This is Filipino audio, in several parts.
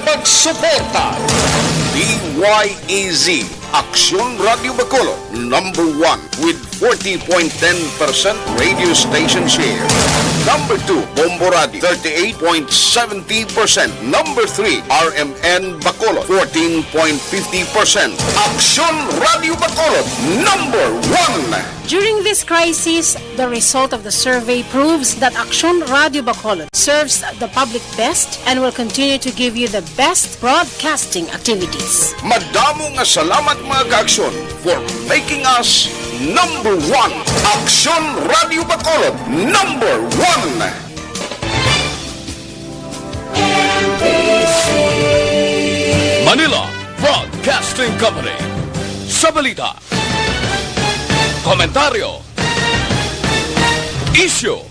Pagsuporta DYAZ Aksyon Radio Bacolod, number 1 with 40.10% radio station share. Number 2, Bombo Radio, 38.70%. Number 3, RMN Bacolod, 14.50%. Aksyon Radio Bacolod, number 1. During this crisis, the result of the survey proves that Aksyon Radio Bacolod serves the public best and will continue to give you the best broadcasting activities. Madamo nga salamat mga ka-aksyon for making us number 1. Aksyon Radio Bacolod, number 1. Manila Broadcasting Company. Sa balita, komentaryo, issue,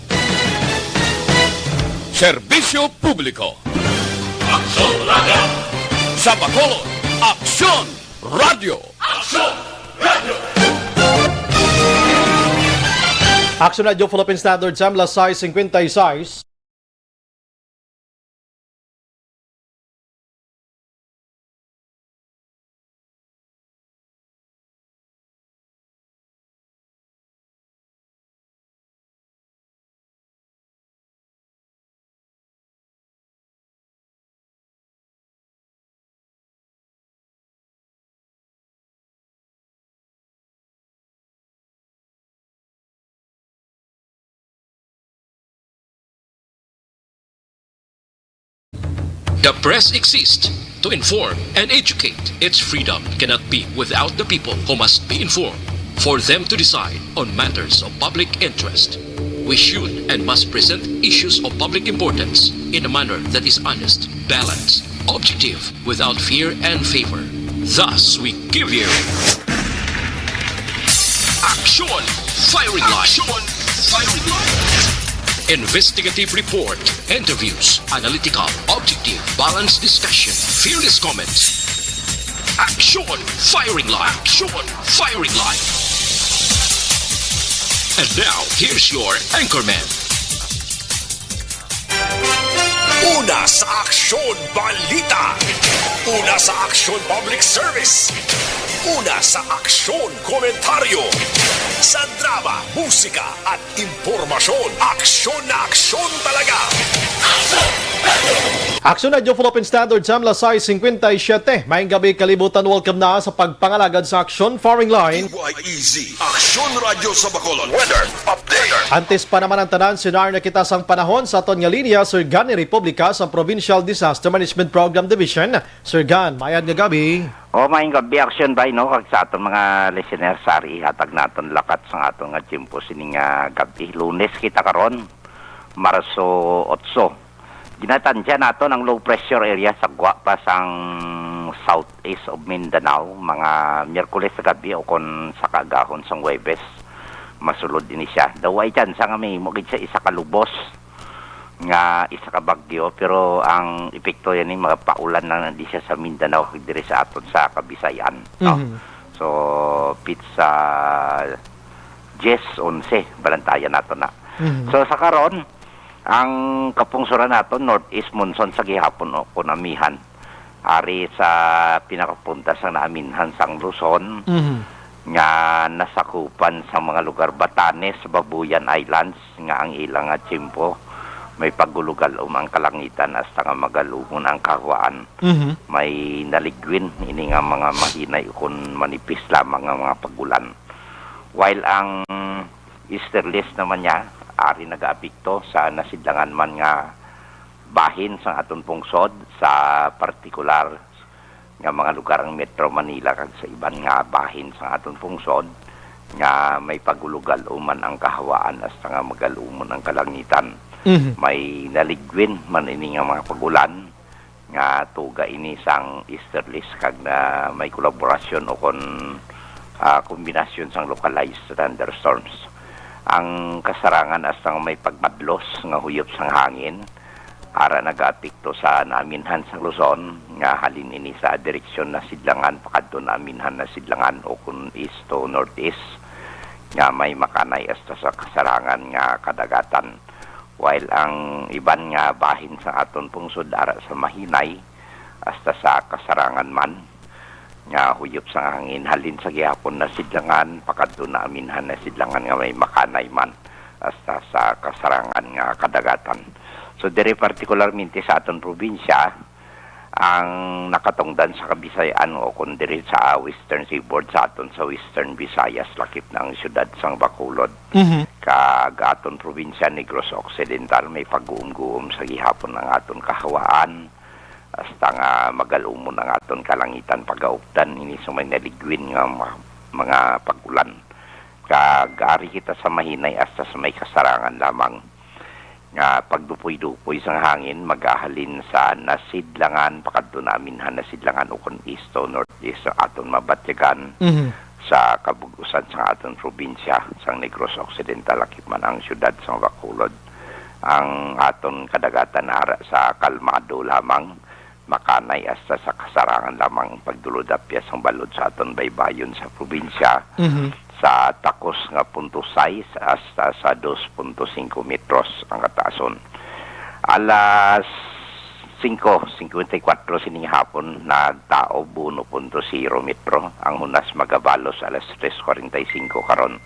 serbisyo publiko. Aksyon Radio. Sa Bacolod, Aksyon Radio. Aksyon Radio. Aksyon Radio Philippine Standard Time, alas 6:56. The press exists to inform and educate. Its freedom cannot be without the people who must be informed for them to decide on matters of public interest. We should and must present issues of public importance in a manner that is honest, balanced, objective, without fear and favor. Thus, we give you Action Firing Line. Action Firing Line. Investigative report, interviews, analytical, objective, balanced discussion, fearless comments. Action Firing Line. Action Firing Line. And now, here's your anchorman. Una sa Aksyon Balita. Una sa Aksyon Public Service. Una sa Aksyon Komentaryo. Sa drama, musika at impormasyon. Aksyon na aksyon talaga. Aksyon Radio Philippine Standard Time, alas 6:57. Maayong gabi, kalibutan. Welcome na sa pagpangalagad sa Aksyon Firing Line. DYAZ Aksyon Radio sa Bacolod. Weather Update. Antes pa naman ang tanan, sinar na kita sang panahon sa aton nga linya, Sir Gan ni Republika sa Provincial Disaster Management Program Division. Sir Gan, mayad nga gabi. Maayong gabi, Aksyon ba, no? Kag sa aton mga listeners, sari, hatag naton lakat sa aton nga tiyempo sining gabi. Lunes kita karon, Marso 8. Ginatansya naton ang low pressure area sa pa sang southeast of Mindanao, mga Miyerkules sa gabi o kon sa kagahon sang Huwebes. Masulod din siya. Daway dyan sa kami, mugid sa isa ka lubos nga isa ka bagyo, pero ang epekto yan yung mga paulan na di siya sa Mindanao, dire sa aton sa Kabisayan. No? So, pizza 10-11, balantayan nato na. So, sa karon, ang kapungsuran nato, northeast monsoon sa gihapon o kunamihan. Ari sa pinakapunta sa naaminhan sang Luzon, nga nasakupan sa mga lugar Batanes, Babuyan Islands, nga ang ilang tiyempo may pagulugal ang kalangitan hasta nga magalumon ang kahwaan. May naligwin, ini nga mga mahinay kung manipis lamang ang mga pagulan. While ang easterlies naman niya, ari nag-apikto sa nasidlangan man nga bahin sa aton pungsod, sa partikular nga mga lugar ng Metro Manila kag sa iban nga bahin sa aton pungsod, nga may pagulugal uman ang kahawaan hasta nga magalumon ang kalangitan. May naligwin man ini nga mga pagulan nga tuga ini sang easterlies kag na may kolaborasyon o kon kombinasyon sang localized thunderstorms. Ang kasarangan hasta nga may pagbadlos nga huyop sang hangin ara nag-apekto sa naaminhan sa Luzon nga halin ini sa direksyon na sidlangan pakadto naaminhan na sidlangan o kun east to northeast nga may makanay hasta sa kasarangan nga kadagatan. While ang iban nga bahin sa aton pungsod ara sa mahinay hasta sa kasarangan man nga huyop sa hangin halin sa gihapon na sidlangan pakadto na aminhan na sidlangan nga may makanay man hasta sa kasarangan nga kadagatan. So diri particularmente sa aton probinsya ang nakatungdan sa Kabisayan o kun diri sa Western Seaboard sa aton sa Western Visayas lakip ng siyudad sang Bacolod. Kag aton probinsya Negros Occidental may pag-uum-guum sa gihapon ng aton kahawaan hasta nga magalumon ng aton kalangitan pagaupdan ini sa may naligwin nga mga pagulan. Kag ari kita sa mahinay hasta sa may kasarangan lamang nga pagdupoy-dupoy sang hangin magahalin sa nasidlangan pakadto namin nasidlangan ukon east to northeast sa aton mabatyagan sa kabugusan sa aton probinsya sang Negros Occidental lakip man ang syudad sang Bacolod. Ang aton kadagatan ara sa kalmado lamang makanay hasta sa kasarangan lamang pagdulodapya sang balod sa aton baybayon sa probinsya sa takos nga 0.6 hasta sa 2.5 metros ang kataason. Alas 5:54 sining hapon nagtao 1.0 metro ang hunas magabalos alas 3:45 karon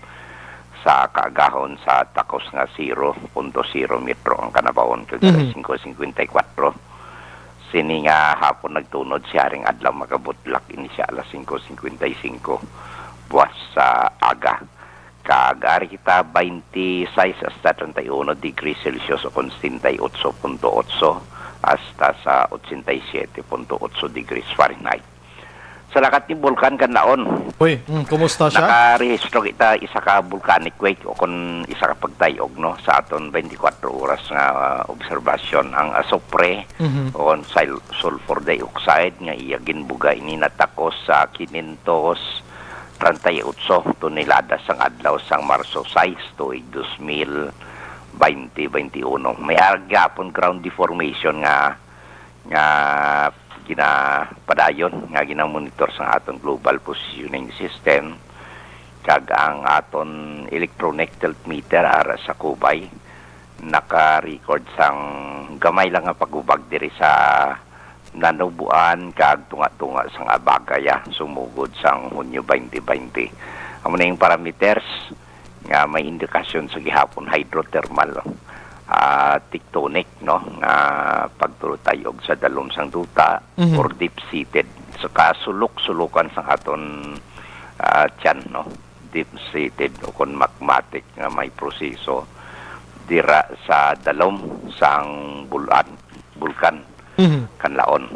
sa kaagahon sa takos nga 0.0 metro ang kanabawon kag alas 5:54 sini nga hapon nagtunod siya ring adlaw magabutlak ini siya alas 5:55 buwas sa aga. Kaagari kita 26 hasta 31 degrees Celsius o 78.8 hasta sa 87.8 degrees Fahrenheit. Sa lakat ni Bulkan Kanlaon. Uy, kumusta siya? Nakarehistro kita isa ka volcanic quake o kung isa ka pagtayog no sa aton 24 oras nga obserbasyon ang asopre o sulfur dioxide nga iya ginbuga ini natakos sa 538 toneladas sang adlaw sang Marso 6 tuig 2020-21. May agapon ground deformation nga ginapadayon nga ginamonitor sa aton global positioning system kag ang aton electronic meter ara sa Kubay naka-record sang gamay lang nga pagubag diri sa nanubuan kag tunga-tunga sang Abagaya sumugod sang Hunyo 2020. Amo na yung parameters nga may indikasyon sa gihapon hydrothermal tectonic no nga pagturutayog sa dalom sang duta or deep seated sa kasulok-sulukan sang aton tiyan no deep seated o kon magmatic nga may proseso dira sa dalom sang bulkan Kanlaon.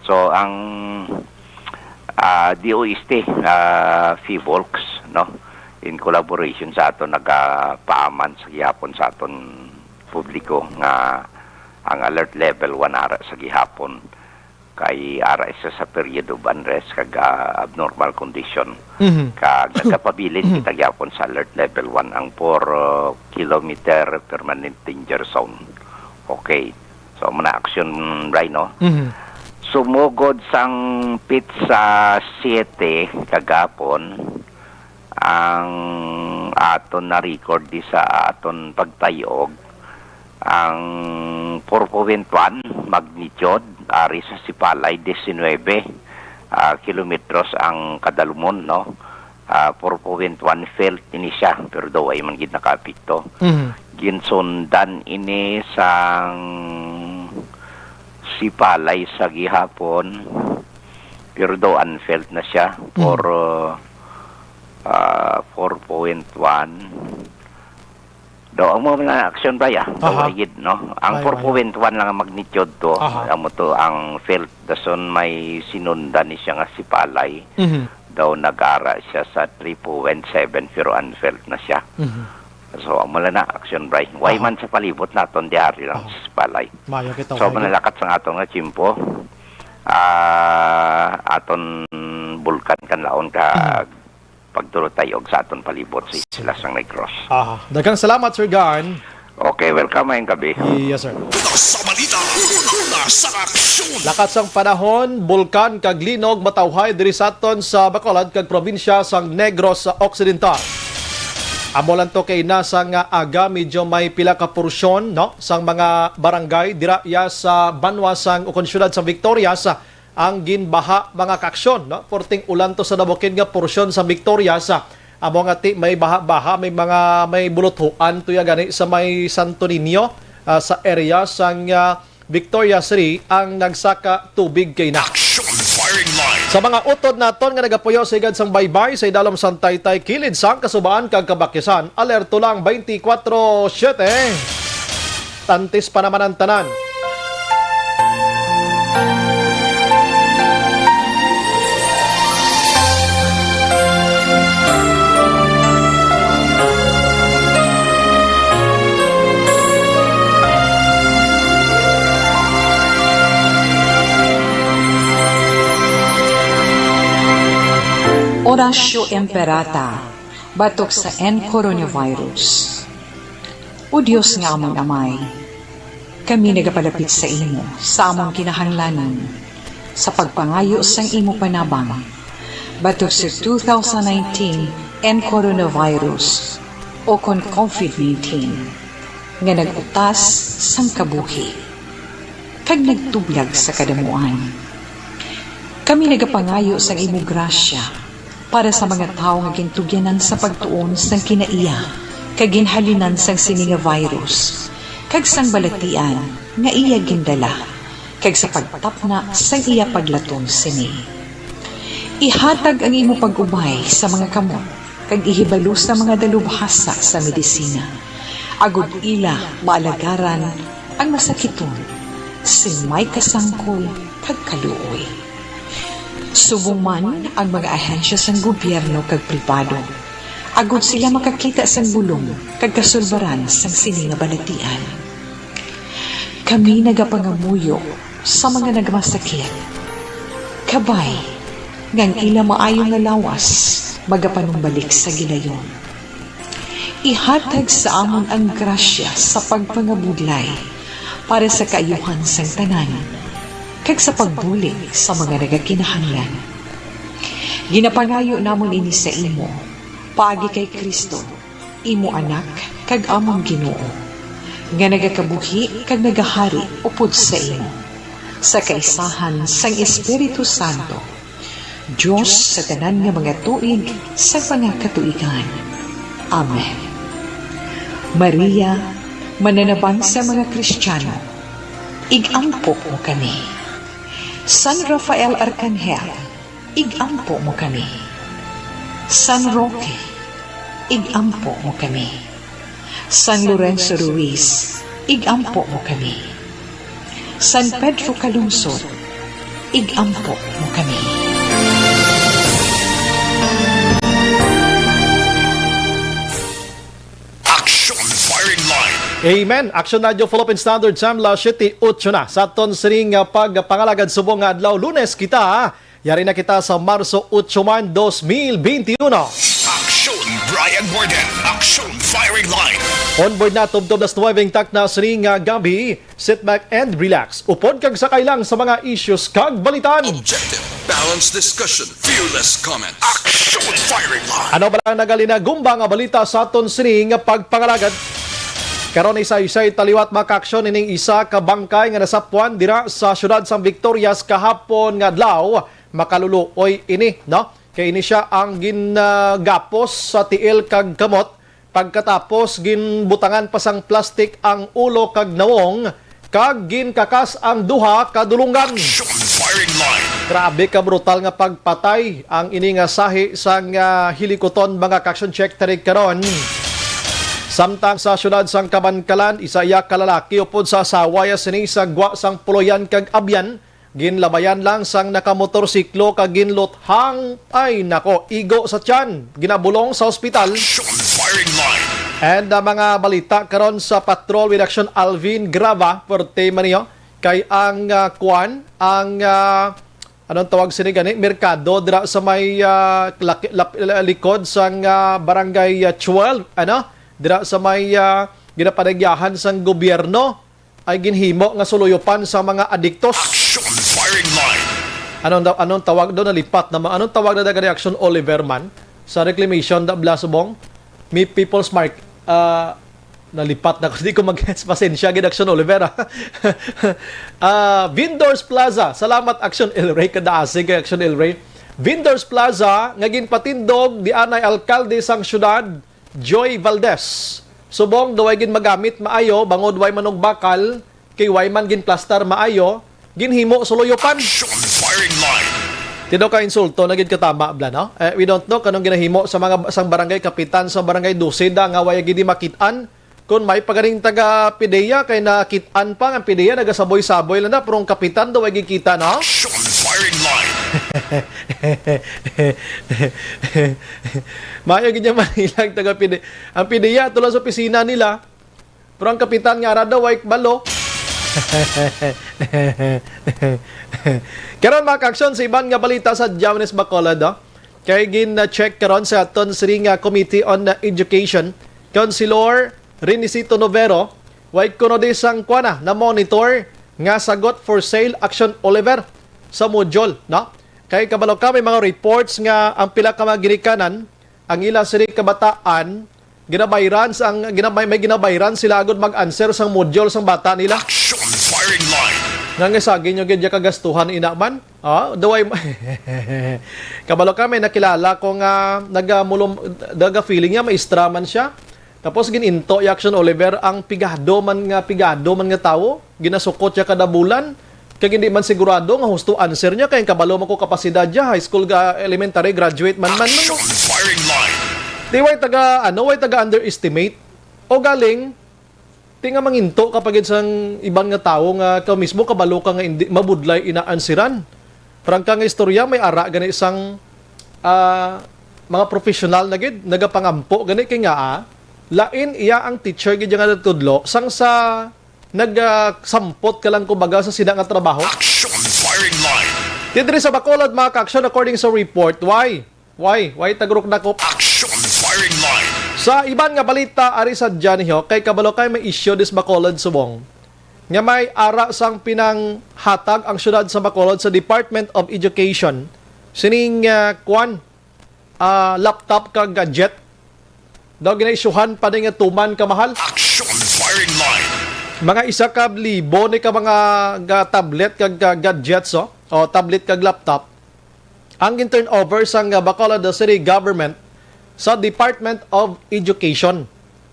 So ang DOST FIVOLCS no in collaboration sa aton nagapaaman sa gihapon sa aton publiko nga ang alert level 1 ara sa gihapon kay ara isa sa period of unrest kag abnormal condition kag nagapabilin kita gihapon sa alert level 1 ang 4 kilometer permanent danger zone. Okay. So, muna action right, no? Sumugod sang pizza 7 kagapon ang aton na record di sa aton pagtayog ang 4.1 magnitude ari sa Sipalay 19 kilometros ang kadalumon no 4.1 felt ini siya pero daw ay man gid nakapikto ginsundan ini sang Sipalay sa gihapon pero daw unfelt na siya for 4.1 daw ang mga action ba ya no ang 4.1 lang ang magnitude to amo to ang felt dason may sinundan ni siya nga Sipalay daw nagara siya sa 3.7 pero unfelt na siya so ang mala na action bray way man sa palibot naton diari lang sa Sipalay so manalakat sa aton nga Chimpo aton bulkan Kanlaon ka pagturutayog sa aton palibot sa sila sang Negros. Daghang salamat Sir Garn. Okay, welcome ngayong gabi. Yes sir. Sa balita, sa aksyon. Lakat sang panahon, bulkan kag linog matawhay diri sa aton sa Bacolod kag probinsya sang Negros Occidental. Amo lang to kay nasa nga aga medyo may pila ka porsyon no sang mga barangay dira ya sa Banwa sang ukon syudad sa Victoria sa ang ginbaha mga kaaksyon, no? Porting ulan to sa nabukid nga porsyon sa Victoria sa amo nga may baha-baha, may buluthuan tuya gani sa may Santo Niño sa area sang Victoria City ang nagsaka tubig kay na. Action firing line. Sa mga utod naton nga nagapuyo sa igad sang baybay sa idalom sang Taytay kilid sang kasubaan kag kabakyasan, alerto lang 24/7. Tantis pa naman ang tanan. Orasyo Emperata, batok sa coronavirus. O Diyos nga among amay, kami nagapalapit sa imo, sa among kinahanglanan, sa pagpangayo sang imo panabang, batok sa 2019 coronavirus o kon COVID-19, nga nagutas sang kabuhi, kag nagtublag sa kadamuan. Kami nagapangayo sang imo grasya, para sa mga tao nga gintugyanan sa pagtuon sang kinaiya, kag ginhalinan sang sini nga virus, kag sang balatian nga iya gindala, kag sa pagtapna sang iya paglatom sini. Ihatag ang imo pag-ubay sa mga kamot, kag ihibalo sa mga dalubhasa sa medisina. Agud ila maalagaran ang masakiton, sin may kasangkol kag kaluoy. Subong man ang mga ahensya sang gobyerno kag pribado, agud sila makakita sang bulong kag kasulbaran sang sini nga balatian. Kami nagapangamuyo sa mga nagmasakit, kabay ngang ila maayo nga lawas magapanumbalik sa gilayon. Ihatag sa amon ang grasya sa pagpangabudlay para sa kaayuhan sang tanan, kag sa pagbulig sa mga nagakinahanglan. Ginapangayo namon ini sa imo, paagi kay Kristo, imo anak, kag among Ginoo, nga nagakabuhi kag nagahari upod sa imo, sa kaisahan sang Espiritu Santo, Diyos sa tanan nga mga tuig sa mga katuigan. Amen. Maria, mananabang sa mga Kristiyano, igampo mo kami. San Rafael Arcangel, igampo mo kami. San Roque, igampo mo kami. San Lorenzo Ruiz, igampo mo kami. San Pedro Calungsod, igampo mo kami. Action firing line. Amen. Action Radio Philippine Standard Time la 7:08 na. Sa aton sining pagpangalagad subong nga adlaw Lunes kita. Yari na kita sa Marso 8 man 2021. Action Brian Borden. Action firing line. On board na tubtob nas 9 tak na sining gabi. Sit back and relax. Upod kag sakay lang sa mga issues kag balitan. Objective, balanced discussion, fearless comments. Action firing line. Ano ba lang nagalina gumba nga balita sa aton sining pagpangalagad? Karon isa-isay taliwat makaksyon ining isa ka bangkay nga nasapuan dira sa syudad sang Victorias kahapon nga adlaw, makaluluoy ini, no? Kay ini siya ang gingapos sa tiil kag kamot pagkatapos ginbutangan pa sang plastik ang ulo kag nawong kag ginkakas ang duha ka dulungan. Action firing line. Grabe ka brutal nga pagpatay ang ini nga sahi sang hilikoton mga kaksyon check tarig karon. Samtang sa syudad sang Kabankalan, isa iya kalalaki upod sa sawaya sini sa gwa sang puloyan kag abyan, ginlabayan lang sang nakamotorsiklo kag ginlothang ay nako igo sa tiyan, ginabulong sa ospital. Action firing line. And mga balita karon sa Patrol with Action Alvin Grava for tema niyo kay ang anong tawag sini gani merkado dira sa may likod sang barangay 12 dira sa may ginapanagyahan sang gobyerno ay ginhimo nga suluyopan sa mga adiktos. Action firing line. Anong tawag doon nalipat naman? Anong tawag na daga reaction Oliver man sa reclamation da Blasubong? May People's Mark. nalipat na ko. Hindi ko mag-gets. Pasensya, gid Action Olivera. Vindors Plaza. Salamat, Action El Rey. Kadaasig kay Action El Rey. Vindors Plaza, ngaging patindog, di anay alkalde sang syudad, Joy Valdez. Subong, daway gin magamit maayo, bangod way manog bakal, kay way man gin plaster maayo, ginhimo suluyopan. Action firing line. Tino ka insulto na gid katama bla no? We don't know kanong ginahimo sa mga sang barangay kapitan sa barangay Dusida nga way gid makitaan kun may pagaring taga PDEA kay nakitaan pa ang PDEA nagasaboy-saboy lang na pero ang kapitan daw ay gikita no? Action firing line. Mayo gid niya manilang taga PDEA. Ang PDEA tulo sa opisina nila pero ang kapitan nga ara daw ay balo. Karon mga ka-aksyon sa ibang nga balita sa Jaunes Bacolod kay gin-check karon sa aton siring Committee on Education Councilor Renisito Novero way kuno di sang kuana na monitor nga sagot for sale Action Oliver sa module no kay kabalo ka may mga reports nga ang pila ka mga ginikanan ang ila siri kabataan ginabayran sang may ginabayran sila agud mag-answer sang module sang bata nila. Action firing line. Nga saging yung gadya kagastuhan ina man. Daway kabalo kami nakilala ko nga daga feeling niya maestra man siya. Tapos gininto Action Oliver ang pigado man nga tawo, ginasukot siya kada bulan. Kaya hindi man sigurado nga husto answer niya kay kabalo man ko kapasidad niya, high school elementary graduate man. Action firing line. Di way taga underestimate o galing tinga manginto kapag isang ibang nga tao nga ka mismo kabalo ka nga hindi mabudlay inaansiran. Parang ka nga istorya may ara gani isang mga professional na gid nagapangampo gani kay nga lain iya ang teacher gid nga natudlo sang sa nagsampot ka lang kumbaga sa sida nga trabaho. Action firing line. Didri sa Bacolod mga ka-aksyon according sa report why tagrok na ko. Action firing line. Sa iban nga balita ari sa Janio kay kabalo kay may issue dis Bacolod subong. Nga may ara sang pinanghatag ang syudad sa Bacolod sa Department of Education. Sining laptop kag gadget. Daw ginaisyuhan pa nga tuman ka mahal. Action firing line. Mga isa ka libo ni ka mga tablet kag gadgets o tablet kag laptop. Ang turnover sang Bacolod City Government sa Department of Education.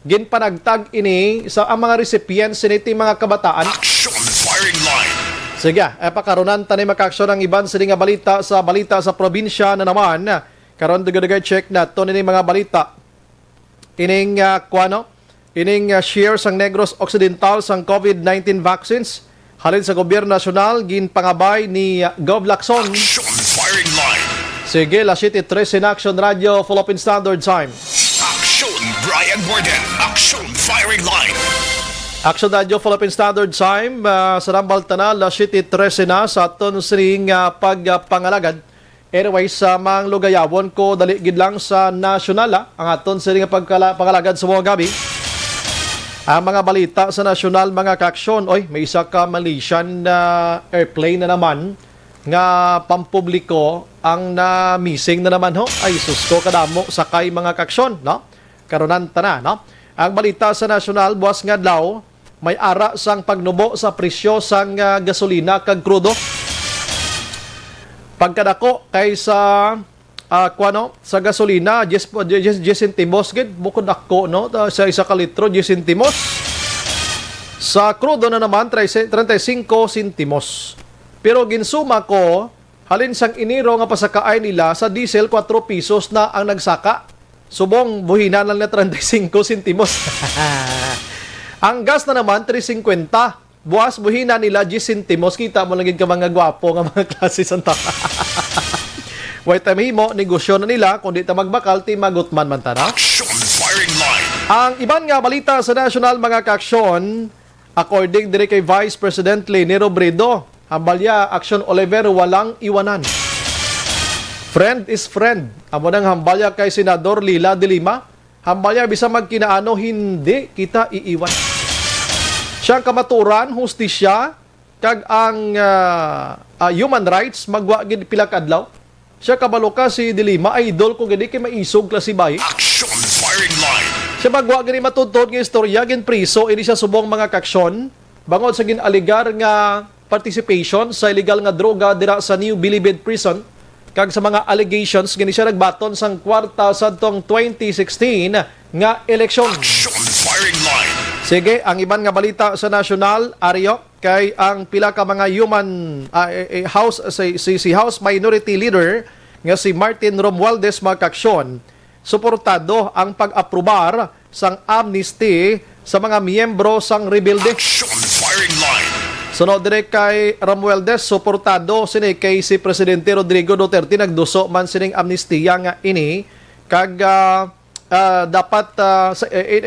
Ginpanagtag ini sa ang mga recipients niti mga kabataan. Action firing line. Sige, pakarunan tani maka-aksyon ang iban sa nga balita sa probinsya na naman. Karon dugay check na to ni mga balita. Ining share sang Negros Occidental sang COVID-19 vaccines halin sa gobyerno nasyonal ginpangabay ni Gov Lacson. Action firing line. Sige, la 7:13 in Action Radio Philippine Standard Time. Action Brian Borden. Action firing line. Action Radio Philippine Standard Time sa Rambal Tanal, la 7:13 na sa aton siring pagpangalagad. Anyway, sa mga lugayawon ko, dali gid lang sa nasyonal ang aton siring pagpangalagad sa mga gabi. Ang mga balita sa nasyonal mga ka-aksyon, may isa ka Malaysian airplane na naman nga pampubliko ang na-missing na naman ho. Ay, sus ko kadamo sakay mga ka-aksyon, no? Karunan na, no? Ang balita sa nasyonal, buwas nga daw, may ara sang pagnubo sa presyo sang gasolina kag krudo. Pagkadako kay sa sa gasolina 10 centimos gid bukod ako no sa isa ka litro 10 centimos. Sa krudo na naman 35 centimos. Pero ginsuma ko halin sang iniro nga pasakaay nila sa diesel 4 pesos na ang nagsaka. Subong buhinan lang na 35 centimos. Ang gas na naman 3.50. Buwas buhina nila 10 centimos. Kita mo lang ka mga gwapo nga mga klase santa. Wait time mo negosyo na nila kundi ta magbakal ti magutman man ta na. Action firing line. Ang iban nga balita sa national mga ka-aksyon according dire kay Vice President Leni Robredo, hambalya Action Oliver walang iwanan. Friend is friend. Amo nang hambalya kay Senador Lila de Lima, hambalya bisa magkinaano hindi kita iiwan. Siyang kamaturan, hustisya, kag ang human rights, magwa gid pila ka adlaw. Siya kabalo ka si Dilima, idol ko gid kay maisog klasibay. Action firing line. Siya magwa gani matuntod nga istorya gin priso ini siya subong mga kaksyon bangod sa ginaligar nga participation sa illegal nga droga dira sa New Bilibid Prison kag sa mga allegations gani siya nagbaton sang kwarta sadtong 2016 nga eleksyon. Action firing line. Sige, ang iban nga balita sa nasyonal, Aryo, kay ang pila ka mga si House Minority Leader nga si Martin Romualdez Magkaksyon, suportado ang pag-aprobar sang amnesty sa mga miyembro sang rebelde. Action firing line. Sunod dire kay Romualdez, suportado sini kay si Presidente Rodrigo Duterte nagduso man sining amnestiya nga ini kag dapat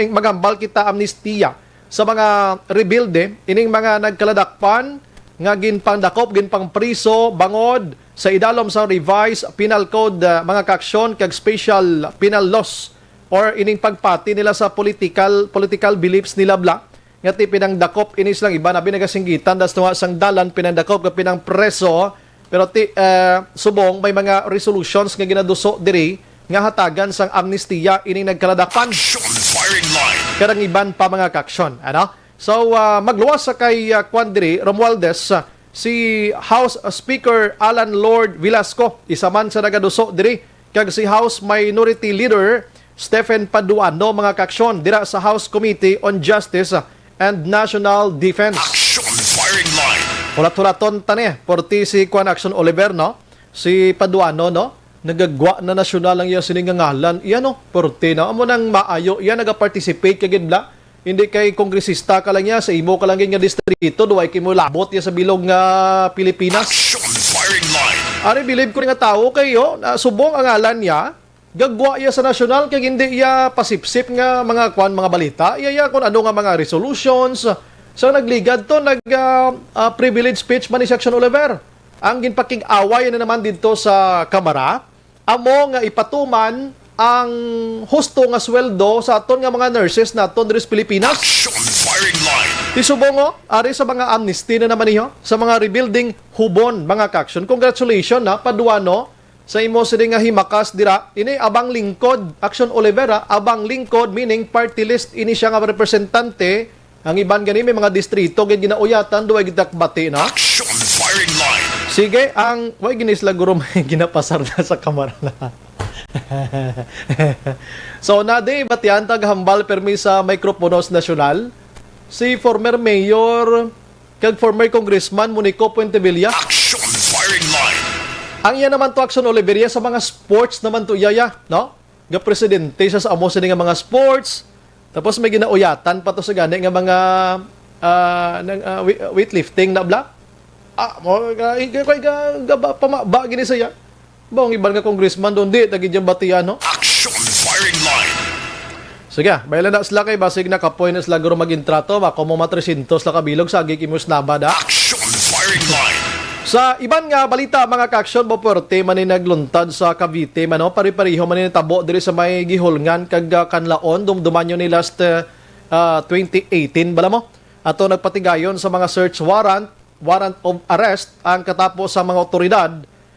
magambal kita amnestiya sa mga rebelde ining mga nagkaladakpan nga ginpangdakop ginpangpriso bangod sa idalom sa revised penal code mga kaksyon kag special penal laws or ining pagpati nila sa political beliefs nila bla nga ti pinangdakop inis lang iba na binagasinggitan das tunga sang dalan pinangdakop ka pinang preso pero ti subong may mga resolutions nga ginaduso diri nga hatagan sang amnestiya ining nagkaladakpan. Action firing line. Karang iban pa mga kaksyon. Ano? So, magluwas sa kay Kwan diri, Romualdez, si House Speaker Alan Lord Velasco, isa man sa nagaduso diri, kag si House Minority Leader Stephen Paduano, mga kaksyon, dira sa House Committee on Justice and National Defense. Action firing line. Hulat-hulaton tani, porti si Kwan Action Oliver, no? Si Paduano, no? Nagagwa na nasyonal ang iya siningangalan. Iyan no, porte na. Amo nang maayo. Iyan nag-participate kagid bla. Hindi kay kongresista ka lang niya. Sa imo ka lang nga distrito. Duway kay mo labot niya sa bilog nga Pilipinas. Action firing line. Ari, believe ko nga tao kayo. Subong ang ngalan niya. Gagwa iya sa nasyonal. Kaya hindi iya pasipsip nga mga kwan, mga balita. Iya kung ano nga mga resolutions. So nagligad to, privilege speech man ni Section Oliver. Ang ginpakig-away na naman dito sa Kamara. Amo nga ipatuman ang husto nga sweldo sa aton nga mga nurses na aton diri sa Pilipinas. Action firing line. Tisubongo, ari sa mga amnesty na naman niyo, sa mga rebuilding hubon, mga kaksyon. Congratulations na, Paduano, sa imo sila nga himakas dira. Ini abang lingkod, Action Olivera, abang lingkod, meaning party list, ini siya nga representante. Ang iban gani may mga distrito, gid ginauyatan, duway gitakbati na. Action firing line. Sige, ang way ginisla guro may ginapasar na sa Kamara na. So, nade batian taghambal permi sa Microponos Nacional si former mayor kag former congressman Monico Puentevilla. Action firing line. Ang iya naman to Action Oliveria sa mga sports naman to iyaya, no? Ga presidente siya sa amo sa nga mga sports. Tapos may ginauyatan pa to sa gani nga mga weightlifting na bla. Pamaba gini saya. Bang iban nga congressman doon di tagi diyan batian no. Action firing line. Sige, baylan na sila kay basig na kapoy na sila guro magintrato, mako mo 300 la kabilog sa gikimos nabada. Action firing line. Sa iban nga balita mga kaksyon mo puwerte man ni nagluntad sa Cavite man no, pari-pariho man ni tabo diri sa may gihulngan kag kanlaon dumduman ni last 2018 bala mo. Ato nagpatigayon sa mga search warrant of arrest ang katapos sa mga otoridad.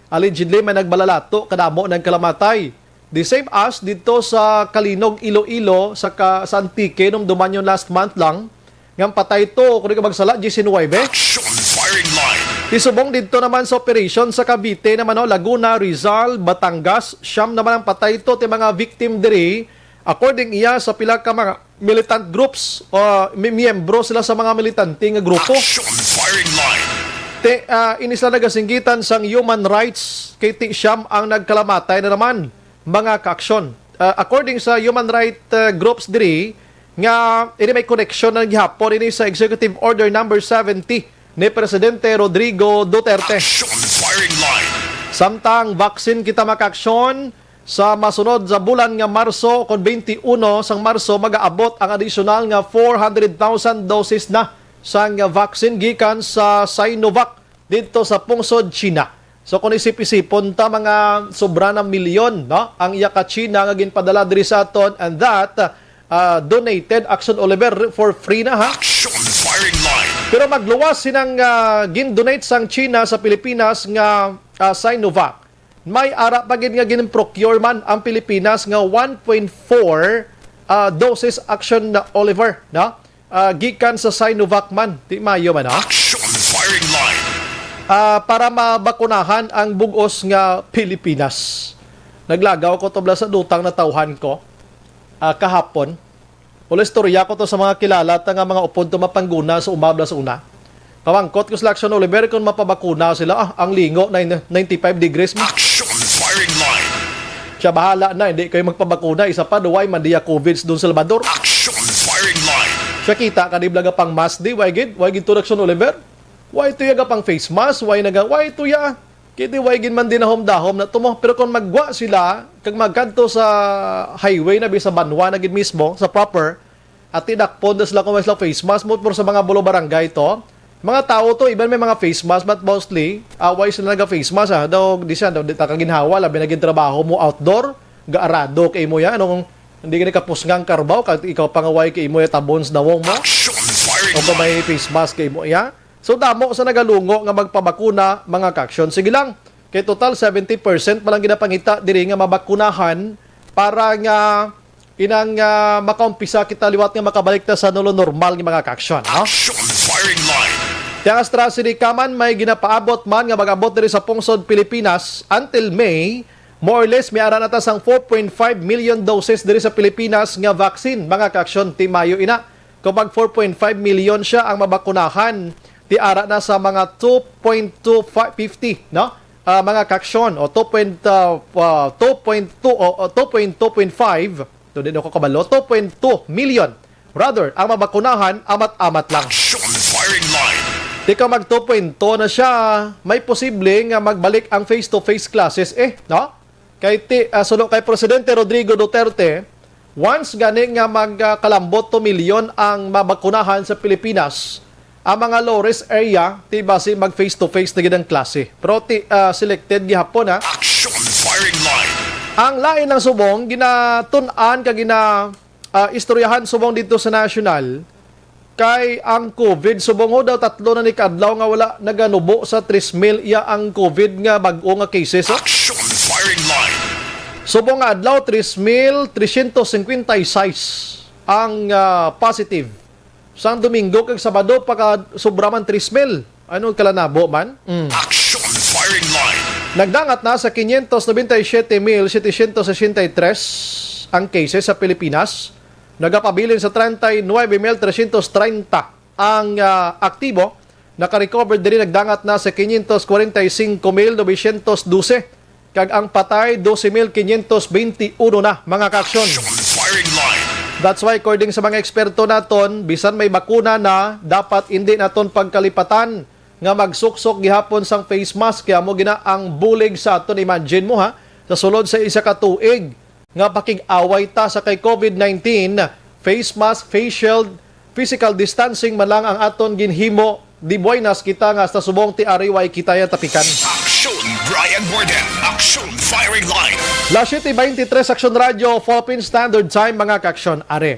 Allegedly may nagbalalato kadamo ng kalamatay. The same as dito sa Kalinog, Iloilo, sa Antique, nung duman yung last month lang, ng patay to, kung di ka magsala, 19. Action firing line. Tisubong dito naman sa operation sa Cavite naman, no, Laguna, Rizal, Batangas, siyam naman ang patay to, ti mga victim diri, according iya sa pila ka mga militant groups, miyembro sila sa mga militante nga grupo. Action firing line. Inisla nagasinggitan sang human rights kay Ti Siyam ang nagkalamatay na naman mga kaaksyon. According sa human rights groups diri nga ini may connection na gihapon ini sa Executive Order number 70 ni Presidente Rodrigo Duterte. Action firing line. Samtang vaccine kita makaksyon sa masunod sa bulan nga Marso kon 21 sang Marso magaabot ang additional nga 400,000 doses na sang vaccine gikan sa Sinovac dito sa pungsod China. So kung isip-isipon ta mga sobra ng milyon no ang iya ka China nga ginpadala diri sa aton, and that donated Action Oliver for free na ha. Action firing line. Pero magluwas sinang gin-donate sang China sa Pilipinas nga Sinovac. May ara pa gid nga gin-procure man ang Pilipinas nga 1.4 doses action na Oliver, no? Gikan sa Sinovac man, di mayo man, ha? Action firing line. Para mabakunahan ang bugos nga Pilipinas. Naglagaw ko tubla sa dutang na tauhan ko kahapon. Wala istorya ko to sa mga kilala at nga mga upod to mapangguna sa umabla sa una. Pamangkot ko sa Action Oliver kung mapabakuna sila, ang lingo na 95 degrees mo. Action firing line. Siya bahala na, hindi kayo magpabakuna. Isa pa, duway mandiya COVID doon sa Salvador. Action firing line. Siya kita, kaniblaga pang mask di, why gid to Action Oliver? Why to yaga pang face mask? Why to ya? Kiti why gid man din na dahom na tumo. Pero kung magwa sila, kag magkanto sa highway na sa Banwa na gid mismo, sa proper, at tinakpon na sila kung may sila face mask mo sa mga bulo barangay to. Mga tao to, iban may mga face mask, but mostly, why sila naga-face mask, ha? Daw, di siya, di ta kaginhawa, labi naging trabaho mo outdoor, gaarado kay mo yan, anong, hindi ka nakapusngang karbaw, kag ikaw pangaway kay mo, tabons dawong mo, Action firing o ba line. may face mask kay mo, ya? So, damo sa nagalungo nga magpabakuna, mga kaksyon. Sige lang, kay total 70% palang ginapangita, diri nga mabakunahan, para nga, inang makaumpisa kita liwat nga makabalik na sa nulo normal nga mga kaksyon, ha? Action firing line. Tiang AstraZeneca man may ginapaabot man nga mag-abot diri sa pungsod Pilipinas until May, more or less may ara nata sang 4.5 million doses diri sa Pilipinas nga vaccine, mga kaksyon, ti Mayo ina. Kung mag 4.5 million siya ang mabakunahan, ti ara na sa mga 2.250, no? Mga kaksyon o 2.2 o 2.2.5, to din ako kabalo, 2.2 million. Rather, ang mabakunahan amat-amat lang. Action firing line. Di ka mag 2.2 na siya, may posible nga magbalik ang face-to-face classes no? Kay suno kay Presidente Rodrigo Duterte, once gani nga magkalambot 2 milyon ang mabakunahan sa Pilipinas, ang mga low-risk area, ti base mag face-to-face na gidang klase. Pero selected gihapon, ha? Action firing line. Ang lain ng subong, ginatun-an ka istoryahan subong dito sa national, kay ang COVID, subong ho daw 3 na ni kadlaw nga wala naganubo sa 3,000 iya ang COVID nga bag-o nga cases. Action firing line. Subong nga adlaw 3,356 ang positive. Sang Domingo kag Sabado pagka sobra man 3,000. Ano kalanabo man? Action firing line. Nagdangat na sa 597,763 ang cases sa Pilipinas. Nagapabilin sa 39,330 ang aktibo. Naka-recover din nagdangat na sa 545,912. Kag ang patay 12,521 na, mga kaksyon. Firing line. That's why according sa mga eksperto naton, bisan may bakuna na, dapat hindi naton pagkalipatan nga magsuksok gihapon sang face mask. Kaya mo gina ang bulig sa aton. Imagine mo, ha, sa sulod sa isa ka tuig nga pakig-away ta sa kay COVID-19, face mask, face shield, physical distancing man lang ang aton ginhimo. Di buenas kita nga sa subong ti ariway kita ya tapikan. Action Brian Borden. Action firing line. Last 23 Action Radio, Philippine Standard Time, mga kaksyon, are.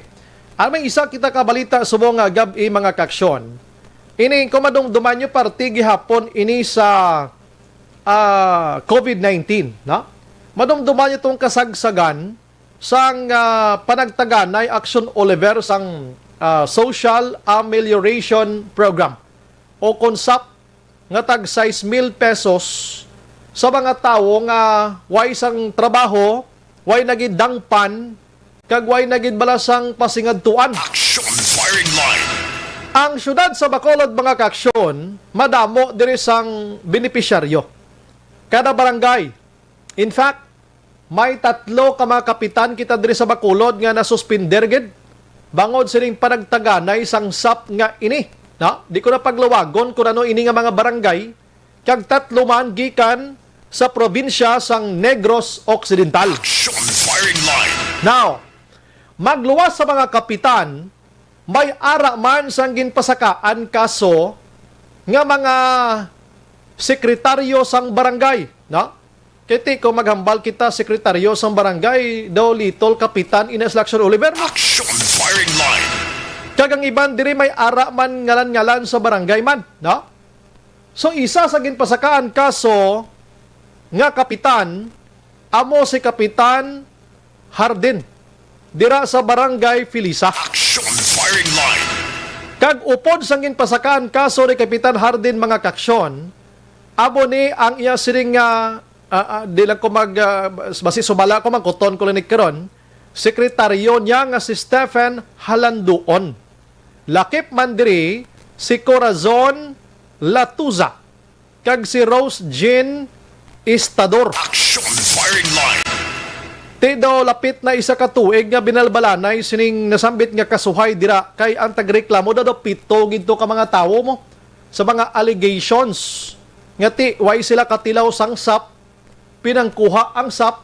Ang may isa kita kabalita subong nga gabi, mga kaksyon. Ini kumadong dumanyo parti gihapon ini sa COVID-19, no? Madumduman itong kasagsagan sang panagtaganay Action Oliver sang Social Amelioration Program o konsap nga tag 6,000 pesos sa mga tawo nga way sang trabaho, way nagid dangpan, kag way nagid balasang pasingadtuan. Action firing line. Ang syudad sa Bacolod, mga kaksyon, madamo diri sang benepisyaryo. Kada barangay. In fact, may 3 ka mga kapitan kita diri sa Bacolod nga nasuspender gid bangod sining panagtaganay sang SAP nga ini. No? Di ko na paglawagon kung ano ini nga mga barangay, kag 3 man gikan sa probinsya sang Negros Occidental. Action firing line. Now, magluwas sa mga kapitan, may ara man sang ginpasakaan kaso nga mga sekretaryo sang barangay, no? Kiti ko maghambal kita sekretaryo sang barangay, daw litol kapitan Ines Lacson Oliver, no? Action firing line. Kagang iban diri may ara man ngalan-ngalan sa barangay man, no? So isa sa ginpasakaan kaso nga kapitan, amo si Kapitan Hardin. dira sa Barangay Felisa. Action firing line. Kag upod sang ginpasakaan kaso ni Kapitan Hardin mga kaksyon, abo ni ang iya siring di lang ko basi sumala ko magkuton ko linig karon, sekretaryo niya nga si Stephen Halanduon. Lakip man diri si Corazon Latuza kag si Rose Jean Istador. Action firing line. Ti daw lapit na isa ka tuig nga binalbalanay sining nasambit nga kasuhay dira kay ang tagreklamo daw pito ginto ka mga tawo mo sa mga allegations nga ti why sila katilaw sang SAP, pinangkuha ang SAP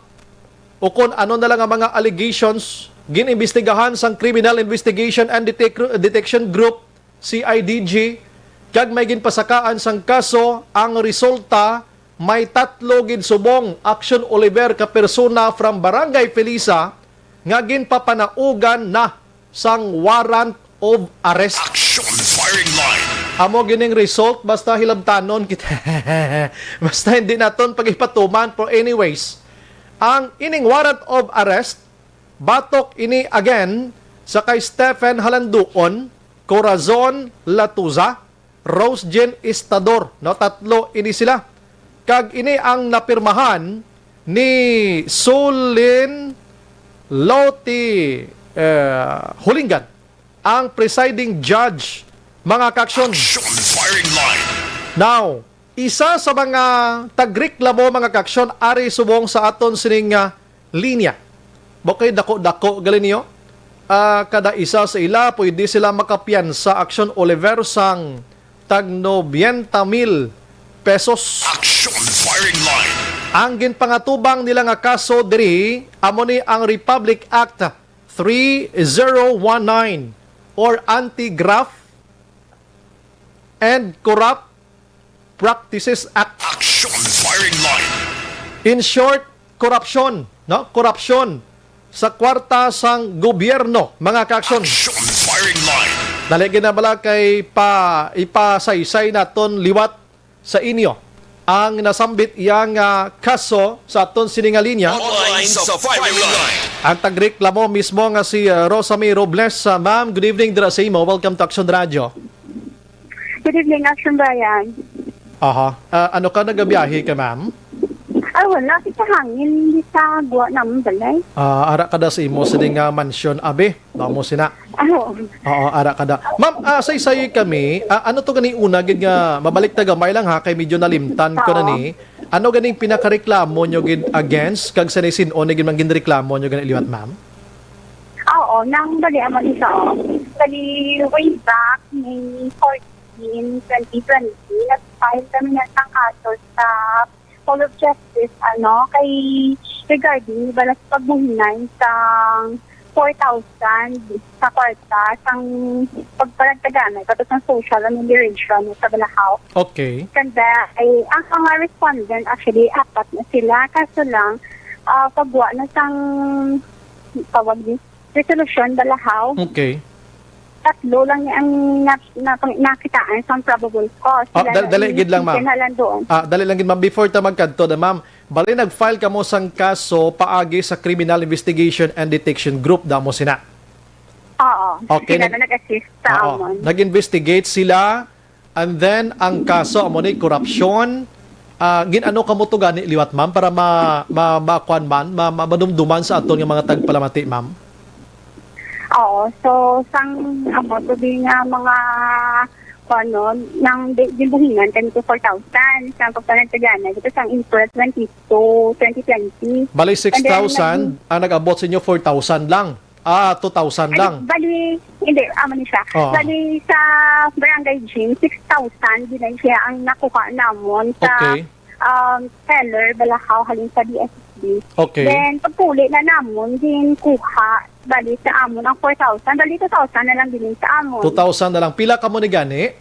o kung ano na lang ang mga allegations ginimbestigahan sang Criminal Investigation and Detection Group CIDG kag may ginpasakaan sang kaso. Ang resulta may 3 ginsubong Action Oliver ka persona from Barangay Felisa nga ginpapanaugan na sang warrant of arrest. Action firing line. Amo gining result basta hilabtanon kita. Basta hindi naton pagipatuman. Pero anyways, ang ining warrant of arrest batok ini again sa kay Stephen Halanduon, Corazon Latuza, Rose Jean Istador. No, 3 ini sila. Kag ini ang napirmahan ni Solin Loti Hulingan, ang presiding judge mga kaksyon. Action firing line. Now, isa sa mga tagreklamo mga kaksyon ari subong sa aton sining linya. Bukay dako-dako gali niyo. Kada isa sa ila pwede sila makapiyan sa Action Oliver sang tag 90,000 pesos. Action firing line. Ang ginpangatubang nila nga kaso diri amo ni ang Republic Act 3019 or Anti-Graft and Corrupt Practices Act. Action firing line. In short, corruption, no? Corruption sa kwarta sang gobyerno, mga kaksyon. Action firing line. Dali ginabala kay ipasaysay naton liwat sa inyo ang nasambit iyang kaso sa aton sininga-linya. Online sa firing line. Ang tagreklamo mismo nga si Rosamy Robles. Ma'am, good evening dira sa imo. Welcome to Action Radio. Good evening, Action Brian. Aha. Ano ka nagabiyahe ka, ma'am? Ay, wala. Sa hangin, hindi sa guwa naman balay. Ara kada sa imo sa ding mansyon, abe. Damo sina. Oo. Oo, ara kada. Ma'am, say kami, ano to gani una gid nga mabalik ta gamay lang ha kay medyo nalimtan ko na ni. Ano ganing pinakareklamo nyo gid against kag sa sin-on gid man gid reklamo nyo gani liwat, ma'am? Oo, nang bali aman isa. Bali way back May 14, 2020, nag-file kami ng kaso sa Hall of Justice, kay regarding balas pagmuhinan sa 4,000 sa kwarta sang pagparagtaganay katong ng social remuneration sa Balahaw. Okay. Kanda ay ang mga respondent actually 4 na sila kaso lang pagwa na sang tawag ni resolution Balahaw. Okay. 3 lang ang nakitaan sa probable cause. Dali gid lang, ma'am. Doon. Dali lang gid, ma'am. Before ta magkadto na, ma'am, bali nag-file ka mo sang kaso paagi sa Criminal Investigation and Detection Group damo sina. Oo. Okay, Sila na nag-assist sa amon. Nag-investigate sila and then ang kaso amo ni corruption. Ginano ka mo to gani liwat, ma'am, para makuan man, madumduman sa aton nga mga tagpalamati, ma'am? Oo. So, sang sabi nga mga nang dibuhingan kami to 4,000 sa pagpanagtagana. Ito sang April 22, 2020. Bali 6,000, ang nag-abot sa inyo 4,000 lang. 2,000 lang. Bali, hindi, ni siya. Bali sa Barangay Gym, 6,000 din siya ang nakuha namon sa seller, Balahaw, halin sa DSB. Okay. Then, pagpuli na namon, din kuha, bali sa amon ang 4,000. Bali, 2,000 na lang din sa amon. 2,000 na lang. Pila ka mo ni gani?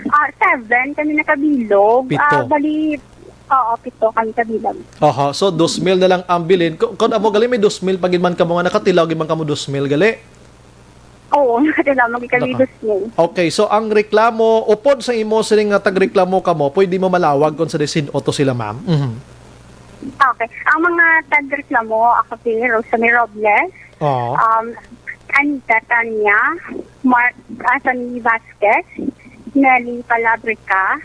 7 kami nakabilog. 7. Bali, 7 kami kabilang. Aha, so 2,000 na lang ang bilin. Kung amo gali may 2,000 pag man ka mga nakatilaw giman ka mo 2,000 gali. Oo, nakatilaw magikami 2,000. Okay, so ang reklamo upod sa imo sining nga tagreklamo ka mo, pwede mo malawag kung sa desin oto sila, ma'am. Okay. Ang mga tagreklamo, ako si Rosamy Robles, Oo. Anita Tanya, Mark Anthony Vasquez, Nelly Palabrica,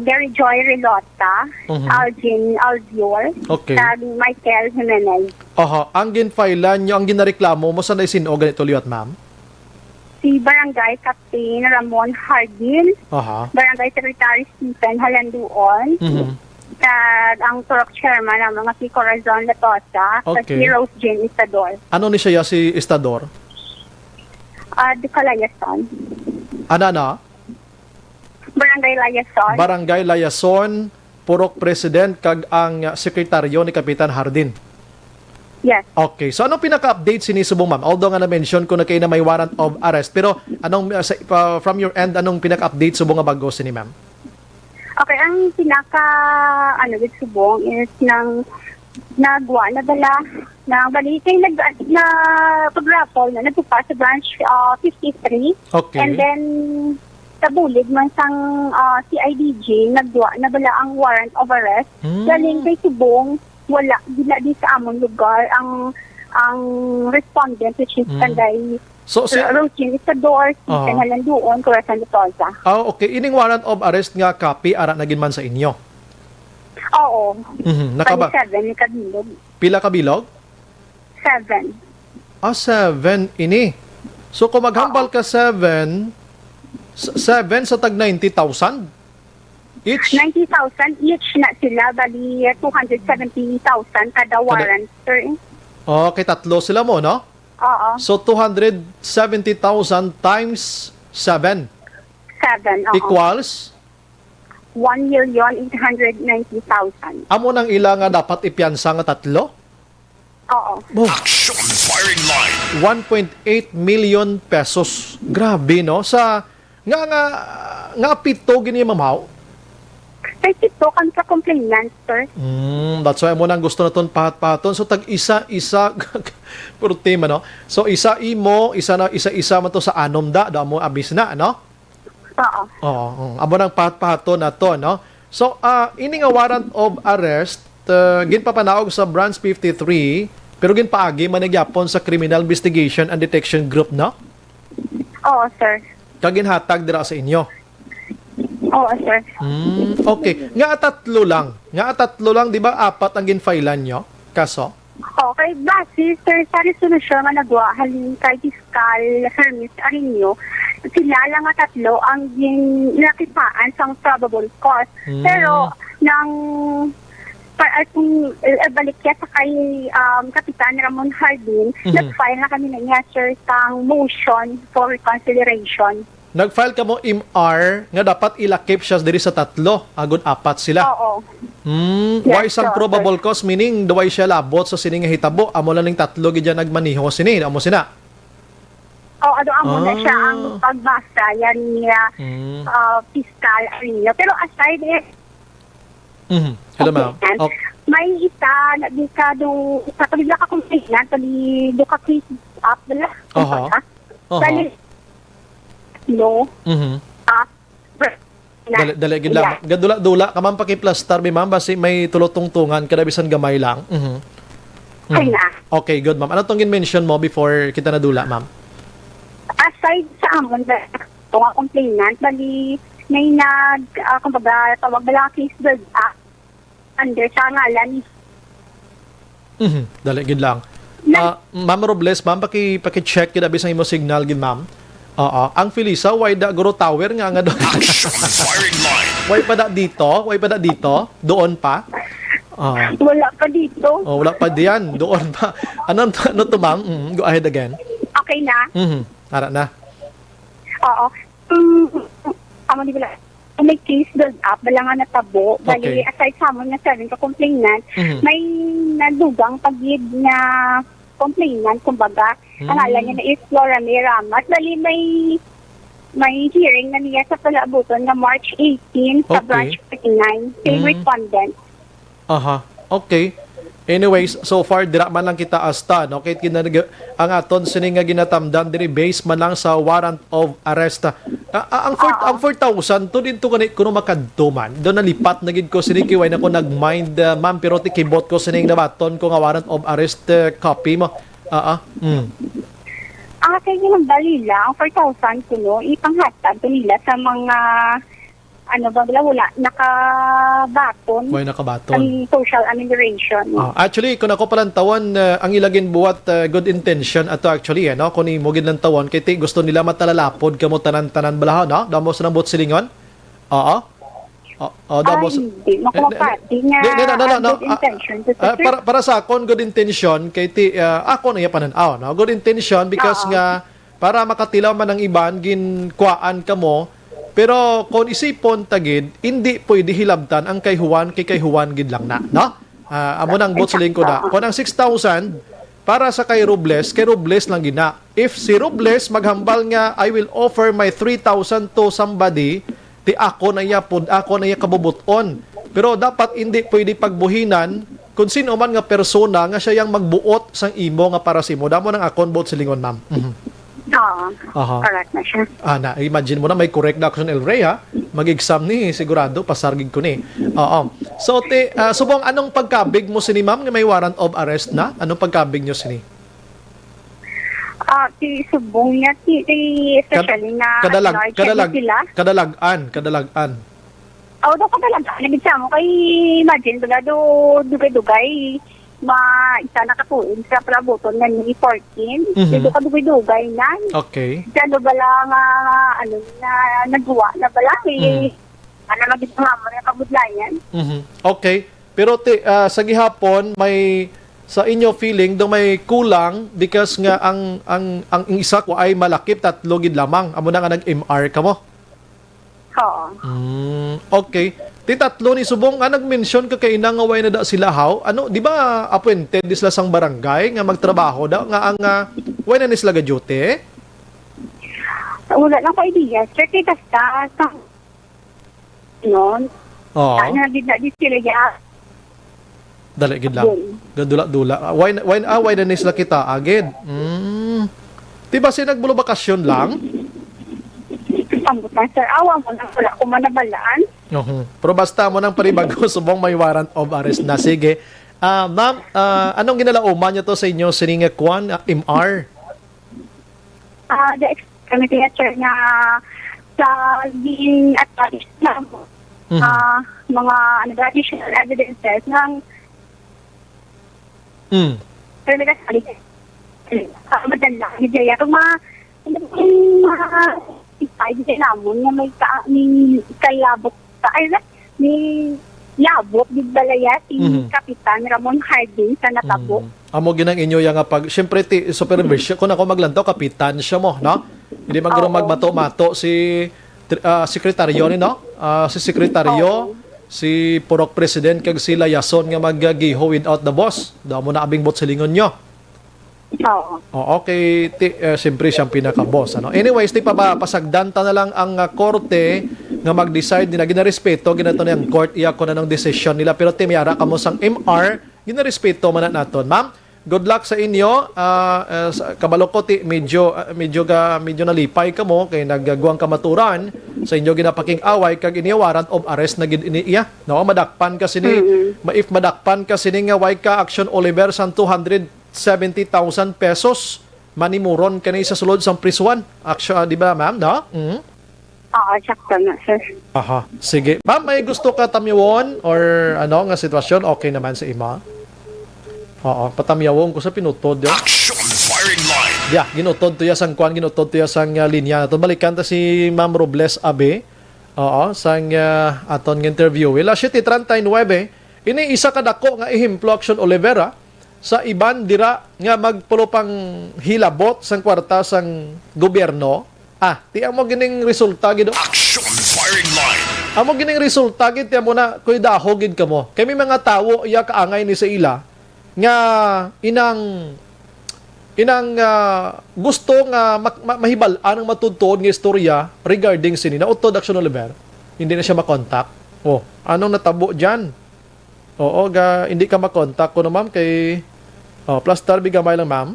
Mary Joy Relota, Algin Albiol, Okay. at Michael Jimenez. Aha, ang ginfailan nyo, ang ginareklamo mo, saan na isinog ganito liwat, ma'am? Si Barangay Captain Ramon Hardin, Aha. Barangay Secretary Stephen Halanduon, at ang Turok Chairman ng mga si Corazon Latosa, at Okay. si Rose Jane Isador, Ano ni siya si Estador? de Calayason, Ana? Barangay Layason. Barangay Layason, Purok President, kag ang sekretaryo ni Kapitan Hardin. Yes. Okay. So, anong pinaka-update sinisubong, ma'am? Although nga na-mention ko na kayo na may warrant of arrest, pero anong, from your end, anong pinaka-update subong nga bago ni ma'am? Okay, ang subong is nagwa, nadala, balitay, na pag-raffle na nagpupa sa branch 53. Okay. And then, sa bulig man sang CIDG, nadala ang warrant of arrest. Galing kay subong, wala, di sa among lugar, ang respondent, which is Kanday, So, Rosin Isador, Stephen Halanduon, Corazon Latosa. okay. Ining warrant of arrest nga copy, ara naging man sa inyo. Oo. Nakaba, 7, kabilog. pila ka bilog? 7. 7 ini. So, kung maghambal ka 7 sa tag 90,000 each? 90,000 each na sila, bali 270,000 kada warrant, sir. Okay, tatlo sila mo, no? Oo. So, 270,000 times 7 7, oo. equals 1,890,000. amo nang ila nga dapat ipiyansa nga tatlo? Oo. Action firing line. 1.8 million pesos. Grabe, no? Sa nga pito gini mamaw. Kasi ito kan sa complainant, sir. That's why mo nang gusto na ton pahat-pahaton. So tag isa-isa puro tema, no? So isa man to sa anom da mo abis na, no? Oo. Oo. Amo nang pahat-pahaton na to, no? So ini nga warrant of arrest ginpapanaog sa branch 53 pero ginpaagi managyapon sa Criminal Investigation and Detection Group, no? Oo, sir. Kaginhatag dira sa inyo. Oo, sir. Okay. Nga tatlo lang, di ba? Apat ang ginfailan nyo? Kaso? Okay, base, sir, sa resolusyon nga nagwa, halin kay Fiscal Hermes Arino, sila lang nga tatlo ang nakipaan sa probable cause. Pero, kung balik sa kay Kapitan Ramon Hardin, nag-file na kami na niya, sir, sang motion for reconsideration. Nag-file ka mo MR nga dapat ilakip siya diri sa tatlo. Agod apat sila. Oo. Why Yes, sang sir. probable cause? Meaning, duway siya labot sa sining nga hitabo. Amo lang ning tatlo gidya nagmaniho sini. Amo sina. Oo, amo na siya ang pagbasa yan niya Fiscal Arino. Pero aside Hello, ma'am. okay, Okay. may isa na di ka sa kabila ka complainant, tali do ka case up dala. Aha. Dali no. Dali gid lang. Gadula-dula ka man pakiplastar mi ma'am basi may tulotungtungan kada bisan gamay lang. Ay na. Okay, good ma'am. Ano tong gin-mention mo before kita nadula, ma'am? Aside sa amon da to nga complainant, bali may kumbaga tawag bala case build up under sa ngalan Dali gid lang. Ma'am Robles, ma'am paki-check gid abi sa imo signal gid, ma'am. Ang Felisa why da Guru Tower nga doon. Action firing line. Why pa da dito? Doon pa? wala pa dito. Wala pa diyan, doon pa. Ano to, ma'am? Go ahead again. Okay na. Ara na. Oo. Amo di bala may case build up, bala nga natabo. Okay. Bali, aside sa amon nga 7 ka complainant, may nadugang pagid na complainant, kumbaga, ang alam niya na is Flora May Ramat. Bali, may hearing na niya sa Palabuton na March 18 sa Okay. branch 39. Same respondent. Okay. Anyways, so far dira man lang kita asta, no? Kahit ang aton sini nga ginatamdan diri base man lang sa warrant of arrest. Ang 4,000 to dito kani kuno makadto man. Do nalipat na gid ko sini kiway na ko nagmind, ma'am, pero tikibot ko sini nabaton ko nga warrant of arrest copy mo. Kaya yung bali lang, 4,000 ko no, ipanghatag ko nila sa mga, wala, nakabaton. May nakabaton. Ang social immigration. Actually, kung ako palang tawon, ang ilagin buwat good intention ato actually, no? Kung imugin lang tawon, kaya gusto nila matalalapod kamo tanan-tanan balahaw, no? Damos na bot silingon? Damos. Hindi. Makumapati nga good intention. Para sa akon, good intention, kay ako na yapanan, no? Good intention because nga, para makatilaw man ang iban, ginkwaan ka mo, pero kung isipon tagid, hindi pwede hilabtan ang kay Juan gid lang na, no? Amo nang bot siling ko na. Kung ang 6,000 para sa kay Robles lang gina. If si Robles maghambal nga, I will offer my 3,000 to somebody, ti ako na iya kabubuton. Pero dapat hindi pwede pagbuhinan kung sino man nga persona nga siya yang magbuot sang imo nga para si mo. Damo nang akon bot silingon, ma'am. Correct na siya. Imagine mo na may correct na action El Rey, ha? Mag-exam ni, sigurado, pasargig ko ni. So, subong, anong pagkabig mo sini, ma'am, nga may warrant of arrest na? Anong pagkabig nyo sini? Subong niya, especially na kadalagan. Do kadalagan. Nagigsa mo kay imagine, dugay-dugay, isa nakatuin sa palabuton na ni 14. Dito ka dugay-dugay na. Okay. Dito bala nga, nagawa na bala magiging mo na kabudlayan. Okay. Pero sa gihapon, may sa inyo feeling do may kulang because nga ang isa ko ay malakip 3 gid lamang. Amo na nga nag-MR ka mo. Oo. Okay. Ti tatlo ni subong nga nag-mention ka kay nangaway na da sila haw. Ano, di ba appointed sila sang barangay nga magtrabaho daw nga ang way na sila ga duty? Wala lang ko idea. Sir, kita sa noon. Nagid na di sila ya. Dali gid lang. Gadula-dula. Why na sila kita agid? Di ba si nagbulo bakasyon lang? Pambutan, sir. Awa mo na wala ko manabalaan. Pero basta mo nang paribago, subong may warrant of arrest na. Sige. Ma'am, anong ginalauman niyo to sa inyo sininga kwan, MR? The committee sir na sa being at mga additional evidences ng pero nagkasali madala ni Jaya kung mga ipay din namon na may kalabot ni labot di balaya si Kapitan Ramon Harding sa natabo. Amo ginang inyo yang pag syempre supervision kung ako maglantaw kapitan siya mo, no? Hindi magmato-mato si sekretaryo ni, no? Si sekretaryo, si Purok President kag sila Yason nga maggiho without the boss. Daw mo na abing bot silingon nyo. Okay, siyempre siyang pinaka-boss. Anyways, di pa ba, pasagdanta na lang ang korte nga mag-decide, ginarespeto, ginato na yung court, iya ko na ng decision nila, pero timiyara ka mo sang MR, ginarespeto man na naton. Ma'am, good luck sa inyo. Kabalo ko, medyo nalipay ka mo, kay nagagawang kamaturan, sa inyo ginapaking away, kag ini warrant of arrest na giniiya. No, madakpan ka sini, if madakpan ka sini nga, way ka, Action Oliver, sang 270,000 pesos manimuron ka na sa sulod sa prisuan. Actually, di ba, ma'am, no? Sakto na, sir. Sige. Ma'am, may gusto ka tamyawon or ano nga sitwasyon? Okay naman sa ima? Patamyawon ko sa pinutod yun. Action firing line. Yeah, ginutod to ya sang kwan, ginutod to ya sang linya na to. Balikan ta si Ma'am Robles Abe. Sang aton ng interview. Ila 7:39, ini isa ka dako nga ihimplo Action Olivera sa iban dira nga magpulo pang hilabot sang kwarta sang gobyerno. Ti amo gining resulta gid. Action firing line. Amo gining resulta gid ti amo na kuy dahog gid kamo. Kay may mga tawo iya kaangay ni sa ila nga inang gusto nga mahibal-an ang matudtod nga istorya regarding sini na utod Action Oliver. Hindi na siya makontak. Anong natabo diyan? Hindi ka makontak ko na, ma'am, kay plus tarbi gamay lang, ma'am.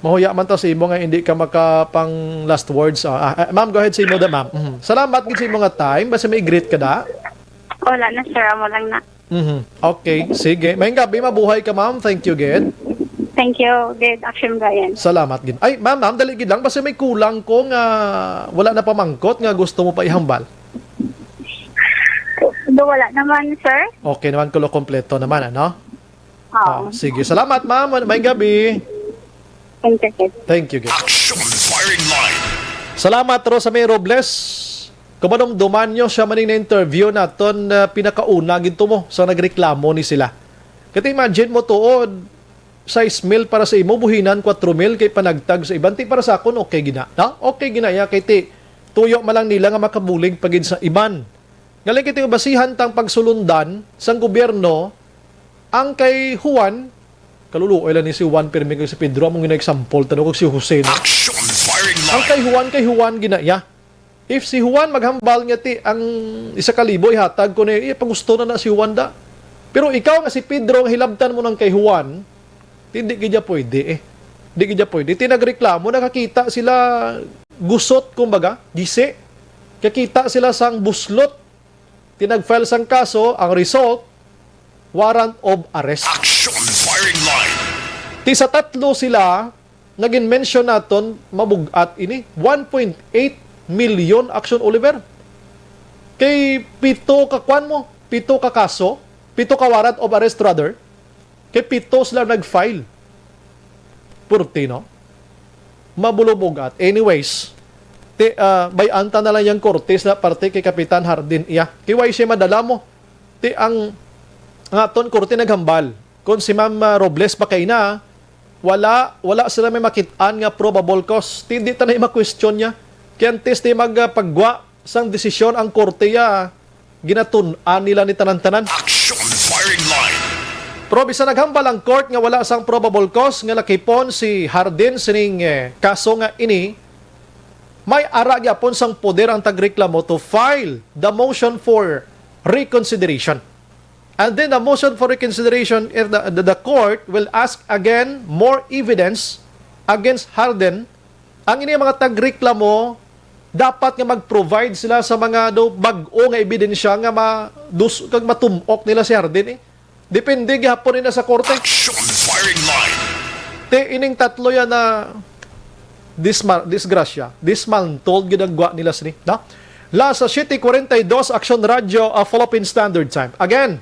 Mahuya man to sa imo nga hindi ka makapang last words. Ma'am, go ahead sa imo da, ma'am. Salamat gid sa imo nga time. Basta may greet ka da. Wala na, sir. Amo lang na. Okay, sige. Mayong gabi, mabuhay ka, ma'am. Thank you, Ged. Thank you, good action, Brian. Salamat gid. Ay, ma'am, dali gid lang basta may kulang ko nga wala na pamangkot nga gusto mo pa ihambal. Wala naman, sir. Okay naman, kulo kompleto naman, ano? Oo. Sige, salamat ma'am. May gabi. Thank you, sir. Thank you. Gid. Action firing line. Salamat Rosamay Robles. Kumanomduman nyo siya maning na-interview naton pinakauna ginto mo sa nagreklamo ni sila. Kaya imagine mo tuod, 6 mil para sa imo, buhinan 4 mil kay panagtag sa iban. Ti para sa akon, okay gina. Na? Okay gina ya kay ti tuyo malang nila nga makabulig pagid sa iban. Ngayon kiti basihan tang pagsulundan sang gobyerno ang kay Juan, kaluluoy lang ni si Juan pero may si Pedro among gina-example tanong kog si Jose. No? Action firing Ang line. kay Juan ginaya. If si Juan maghambal nga ti ang 1,000 ihatag ko ni pagusto na si Juan da. Pero ikaw nga si Pedro ang hilabtan mo ng kay Juan, hindi gidya pwede eh. Hindi gidya pwede. Tinagreklamo, nakakita sila gusot kumbaga, gisi. Kakita sila sang buslot. Tinag-file sang kaso, ang result, warrant of arrest. Action firing line. Ti sa tatlo sila, naging mention naton, mabugat ini, 1.8 million action Oliver. Kay pito ka kwan mo, pito ka kaso, pito ka warrant of arrest rather, kay pito sila nag-file. Purti, no? Mabulobugat. Anyways, may anta na lang yung Cortes na parte kay Kapitan Hardin iya. Kay siya madala mo. Ang aton korte naghambal. Kung si Ma'am Robles pa kay na, wala sila may makitaan nga probable cause. Hindi ta na ma-question niya. Kaya antes di magpagwa sang desisyon ang korte ya, ginatun-an nila ni tanan-tanan. Action firing line. Pero bisa naghambal ang court nga wala sang probable cause nga lakipon si Hardin sining kaso nga ini, may ara gyapon sang poder ang tagreklamo to file the motion for reconsideration. And then the motion for reconsideration, if the court will ask again more evidence against Hardin. Ang ini mga tagreklamo dapat nga mag-provide sila sa mga bag-o nga ebidensya nga kag matumok nila si Hardin eh. Depende gyapon nila sa korte. Action firing line. Ining tatlo yan na disgrasya, dismantled ginagwa nila sini. Na? La sa 7:42 Action Radio Philippine Standard Time. Again,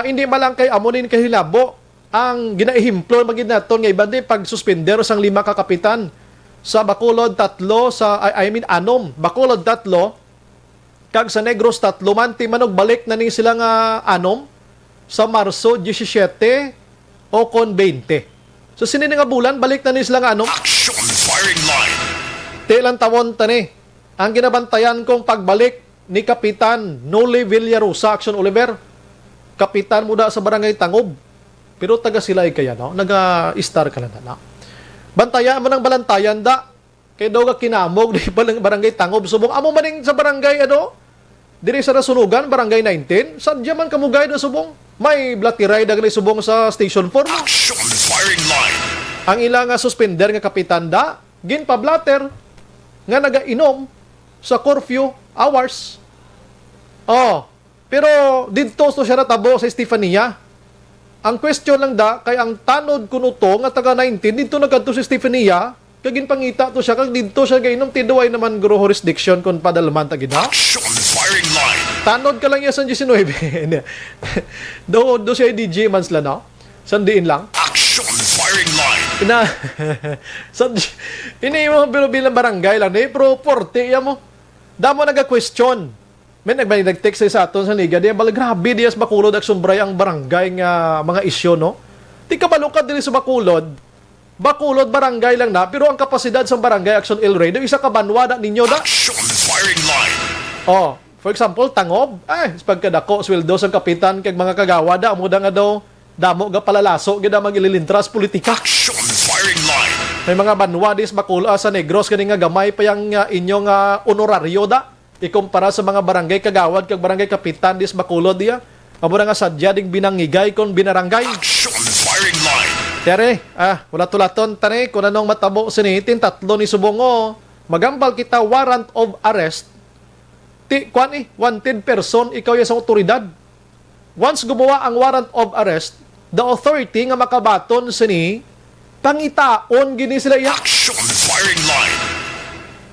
hindi malang kay amunin kahilabo ang ginaihimplo magid naton nga ibang pagsuspendero sang 5 ka kapitan sa Bacolod 3 anom Bacolod 3 kag sa Negros 3 manti manog balik na ni sila nga anom sa Marso 17 o kon 20. So sinin nga bulan balik na ni sila nga anom. Action firing line. Telang tawon tani. Ang ginabantayan kong pagbalik ni Kapitan Noli Villarosa Action Oliver. Kapitan muda sa Barangay Tangob. Pero taga sila ay kaya, no? Naga-star ka na. Bantayan mo ng balantayan da. Kaya daw ka kinamog di palang Barangay Tangob. Subong, amo maning sa barangay, diri sa Nasunugan, Barangay 19. Sadya man kamugay na subong. May blatiray dagali subong sa Station 4. No? Action firing line. Ang ilang suspender nga kapitan da, ginpa-blatter nga naga-inom sa curfew hours. Pero dito siya natabo sa Estefania. Ang question lang da, kay ang tanod kuno to nga taga 19, dito nagkadto sa Estefania, kag ginpangita to siya, kag dito siya gainom, tiduay naman guro jurisdiction kung padalman tagid ha. Action firing line. Tanod ka lang yan sa 19. do siya DJ mansla na. Sandiin lang. Action firing line. Ini mo pero bilang barangay lang. Pero porte yan mo. Damo naga-question. May nag-text sa aton sa liga. Di ba grabe diya sa Bacolod at sumbray ang barangay nga mga isyo, no? Di ka balukad din sa Bacolod. Bacolod barangay lang na. Pero ang kapasidad sa barangay Action El Rey, isa ka banwa na ninyo da. Action firing line. For example, Tangob, pagkadako, sweldo sa kapitan, kag mga kagawa da, amuda nga daw, damo ga palalaso, gida magililintras politika. Action firing line. May mga banwa dis Bacolod sa Negros, kani nga gamay pa yung inyong honoraryo da, ikumpara sa mga barangay kagawad, kag barangay kapitan dis Bacolod diya, amuda nga sadya ding binangigay kon binarangay. Action firing line. Tere, wala tulaton, tane, kung anong matabo sinitin, tatlo ni Subongo, magambal kita warrant of arrest, wanted person, ikaw yung sa otoridad. Once gumawa ang warrant of arrest, the authority nga makabaton sini pangitaon gini sila iya. Action firing line.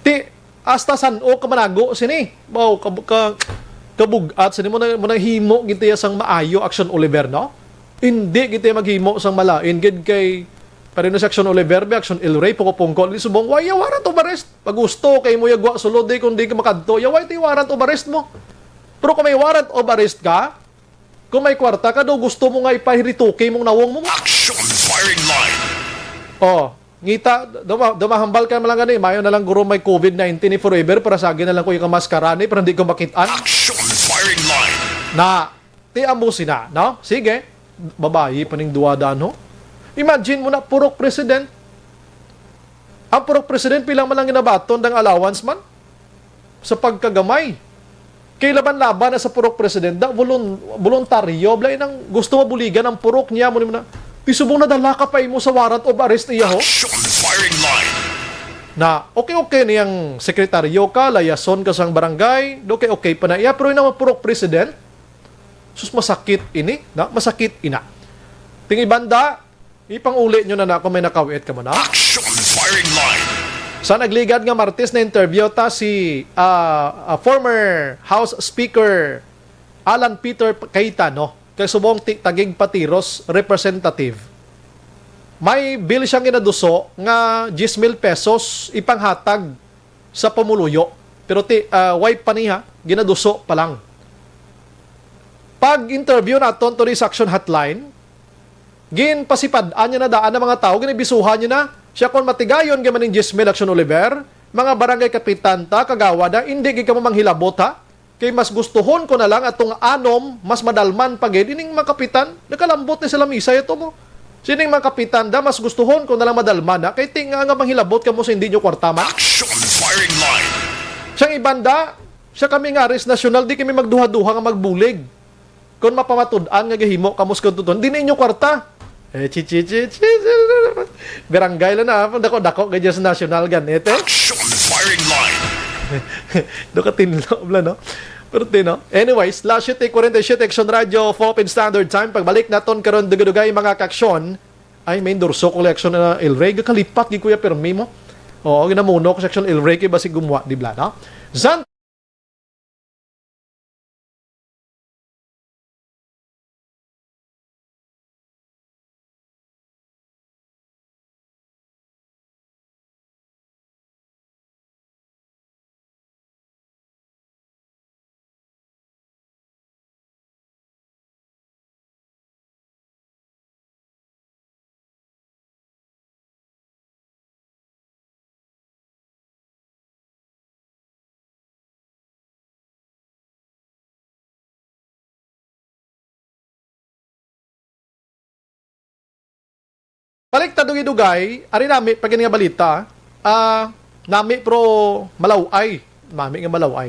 Ti hasta san-o ka manago sini. Wow, kabugat sini mo na himo giti sang maayo Action Oliver, no? Hindi giti maghimo sang malain gid kay parino sa Action Oliver, Action El Rey, pukupungkol, ni subong, why warrant of arrest? Pag gusto, kay mo yagwa sulod, kung di ka makadto, why ti warrant of arrest mo? Pero kung may warrant of arrest ka, kung may kwarta ka, do gusto mo nga ipahirituki mong nawong mo. Action firing line. Oh, ngita, dumahambal ka malang gani, mayo na lang guro may COVID-19 ni forever, para sa akin na lang ko yung maskarani, para hindi ko makitaan. Action firing line. Na, ti amusin na, no? Sige, babayi, paning duwadaan, ho? Imagine mo na, purok president. Ang purok president, pilang malang ginabaton ng allowance man sa pagkagamay. Kay laban-laban na sa purok president, da voluntaryo, blay nang gusto mabuligan ang purok niya mo na, pisubong na dala ka pa mo sa warrant of arrest iya ho. Action firing line. Na, okay niyang sekretaryo ka, layason ka sang barangay, okay pa na iya, pero yung purok president, sus masakit ini, na, masakit ina. Tingi banda, ipang-uli nyo na kung may nakawit ka mo na. Action firing line. Sa nagligad nga Martes na interview ta si former House Speaker Alan Peter Cayetano kay subong tagig patiros representative. May bill siyang ginaduso nga 10,000 pesos ipanghatag sa pamuluyo. Pero wipe pa niya, ginaduso pa lang. Pag interview naton to this action hotline, gin pasipadaan niya na daan ng mga tao, ginibisuhan niya na, siya kung matigayon gamaning 10,000 Action Oliver, mga barangay kapitan ta, kagawada, hindi ka mamanghilabot ha, kay mas gustuhon ko na lang atong anom, mas madalman pagid, ining mga kapitan, nakalambot ni sila misa ito mo. Sining mga kapitan da, mas gustuhon ko na lang madalman ha, kay tinga nga manghilabot ka mo sa hindi nyo kwartaman. Action firing line. Siyang ibanda, siya kami nga res nasyonal, di kami magduha-duha nga magbulig. Kung mapamatud-an nga gahimo, kamus kuntuton, di ninyo kwarta. Barangay lang na, dako-dako ganyan sa national ganete. Action firing line. Doka tinloob lang, no? Pero no? Anyways, last shoot 47 Action Radio, Philippine Standard Time. Pagbalik naton karon dugay mga kaksyon, ay may endorso collection na El Rey, kalipat gi kuya permi mo. Oo, ginamuno ko section El Rey kay basig gumwa, di bla, no? Zan balik ta dugay, ari nami pag nga balita, nami pro malaway, mami nga malaway.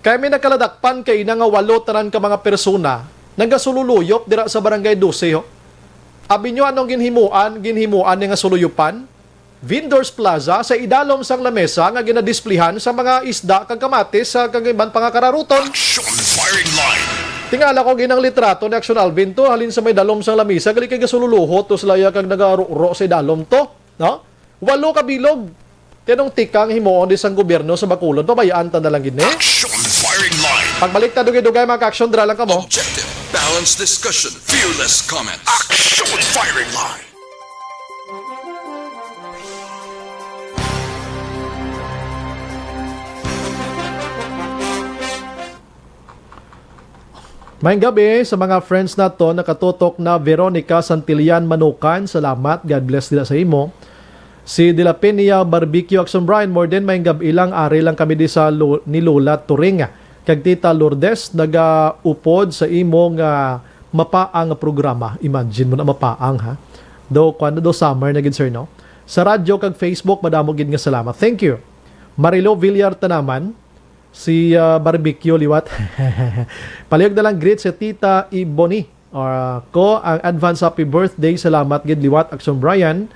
Kaya may nakaladakpan kay nga 8 tanan ka mga persona nagasululuyop dira sa barangay 12 ho. Abi nyo anong ginhimuan nga suluyupan? Vendors Plaza sa idalom sang lamesa nga ginadisplehan sa mga isda kag kamatis sa kag-iban pangakararuton. Action firing line. Tingala ko ginang litrato ni Action Alvin to, halin sa may dalom sang lamisa, gali kay gasululuho to sila kag nagaro-ro sa dalom to, no? 8 ka bilog. Tinong tikang himuon di sang gobyerno sa Bacolod, pabayaan ta na lang gini. Action firing line. Pagbalik ta dugay mga ka-action dra lang kamo. Objective, balanced discussion, fearless comments. Action firing line. Mayang gabi sa mga friends nato nakatutok na Veronica Santillan Manukan. Salamat. God bless nila sa imo. Si De La Peña Barbecue Action Brian Morden, mayang gabi ilang ari lang kami di sa ni Lola Turing. Kag Tita Lourdes nagaupod sa imong mapaang programa. Imagine mo na mapaang ha. Do kwando do summer na gid sir no. Sa radyo kag Facebook madamo gid nga salamat. Thank you. Marilo Villar Tanaman. Si Barbecue liwat. Palihog na lang greet si Tita Iboni. Ko ang advance happy birthday. Salamat gid liwat Action Brian.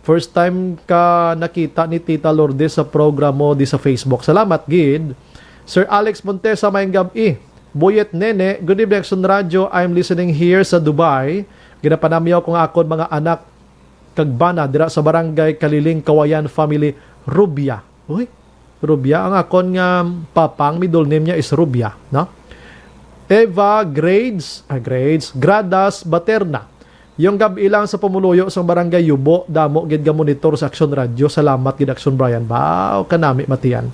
First time ka nakita ni Tita Lourdes sa program mo di sa Facebook. Salamat gid. Sir Alex Montesa mayang gabi. Boyet Nene, good evening Action Radio. I'm listening here sa Dubai. Ginapanamyaw ko nga akon mga anak kagbana dira sa barangay Kaliling Kawayan Family Rubia. Uy, Rubia. Ang akon nga papang middle name niya is Rubia, no? Eva Gradas Baterna. Yung gabi lang sa pumuluyo sa barangay Yubo, damo gid ga monitor sa Action Radio. Salamat gid Action Brian. Bao kanami matiyan.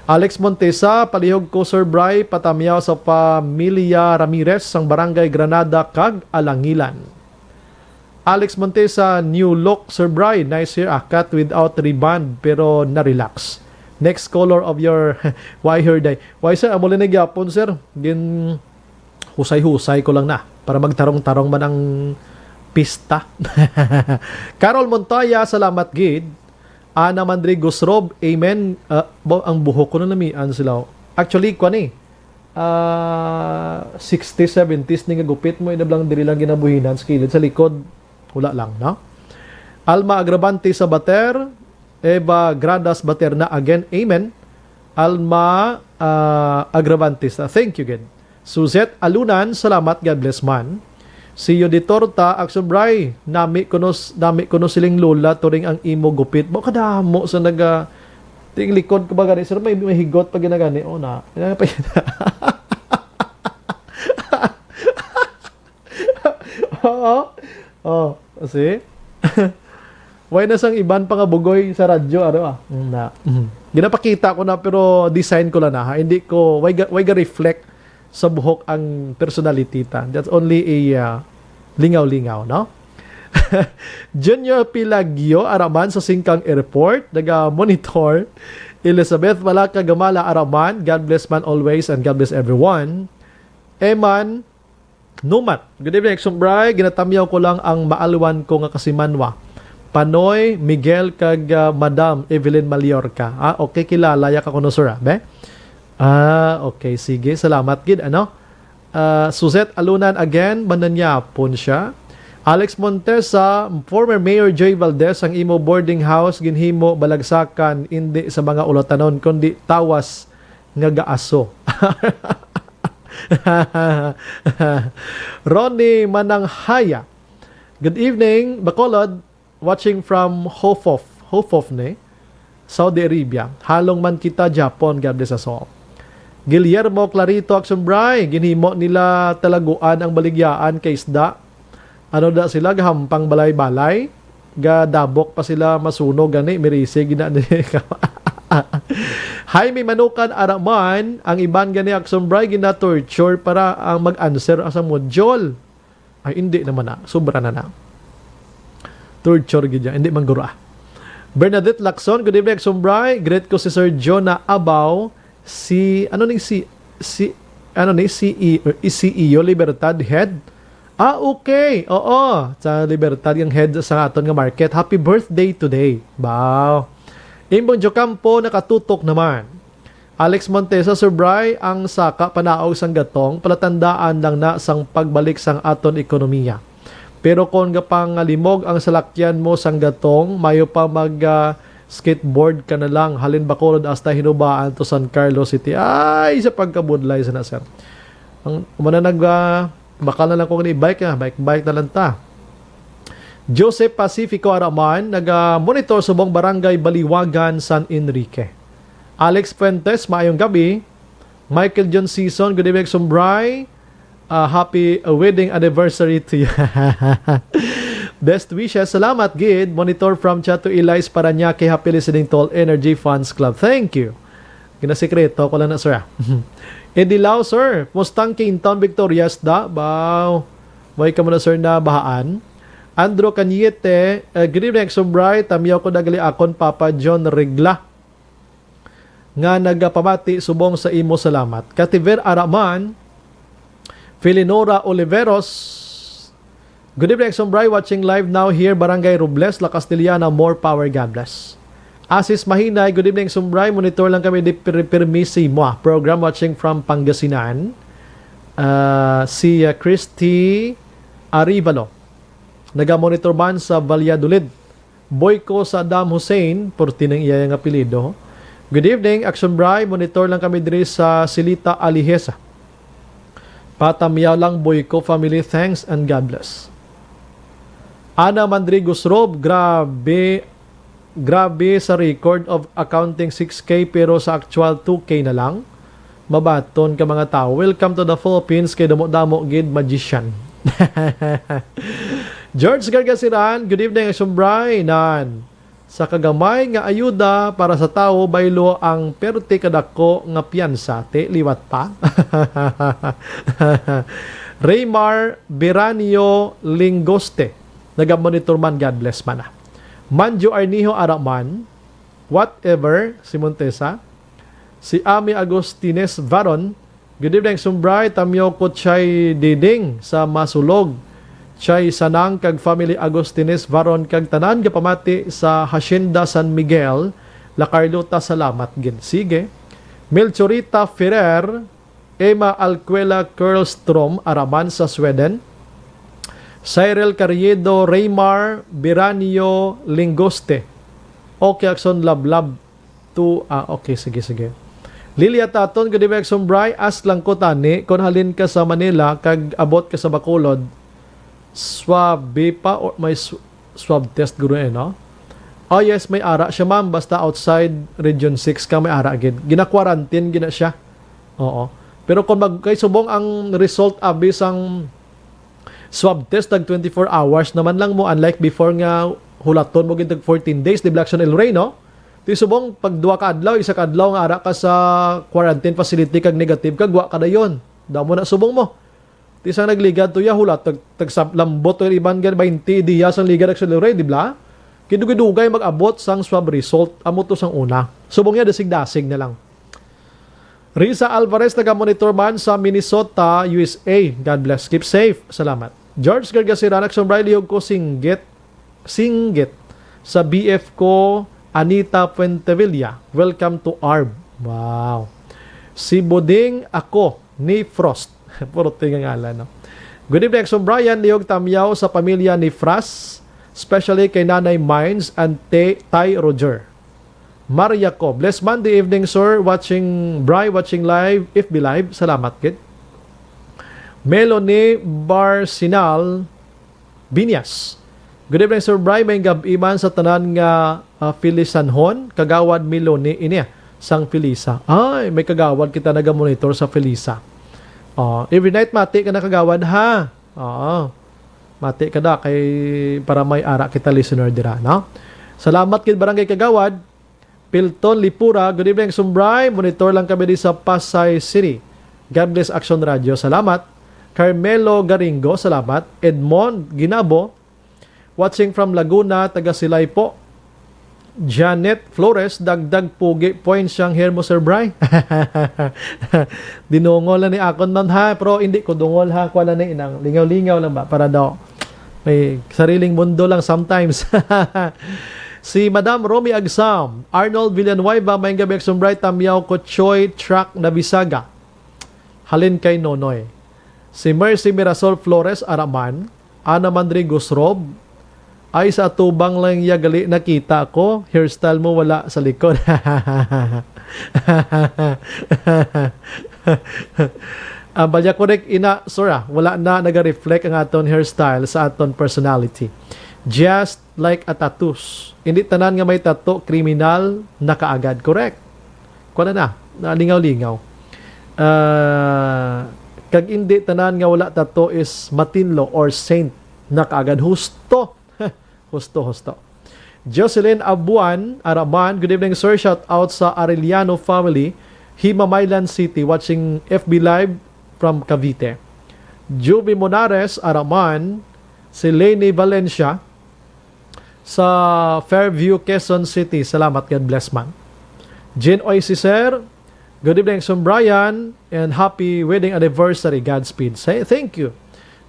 Alex Montesa, palihog ko Sir Bry, patamyaw sa pamilya Ramirez sang barangay Granada kag Alangilan. Alex Montesa, new look Sir Bry, nice hair, cut without riband pero na-relax. Next color of your why hair dye. Why sir, amo linig yapon sir. Gin husay-husay ko lang na para magtarong-tarong man ang pista. Carol Montaya, salamat gid. Ana Mandrigos Rob, amen. Ang buhok ko na namian sila. Actually, kwan 60s, 70s ni nga gupit mo, inablang diri lang ginabuhinan sa kilid, sa likod, wala lang, no? Alma Agravante sa Bater, Eva Gradas Bater na again, amen. Alma Agravante sa, thank you, God. Suzette Alunan, salamat, God bless man. Si Yoditorta, Action Bry, nami kuno siling lola, turing ang imo gupit. Baka kadamo sa naga, ting likod ko ba gani, sir, may higot pa ginagani, o na, pa yun. See? Why na sang iban pa nga bugoy sa radyo, na. Ginapakita ko na, pero design ko lang na, ha? Hindi ko, why ga reflect sa buhok ang personality ta. That's only a lingaw-lingaw, no? Junior Pilagio Araman sa Singkang Airport, naga-monitor. Elizabeth Malaka Gamala Araman, God bless man always and God bless everyone. Eman Numat, good evening, Sumbray. Ginatamyaw ko lang ang maalwan ko nga kasimanwa. Panoy Miguel kag Madam Evelyn Mallorca. Okay, kilala ya ka kuno sir, be? Okay, sige. Salamat gid, ano? Suzette Alunan again, mananyapon siya. Alex Montesa, former Mayor Joy Valdez, ang imo boarding house ginhimo balagsakan hindi sa mga ulatanon kundi tawas nga gaaso. Ronnie Mananghaya, good evening, Bacolod, watching from Hofof ne, Saudi Arabia. Halong man kita Japon, God bless us all. Guillermo Clarito Action Bry, ginhimo nila talaguan ang baligyaan kay isda. Ano da sila, gahampang balay-balay, gadabok pa sila masunog gani, mirisi gina Jaime Manukan Araman, ang iban gani Action Bry gina-torture para ang mag-answer sa module. Ay, hindi naman na. Sobra na. Torture gidya. Hindi man gura. Bernadette Lacson, good evening Action Bry. Great ko si Sir Jonah Abaw. CEO Libertad head. Okay. Oo. Sa Libertad yung head sa aton nga market. Happy birthday today. Wow. Imbong Jocampo nakatutok naman. Alex Montesa, Sir Bry, ang saka panaog sang gatong palatandaan lang na sang pagbalik sang aton ekonomiya. Pero kung gapang limog ang salakyan mo sang gatong, mayo pa mag skateboard ka na lang. Halin Bacolod hasta hinubaan to San Carlos City. Ay, sa pagkabudlay sa na, sir. Ang umana bakal na lang kung ni-bike bike na lang ta. Joseph Pacifico Araman, naga-monitor sa buong barangay Baliwagan, San Enrique. Alex Fuentes, maayong gabi. Michael John Season, good evening, Sumbray. Happy wedding anniversary to you. Best wishes. Salamat, Gid. Monitor from Chato Elias Paranaque. Happy listening to All Energy Fans Club. Thank you. Kinasikreto ko lang na, sir. Edilao, sir. Mustang Quinton, Victorias da. Wow. May ka muna, sir, na bahaan. Andrew Caniete, good evening, Sumbray. Tamiyaw ko nagali akon Papa John Regla. Nga nagapamati subong sa imo salamat. Kativer Araman, Felinora Oliveros, good evening, Sumbray. Watching live now here, Barangay Robles, La Castellana. More power, God bless. Asis Mahinay, good evening, Sumbray. Monitor lang kami di permisimo. Program watching from Pangasinan. Si Christy Arivalo, naga-monitor man sa Valladolid. Boyko Saddam Hussein, porti ng iya yung apelido. Good evening, Action Bry. Monitor lang kami diri sa Silita Alihesa. Patamyaw lang Boyko family. Thanks and God bless. Ana Mandrigos Rob, grabe sa record of accounting 6K pero sa actual 2K na lang. Mabaton ka mga tao. Welcome to the Philippines kay damo-damo gid magician. George Gargasiran, good evening Sumbray nan. Sa kagamay nga ayuda para sa tao baylo ang perte kadako nga piyansa te liwat pa. Raymar Beranio Lingoste, nagamonitor man, God bless man. Manjo Arnijo Araman, whatever, si Montesa. Si Ami Agustines Varon, good evening Sumbray, tamyo ko chay diding sa Masulog. Chay sanang kag family Agustines Varon kag tanan gapamati sa Hacienda San Miguel, La Carlota, salamat gid. Sige. Melchorita Ferrer, Emma Alcuela Curlstrom, Araman sa Sweden. Cyril Carriedo, Raymar Biranio Lingoste. Okay, Akson Lablab to okay, sige. Lilia Taton, good evening Sumbray, as lang ko tani kung halin ka sa Manila kag abot ka sa Bacolod, swab pa or may swab test guro no? Oh yes, may ara siya ma'am, basta outside region 6 ka may ara agad. Gina-quarantine gina siya. Oo. Pero kung kay subong ang result abis ang swab test tag 24 hours naman lang mo, unlike before nga hulaton mo gintag 14 days di Blackson El Rey, no? Ti subong pag duwa ka adlaw, isa ka adlaw nga ara ka sa quarantine facility kag negative kag wa ka dayon. Damo na subong mo. Ti isang nagligad to ya hulat tag lambot to iban gan 20 dias ang ligad sa Leroy, di ba? Kidugay mag-abot sang swab result amo to sang una. Subong ya dasig-dasig na lang. Risa Alvarez, taga-monitor man sa Minnesota, USA. God bless. Keep safe. Salamat. George Gargasiranak, Sumbray, lihog ko singgit sa BF ko, Anita Puentevilla. Welcome to ARB. Wow. Si Buding ako ni Frost. Puro tingang ngalan, no? Good evening, Brian. Lihog tamyaw sa pamilya ni Fras, especially kay Nanay Mines and Tay Roger. Maria ko. Bless Monday evening, sir. Watching live, FB Live. Salamat, kid. Melanie Barcinal Binyas. Good evening, Sir Bry. May gab-iman sa tanan nga Filisanhon. Kagawad Melanie inia sang Filisa. Ay, may kagawad kita naga-monitor sa Filisa. Every night mati ka na kagawad, ha? Mati ka na kay para may ara kita listener dira, no? Salamat kid barangay kagawad. Pilton Lipura, good evening Sumbray. Monitor lang kami di sa Pasay City. God bless Action Radio. Salamat. Carmelo Garingo, salamat. Edmond Ginabo, watching from Laguna, taga Silay po. Janet Flores, dagdag pugi points siyang hair mo, Sir Bray. Dinungol na ni Akon man, ha, pero hindi ko dungol, ha. Kuha na ni inang lingaw-lingaw lang ba para daw may sariling mundo lang sometimes. Si Madam Romy Agsam, Arnold Villanueva, may gabi Sumbray, Tamyaw Kochoy, Truck Nabisaga. Halin kay Nonoy. Si Mercy Mirasol Flores Araman, Ana Mandrigos Rob, ay sa tubang lang yagali nakita ko, hairstyle mo wala sa likod. Balya correct ina, sura, wala na naga-reflect ang aton hairstyle sa aton personality. Just like a tattoos. Hindi tanan nga may tattoo, kriminal, nakaagad. Correct. Kuha na, lingaw-lingaw. Kag hindi tanan nga wala tattoo is matinlo or saint, nakaagad. Husto. Husto. Jocelyn Abuan, Araman, good evening sir. Shout out sa Arellano family, Himamaylan City, watching FB Live from Cavite. Juby Monares, Araman, si Lene Valencia, sa Fairview, Quezon City. Salamat, God bless man. Jean Oisiser, good evening, Sir Brian, and happy wedding anniversary. Godspeed. Say thank you.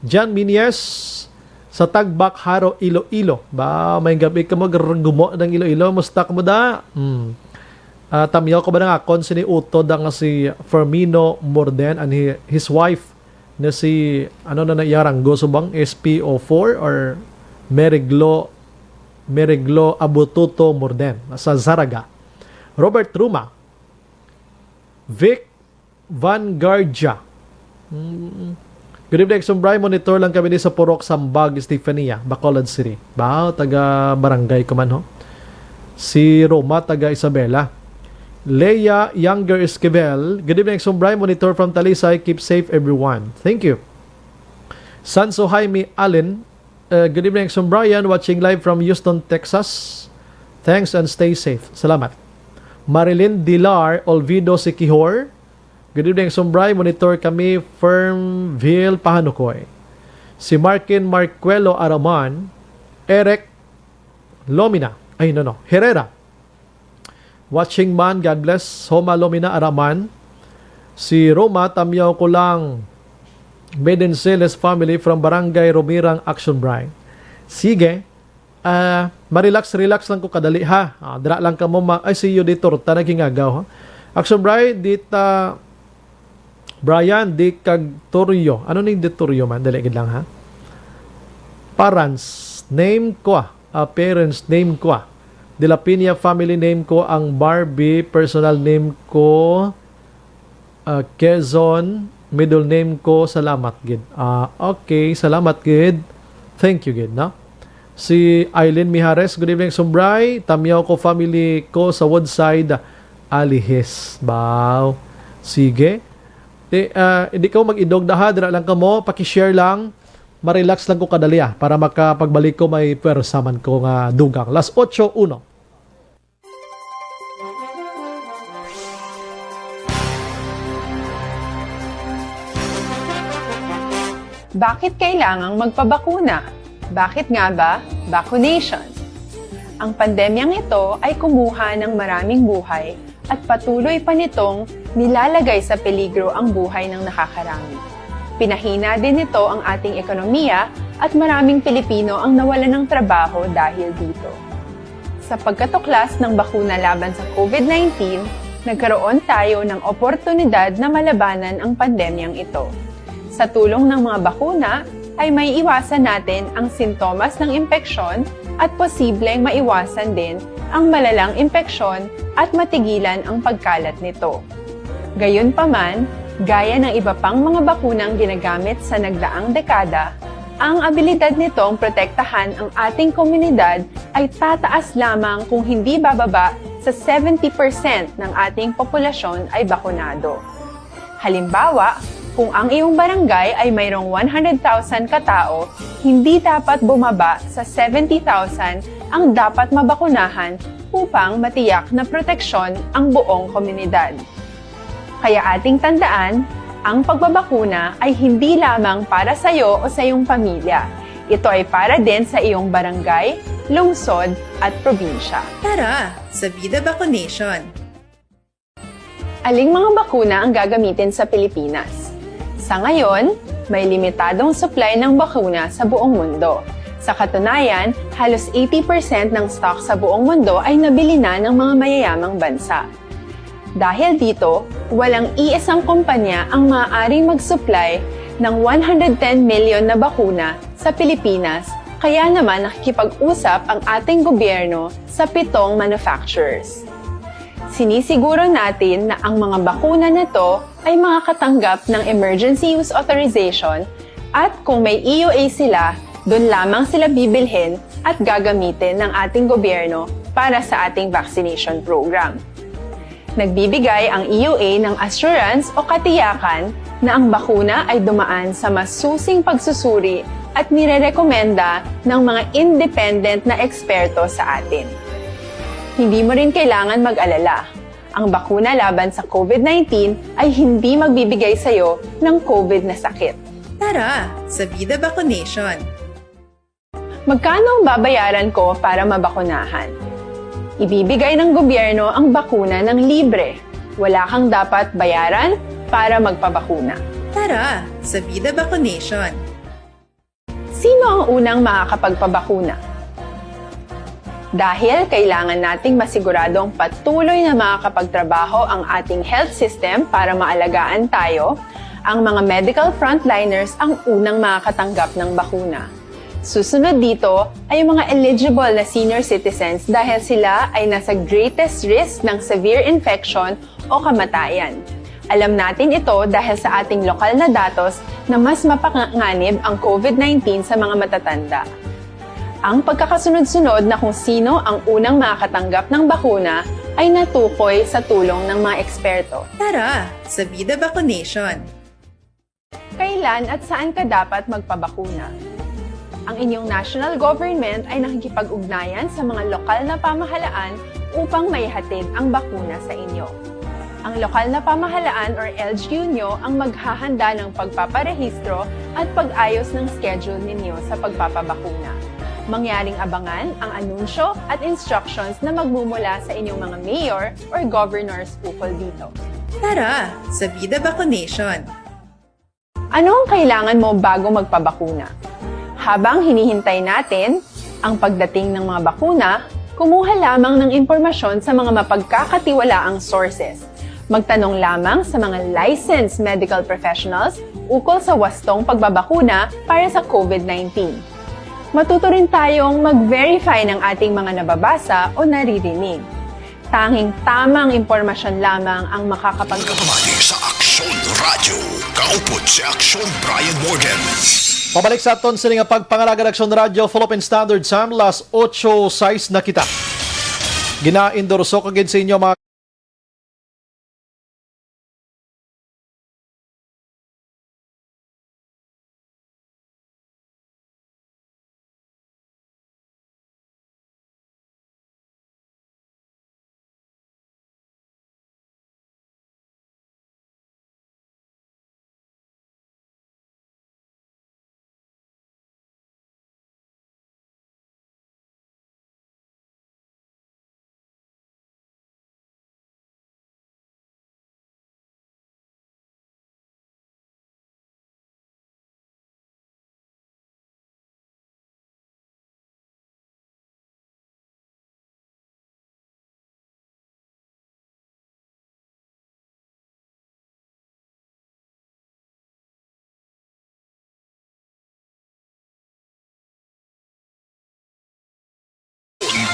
Jan Minies, sa Tagbak, Haro, Iloilo. Ba, may gabi ka mo, gumo ng Iloilo. Musta ka mo da? Tamyaw ko ba na nga, konsi ni Uto da nga si Fermino Morden and his wife na si, ano na naiaranggo, subang SPO4 or Meriglo Abututo Morden sa Zaraga. Robert Ruma, Vic Vanguardia, Good evening, Sumbray. Monitor lang kami ni sa Purok, Sambag, Estefania, Bacolod City. Bao, taga barangay ko man, ho. Si Roma, taga Isabela. Leia Younger Esquivel. Good evening, Sumbray. Monitor from Talisay. Keep safe, everyone. Thank you. Sanso Jaime Allen. Good evening, Sumbrayan. Watching live from Houston, Texas. Thanks and stay safe. Salamat. Marilyn Dilar Olvido Sikihor. Good evening, Sumbray. Monitor kami, Firmville, Pahanukoy. Si Markin Marquelo Araman. Eric Lomina. Herrera. Watching man, God bless. Homa Lomina Araman. Si Roma Tamyaw ko lang. Medenceles family from Barangay Romirang, Action Brine. Sige. Relax lang ko kadali, ha. Dra lang ka mo, I see you dito. Ruta naging agaw, ha. Action Brine, dita Brian Di Cagtorio. Ano ning Ditorio man? Daligid lang, ha. Parents name ko, parents name ko. De La Piña family name ko ang Barbie, personal name ko Quezon, middle name ko Salamat gid. Okay, Salamat gid. Thank you gid, no? Si Eileen Mijares, good evening, Sumbray. Tamyaw ko family ko sa Woodside, Alihis. Wow. Sige. Hindi ko mag-idog na, ha. Dira lang ka mo, paki-share lang. Marelax lang ko kadali, para makapagbalik ko may pwersaman ko nga dugang. Las 8:01. Bakit kailangang magpabakuna? Bakit nga ba vaccination? Ang pandemyang ito ay kumuha ng maraming buhay at patuloy pa nitong nilalagay sa peligro ang buhay ng nakakarami. Pinahina din nito ang ating ekonomiya at maraming Pilipino ang nawalan ng trabaho dahil dito. Sa pagkatuklas ng bakuna laban sa COVID-19, nagkaroon tayo ng oportunidad na malabanan ang pandemyang ito. Sa tulong ng mga bakuna, ay may iwasan natin ang sintomas ng impeksyon at posibleng maiwasan din ang malalang impeksyon at matigilan ang pagkalat nito. Gayunpaman, gaya ng iba pang mga bakunang ginagamit sa nagdaang dekada, ang abilidad nitong protektahan ang ating komunidad ay tataas lamang kung hindi bababa sa 70% ng ating populasyon ay bakunado. Halimbawa, kung ang iyong barangay ay mayroong 100,000 katao, hindi dapat bumaba sa 70,000 ang dapat mabakunahan upang matiyak na proteksyon ang buong komunidad. Kaya ating tandaan, ang pagbabakuna ay hindi lamang para sa iyo o sa iyong pamilya. Ito ay para din sa iyong barangay, lungsod at probinsya. Tara, sa Vida Vaccination! Aling mga bakuna ang gagamitin sa Pilipinas? Sa ngayon, may limitadong supply ng bakuna sa buong mundo. Sa katunayan, halos 80% ng stock sa buong mundo ay nabili na ng mga mayayamang bansa. Dahil dito, walang iisang kumpanya ang maaaring mag-supply ng 110 million na bakuna sa Pilipinas, kaya naman nakikipag-usap ang ating gobyerno sa 7 manufacturers. Sinisiguro natin na ang mga bakuna na to ay makakatanggap ng Emergency Use Authorization at kung may EUA sila, doon lamang sila bibilhin at gagamitin ng ating gobyerno para sa ating vaccination program. Nagbibigay ang EUA ng assurance o katiyakan na ang bakuna ay dumaan sa masusing pagsusuri at nirerekomenda ng mga independent na eksperto sa atin. Hindi mo rin kailangan mag-alala. Ang bakuna laban sa COVID-19 ay hindi magbibigay sa iyo ng COVID na sakit. Tara, sa Vida Vaccination! Magkano ang babayaran ko para mabakunahan? Ibibigay ng gobyerno ang bakuna ng libre. Wala kang dapat bayaran para magpabakuna. Tara, sa Vida Vaccination! Sino ang unang makakapagpabakuna? Dahil kailangan nating masiguradong patuloy na makakapagtrabaho ang ating health system para maalagaan tayo, ang mga medical frontliners ang unang makakatanggap ng bakuna. Susunod dito ay mga eligible na senior citizens dahil sila ay nasa greatest risk ng severe infection o kamatayan. Alam natin ito dahil sa ating lokal na datos na mas mapanganib ang COVID-19 sa mga matatanda. Ang pagkakasunod-sunod na kung sino ang unang makakatanggap ng bakuna ay natukoy sa tulong ng mga eksperto. Tara, sa Vida Vaccination! Kailan at saan ka dapat magpabakuna? Ang inyong national government ay nakikipag-ugnayan sa mga lokal na pamahalaan upang maihatid ang bakuna sa inyo. Ang lokal na pamahalaan or LGU nyo ang maghahanda ng pagpaparehistro at pag-ayos ng schedule ninyo sa pagpapabakuna. Mangyaring abangan ang anunsyo at instructions na magmumula sa inyong mga mayor or governors ukol dito. Tara, sa Vida Vaccination! Ano ang kailangan mo bago magpabakuna? Habang hinihintay natin ang pagdating ng mga bakuna, kumuha lamang ng impormasyon sa mga mapagkakatiwalaang sources. Magtanong lamang sa mga licensed medical professionals ukol sa wastong pagbabakuna para sa COVID-19. Matuto rin tayong mag-verify ng ating mga nababasa o naririnig. Tanging tamang impormasyon lamang ang makakapagpapalagay sa Aksyon Radio. Kaupod si Aksyon Brian Morgan. Pabalik sa aton sa nga pagpangalaga Aksyon Radio Philippine Standard Time, las 8:06 na kita. Gina-endorso kagid sa inyo mga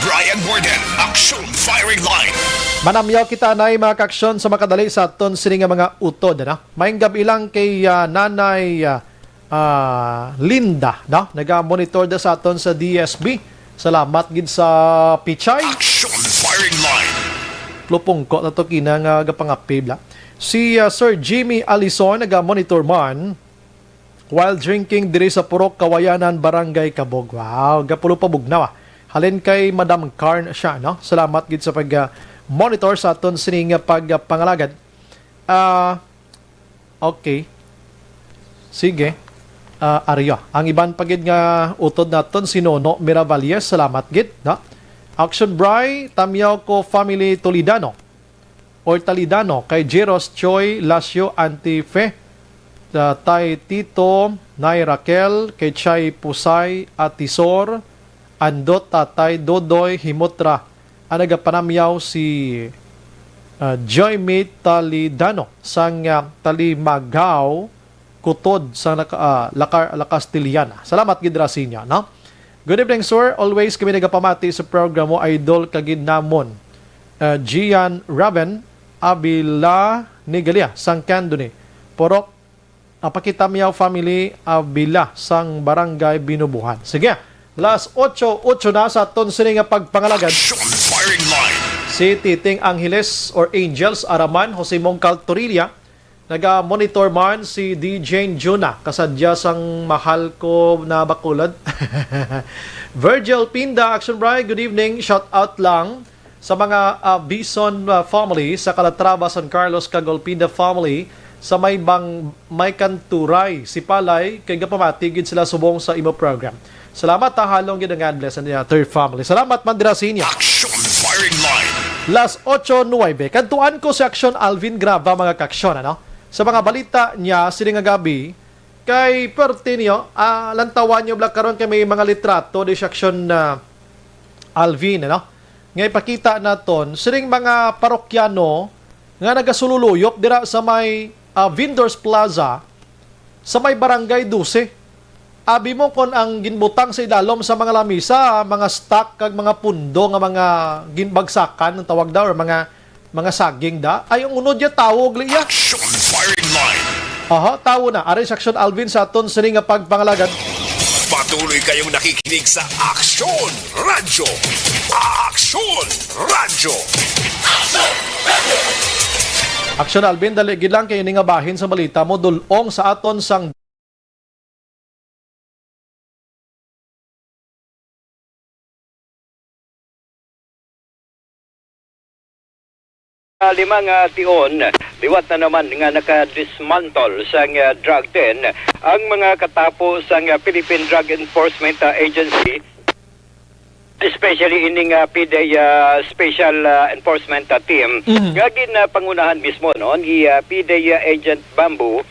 Brian Morgan, Aksyon Firing Line. manamyaw kita na mga kaksyon sa makadali sa aton sini nga mga utod. Maayong gabi lang kay Nanay Linda. Naga-monitor da sa aton sa DSB. Salamat gid sa Pichay. Aksyon Firing Line. Lupong ko na to kinang gapangapibla. Si Sir Jimmy Alison naga-monitor man while drinking diri sa Purok Kawayanan, Barangay Kabog. Wow, gapulo pa bugnaw. Halin kay Madam Karn siya, no? Salamat gid sa pag-monitor sa aton sining pagpangalagad. Okay. Sige. Arya. Ang iban pagid nga utod naton si Nono Miravalles. Salamat gid, no? Action Bry, Tamyaw ko Family Toledano or Talidano kay Jeros Choi Lasio Antife. Tay Tito, Nay Raquel, kay Chay Pusay, Atisor, Andot, Tatay, Dodoy, Himotra. Ang nagapanamyaw si Joy Mate Talidano sang Talimagaw, Kutod sa Lakastiliana. Salamat gid ra sinya, no? Good evening, sir. Always kami nagapamati sa programo Idol kagid namon. Gian Raven Abila Nigalia sang Candone. Porok Pakitamyaw Family Abila sang Barangay Binubuhan. Sige. Last 8 na sa aton sini nga pagpangalagad. Si Titing Angeles or Angels Araman, Jose Mongcal Torilla. Naga-monitor man si DJ Juna, kasadya sang mahal ko na bakulad. Virgil Pinda, Action Bright, good evening. Shout out lang sa mga Bison family sa Calatrava, San Carlos, Cagolpinda family sa may Kanturay, si Palay, kay gapamatigid sila subong sa imo program. Salamat halong gid ang God bless and third family. Salamat man dira sa inyo. Action Firing Line. Last 8:09. Kantuan ko si Action Alvin Grava mga kaksyon, ano? Sa mga balita niya sini nga gabi kay perti niyo, lantawan niyo black karon kay may mga litrato di si Action Alvin, ano? Ngay pakita naton sining mga parokyano nga nagasululuyop dira sa may Vendors Plaza sa may Barangay 12. Abi mo kon ang ginbutang sa ilalom sa mga lamisa, mga stock kag mga pundo nga mga ginbagsakan ng tawag daw or mga saging da ay ang unod ya tawog liya. Action Firing Line. Aha, tawo na. Arin sa Aksyon Alvin sa aton sini nga pagpangalagad. Patuloy kayong nakikinig sa Aksyon Radyo. Aksyon Radyo. Aksyon Alvin, dali gid lang kayo ni nga bahin sa balita mo dulong sa aton sang limang tion, liwat na naman nga naka-dismantle sa drug den ang mga katapo sa Philippine Drug Enforcement Agency, especially ining PDEA Special Enforcement Team. Nga pangunahan mismo noon, PDEA Agent Bamboo,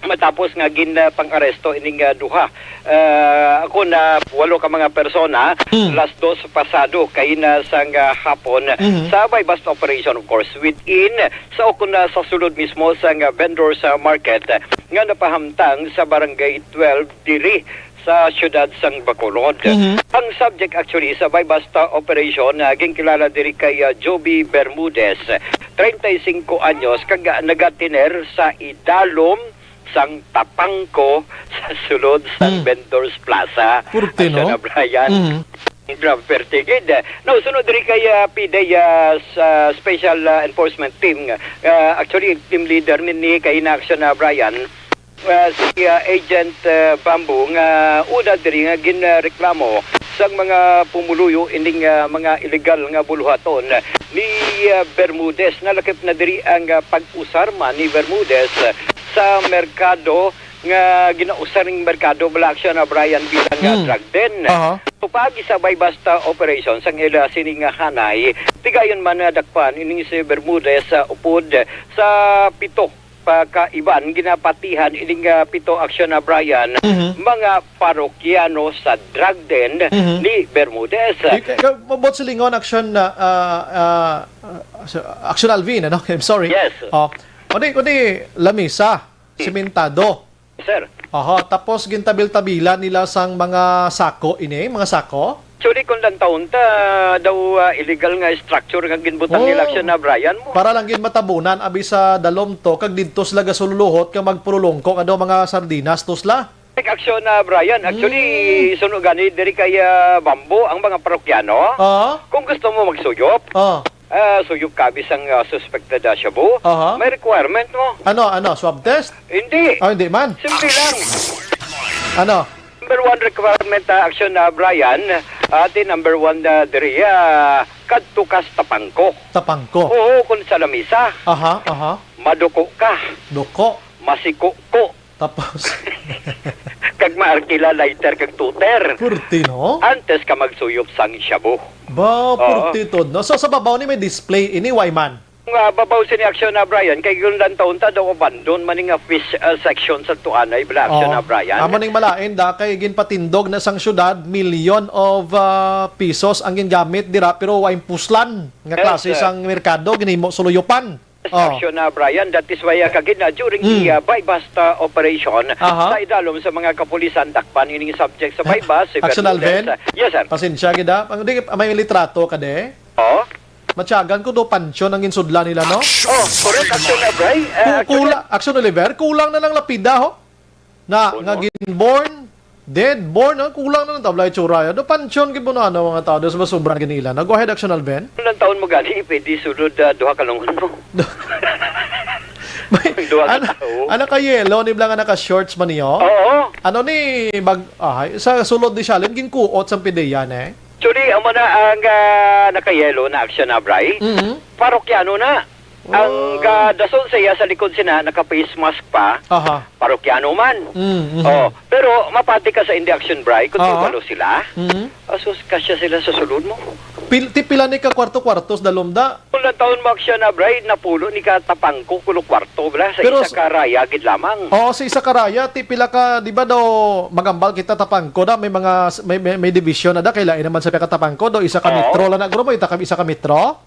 matapos nga pang-aresto ining duha. Ako na 8 ka mga persona, last 2 pasado kay na sang hapon sa bypass operation, of course, within sa sa sulod mismo sang vendors market nga napahamtang sa barangay 12 diri sa siyudad sang Bacolod. Ang subject actually sa bypass operation gingkilala diri kay Joby Bermudez, 35 anyos, kag nagatiner sa idalom sang Tapangko sa sulod sang Vendors Plaza. Purti, no? Sa Brian. Grab vertigid. Now, sunod rin kay PDEA sa Special Enforcement Team. Actually, team leader ni kay Inaction Brian, si Agent Bamboo, nga una diri nga ginreklamo sa mga pumuluyo ining mga illegal nga buluhaton ni Bermudez. Nalakip na diri ang pag-usarma ni Bermudez sa merkado nga ginausaring merkado bala Aksyon Brian bilang drug den. Pagi sa bypass operation sang ila sining hanay, tigayon man dakpan ining si Bermudez sa upod sa 7 pagkaiban ginapatihan ining 7 Aksyon Brian mga parokyano sa drug den ni Bermudez. Mabot silingon Aksyon Aksyon Alvin, ano? I'm sorry. Yes. Kundi lamisa, simentado. Sir. Aha, tapos gintabil-tabilan nila sang mga sako ini, mga sako. Actually, kung lang taon ta, daw illegal nga structure nga ginbutang nila Aksyon Brian mo. Para lang gin matabunan abi sa dalom to kag didto sila gasululuhot kag magpululongko ado mga sardinas tosla. Aksyon Brian, actually sunog gani diri kay Bambo ang mga parokyano. Kung gusto mo magsuyop. Suyop ka bisang suspected shabu. May requirement mo. Ano, swab test? Hindi. Hindi man. Simple lang. Ano? Number 1 requirement Aksyon Brian, number 1 diri kadtukas tapangko. Tapangko. Oo, kung sa lamisa. Maduko ka. Duko. Masiko ko. Tapos kag maarkila lighter kag tuter. Purti, no? Antes ka magsuyop sang shabu. Ba, purti to, no? So sa babaw ni may display ini Wayman. Babaw si ni Aksyon Brian kay gundan taon ta daw abandon maning fish section sa tuanay bala Aksyon Brian. Amo ning malain da kay ginpatindog na sang syudad million of pesos ang gingamit dira pero way puslan nga klase sang merkado ginhimo suluyopan. Aksyon Brian, that is why kagina during the bypass operation sa idalom sa mga kapulisan dakpan ining subject sa bypass. Aksyon Alvin? Yes, sir. Pasensya gida. May litrato ka de? Matyagan ko do pansyon ang insudla nila, no? Correct, Aksyon Brian. Aksyon Oliver, kulang na lang lapida, ho? Na, nga ginborn, dead, born, kulang na lang tablay tsura. Do pansyon gibuno ano mga tao, do sa sobrang ganila. Na, go ahead, Aksyon Alvin. Ilang taon mo gani, pwede sunod duha ka lungon mo. Ano ka yellow ni blang naka-shorts man niyo? Oo. Ano ni sa sulod di siya, ginkuot sa pideyan eh? Actually, amo na ang naka-yellow na Aksyon Brian. Parokyano na. Ang dason sa iya sa likod sina, naka-face mask pa. Parokyano man. Pero mapati ka sa Aksyon Brian kung walo sila. Asus kasya sila sa sulod mo. Pila ni ka kwarto-kwartos dalomda. Kung taon mo Aksyon Brian, napulo ni ka tapangko kulo kwarto bala sa pero, isa karaya gid lamang. Sa isa karaya pila ka di ba daw magambal kita tapangko da may mga may division na da kailain naman sa katapangko do isa ka metro la na guro mo isa ka metro?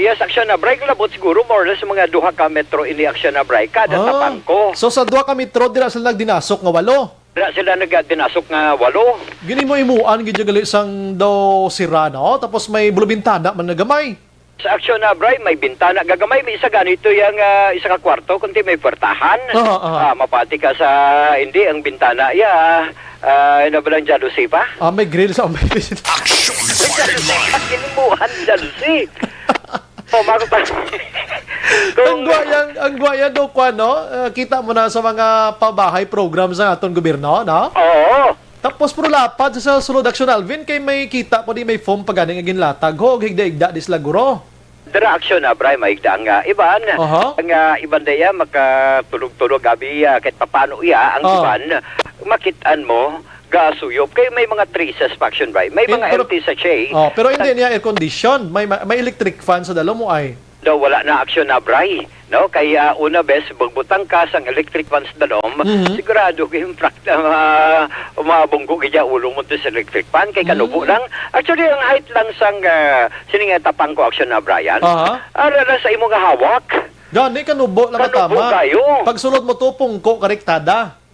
Yes, Aksyon Brian labot siguro more or less mga 2 ka metro ini Aksyon Brian kada tapangko. So sa 2 ka metro dira sila nagdinasok nga 8. Dira sila nagdinasok nga 8. Gini mo imuan gid gali sang do sira no tapos may bulubintana man nagamay. Sa aksyon na, Bray, may bintana. Gagamay, may isa ganito yung isa ka kwarto, kundi may puwertahan. Mapati ka sa, hindi, ang bintana, ano ba lang, jealousy pa? May grill sa may Aksyon Fireman. Kinimuhan, jealousy. Ang guwaya do ko kita mo na sa mga pabahay programs ng aton gobyerno, no? Oo. Tapos pro lapad sa sulod aksyon Alvin kay may kita ko di may foam paganing agin latag ho higda-igda dis laguro. Dara aksyon na, Bray, maigda ang iban. Ang iban daya makatulog-tulog gabi kahit papano ang iban makitaan mo gasuyop kay may mga traces pa action, Bray. May mga empty sachet. Pero hindi niya air condition, may electric fan sa dalo mo ay. Daw wala na aksyon na, Bray. No, kaya una bes bagbutang ka sang electric fans dalom, sigurado kay mabunggo kaya ulo mo sa electric fan kay kanubo lang. Actually ang height lang sang sining tapang ko aksyon na, Brian. Ara na sa imong hawak. Gani kanubo lang tama. Pag sulod mo tupong ko karektada.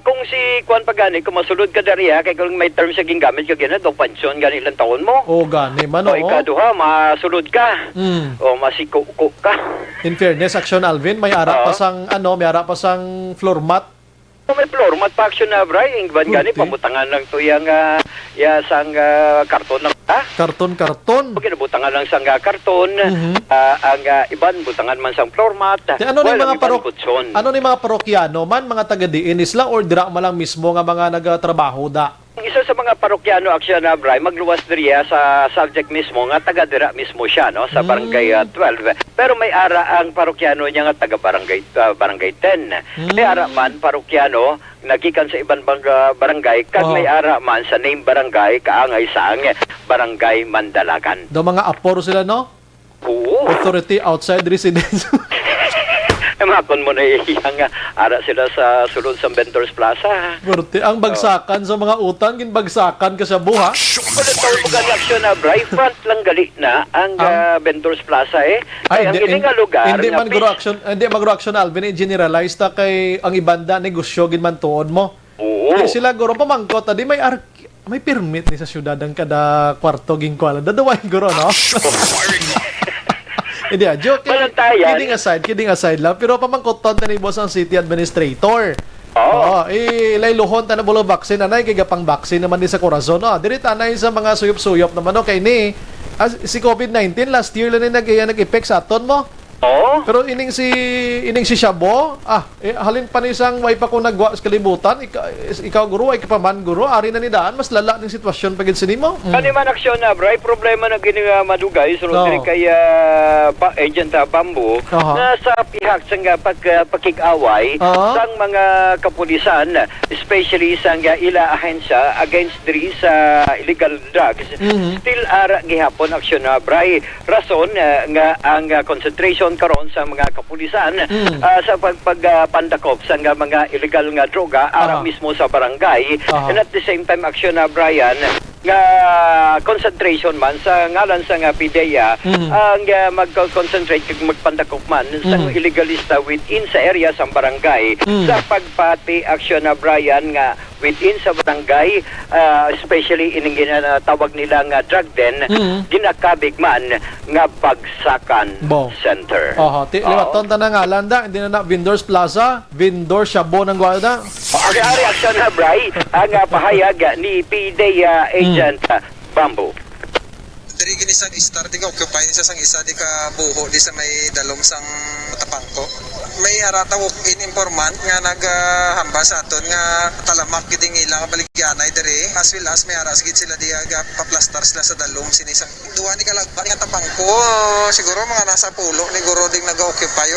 Kung si Kuan Pagani, kung masulod ka dariya, kaya kung may term siya gingamit ka gina, do pansyon, gani ilang taon mo. Gani man o. Ikaduha, masulod ka. O masiko-ko ka. In fairness, action Alvin, may ara pa sang, may ara pa sang floor mat. May floor mat pa action na, Bray. Yung iban gani, pamutangan lang to yung sang karton na. Karton. Pag inabutangan lang sang karton, ang iban, butangan man sang floor mat. Ano ni mga parokyano man, mga taga-diinis lang, or dira man lang mismo nga mga nagatrabaho da? Isa sa mga parokyano aksyon na, Bray, magluwas diriya sa subject mismo nga taga-dira mismo siya, no, sa barangay 12. Pero may ara ang parokyano niya nga taga-barangay 10. May ara man parokyano nagikan sa ibang barangay kag may ara man sa name barangay kaangay sa barangay Mandalagan. Do mga apor sila, no? Oo. Authority outside residence. Makon mo na iyang ara sila sa sulod sa Vendors Plaza. Burti, ang bagsakan sa mga utang, ginbagsakan ka sa buha. Ulit taon mo gani aksyon na, Bray, front lang gali na ang Vendors Plaza Ay, ang nga lugar. Hindi man guro action Alvin, generalize ta kay ang ibanda negosyo ginman tuod mo. Oo. Sila guro pamangkot, di may permit ni sa syudad ang kada kwarto ginkwala. Dadaway guro, no? Hindi, joke. Kidding aside lang. Pero pamangkoton na ni boss ang city administrator. Layluhon ta na bulo vaccine. Anay, kaya pang vaccine naman din sa Corazon. Diri tanay sa mga suyop-suyop naman. Kay ni, si COVID-19, last year lang nag-effect sa aton mo. Pero ining si Shabo, halin pa ni isang way pa kung nagwa sa kalibutan, ikaw guro, ay kapaman guro, ari na ni daan, mas lala ng sitwasyon pagid sinimo. Kani man aksyon na, Bray, problema na gini madugay, sunod diri kay agent Bamboo, na sa pihak sang pakikaway sang mga kapulisan, especially sang ila ahensya against diri sa illegal drugs, still ara gihapon aksyon na, Bray. Rason nga ang concentration karon sa mga kapulisan sa pagpandakop sa mga illegal nga droga ara mismo sa barangay, and at the same time action na, Brian, nga concentration man sa ngalan sa nga PIDEA ang mag-concentrate kag magpandakop man sa illegalista within sa area sa barangay sa pagpati action na, Brian, nga within sa barangay, especially ining ginatawag nila nga drug den, ginakabig man nga bagsakan center. Liwaton ta na nga landa, hindi na Vendors Plaza, Vendor Shabo ng Guarda. Ari action na, Bray, ang pahayag ni PIDEA agent Bamboo. Dari gini sang starting occupy ni sa sang isa di ka buho di sa may dalom sang tapangko. May arata in informant nga naghamba sa aton nga talamak gid ilang baligyanay diri, as well as may ara gid sila di aga paplastar sila sa dalom sini sang duwa ni kalagban nga tapangko. Siguro mga nasa pulo ni guro ding nag-occupy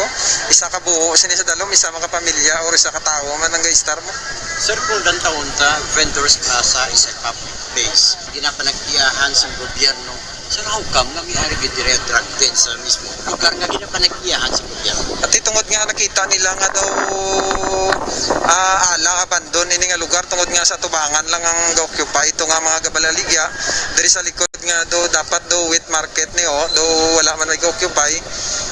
isa ka buho sini sa dalom, isa mga pamilya or isa ka tawo man nga star mo. Sir, kung taon ta, Vendors Plaza is a public place. Hindi na panag-iyahan sa gobyerno. Sir, how come nga may ari dire drug den sa mismo lugar nga ginapanag-iyahan sa gobyerno? At tungod nga nakita nila nga daw abandon ini nga lugar tungod nga sa tubangan lang ang occupy ito nga mga gabaligya diri sa likod nga do dapat do wet market ni do wala man nag-occupy.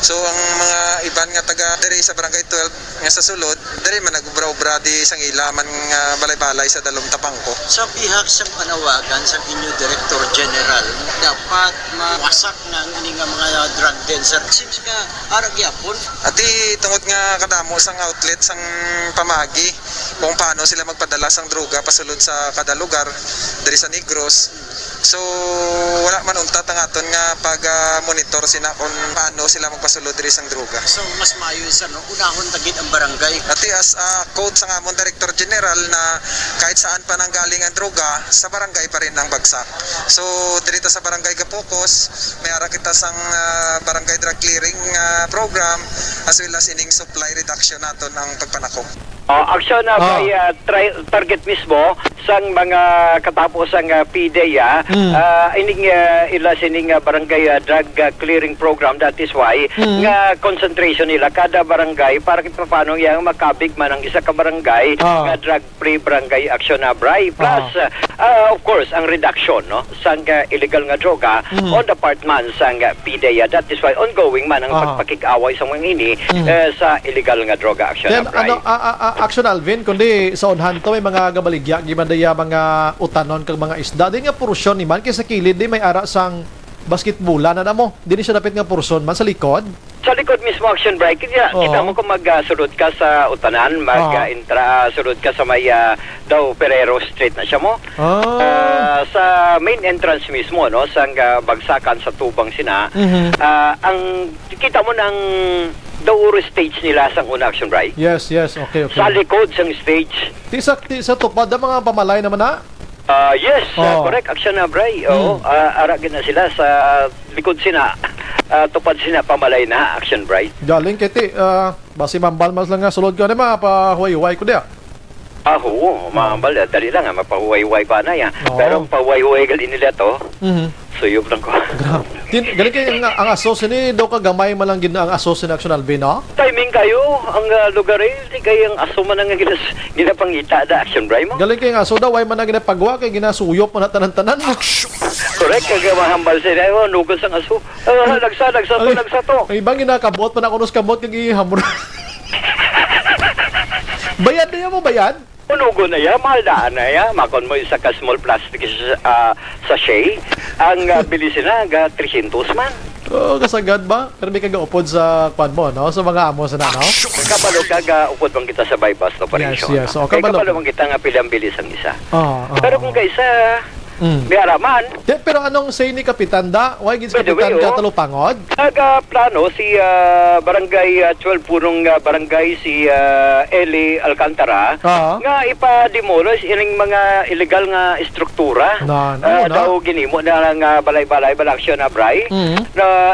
So ang mga iban nga taga diri sa barangay 12 nga sa sulod diri man nagubra-ubra di sang ilaman nga balay-balay sa dalom tapangko. Sa bihag sa panawagan sa inyo Director General, dapat dapat mawasak na ang nga mga drug den, sir. Seems nga, arag yapon. Ati tungod nga kadamo sang outlet sang pamagi kung paano sila magpadala sang droga pasulod sa kada lugar diri sa Negros. So wala man untat ang aton nga pag monitor sina kung paano sila magpasulod diri sang droga. So mas maayo sir, no? Unahon tagid ang barangay. Ati as code sang amon Director General na kahit saan pa nanggaling ang droga, sa barangay pa rin ang bagsak. So dito sa barangay Gapokus, may ara kita sang barangay drug clearing program as well as ining supply reduction naton ang pagpanakop. Aksyon na by target mismo sang mga katapusang PDEA ining ila sining barangay drug clearing program. That is why nga concentration nila kada barangay para kung paano yang makabig man ang isa ka barangay nga drug free barangay aksyon na bray plus of course ang reduction no sang illegal nga droga on the part man sang PDEA. That is why ongoing man ang pagpakig-away sa mga ini sa illegal nga droga aksyon na bray. Action Alvin, kundi sa unhan to may mga gabaligya, gimandaya mga utanon kag mga isda. Di nga porsyon ni man, kaya sa kilid di may ara sang basketbola na mo. Di siya dapat nga porsyon man sa likod. Sa likod mismo action break, kita mo kung mag-surod ka sa utanan, surod ka sa may daw Ferrero Street na siya mo. Sa main entrance mismo, no, sa bagsakan sa Tubang Sina, ang kita mo ng Dauro stage nila sang una action break. Yes, okay. Sa likod sang stage. Sa tupad ang mga pamalay naman na? Yes, correct. Action na, Bray. Aragin na sila sa likod sina. Tupad sina, pamalay na. Action, Bray. Galing, Kiti. Basi mambal mas lang nga. Sulod ka na mapahuay-huay ko diya. Oo, mambal. Dali lang, mapahuay-huay pa na yan. Pero pahuay-huay gali nila to. Suyop lang ko. Galing kayo ang asos ni daw kagamay man lang gid ang asos ni Action Alvin, no? Timing kayo ang lugar di kayo ang aso man ang ginapangita da Action Bray mo. Galing kayo ang aso daw ay man ang ginapagwa kay ginasuyop man tanan-tanan. Correct, kaya mahambal sila nugos ang aso. Lagsa to. Ay ibang ginakabot man ako nos kabot kag ihamor. Bayad na mo bayad? Unugo na ya, mahal daan na ya. Makon mo isa ka small plastic sachet. Ang bilisin na, 300 man. Kasagad ba? Pero may kagaupod sa kwan mo, no? Sa mga amo sa na, no? Kabalo kagaupod bang kita sa bypass operation. Yes. O, kabalo bang kita nga pilang bilis ang isa. Pero kung kaysa may araman. Pero anong say ni Kapitan da? Why gins Kapitan ka talupangod? Nagplano si Barangay 12 punong barangay si Eli Alcantara nga ipa-demolish ining mga illegal nga struktura. Daw ginimo na nga balay-balay balaksyon na Bray.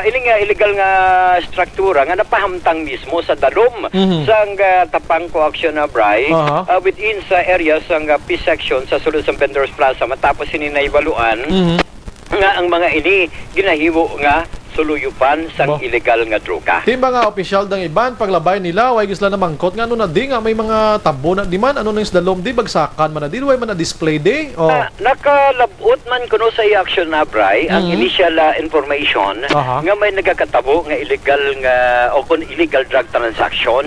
Ining illegal nga struktura nga napahamtang mismo sa dalom sang tapang coaction na Bray within sa area sang Peace section sa sulod sa Vendors Plaza matapos naibaluan nga ang mga ini ginahimo nga suluyupan sang illegal nga droga. Di mga opisyal dang iban paglabay nila way gisla na mangkot nga ano na di nga may mga tabo na di man ano nang isdalom di bagsakan man na di way man na display di. Nakalabot man kuno sa action na Bray ang initial information nga may nagakatabo nga illegal nga o kun illegal drug transaction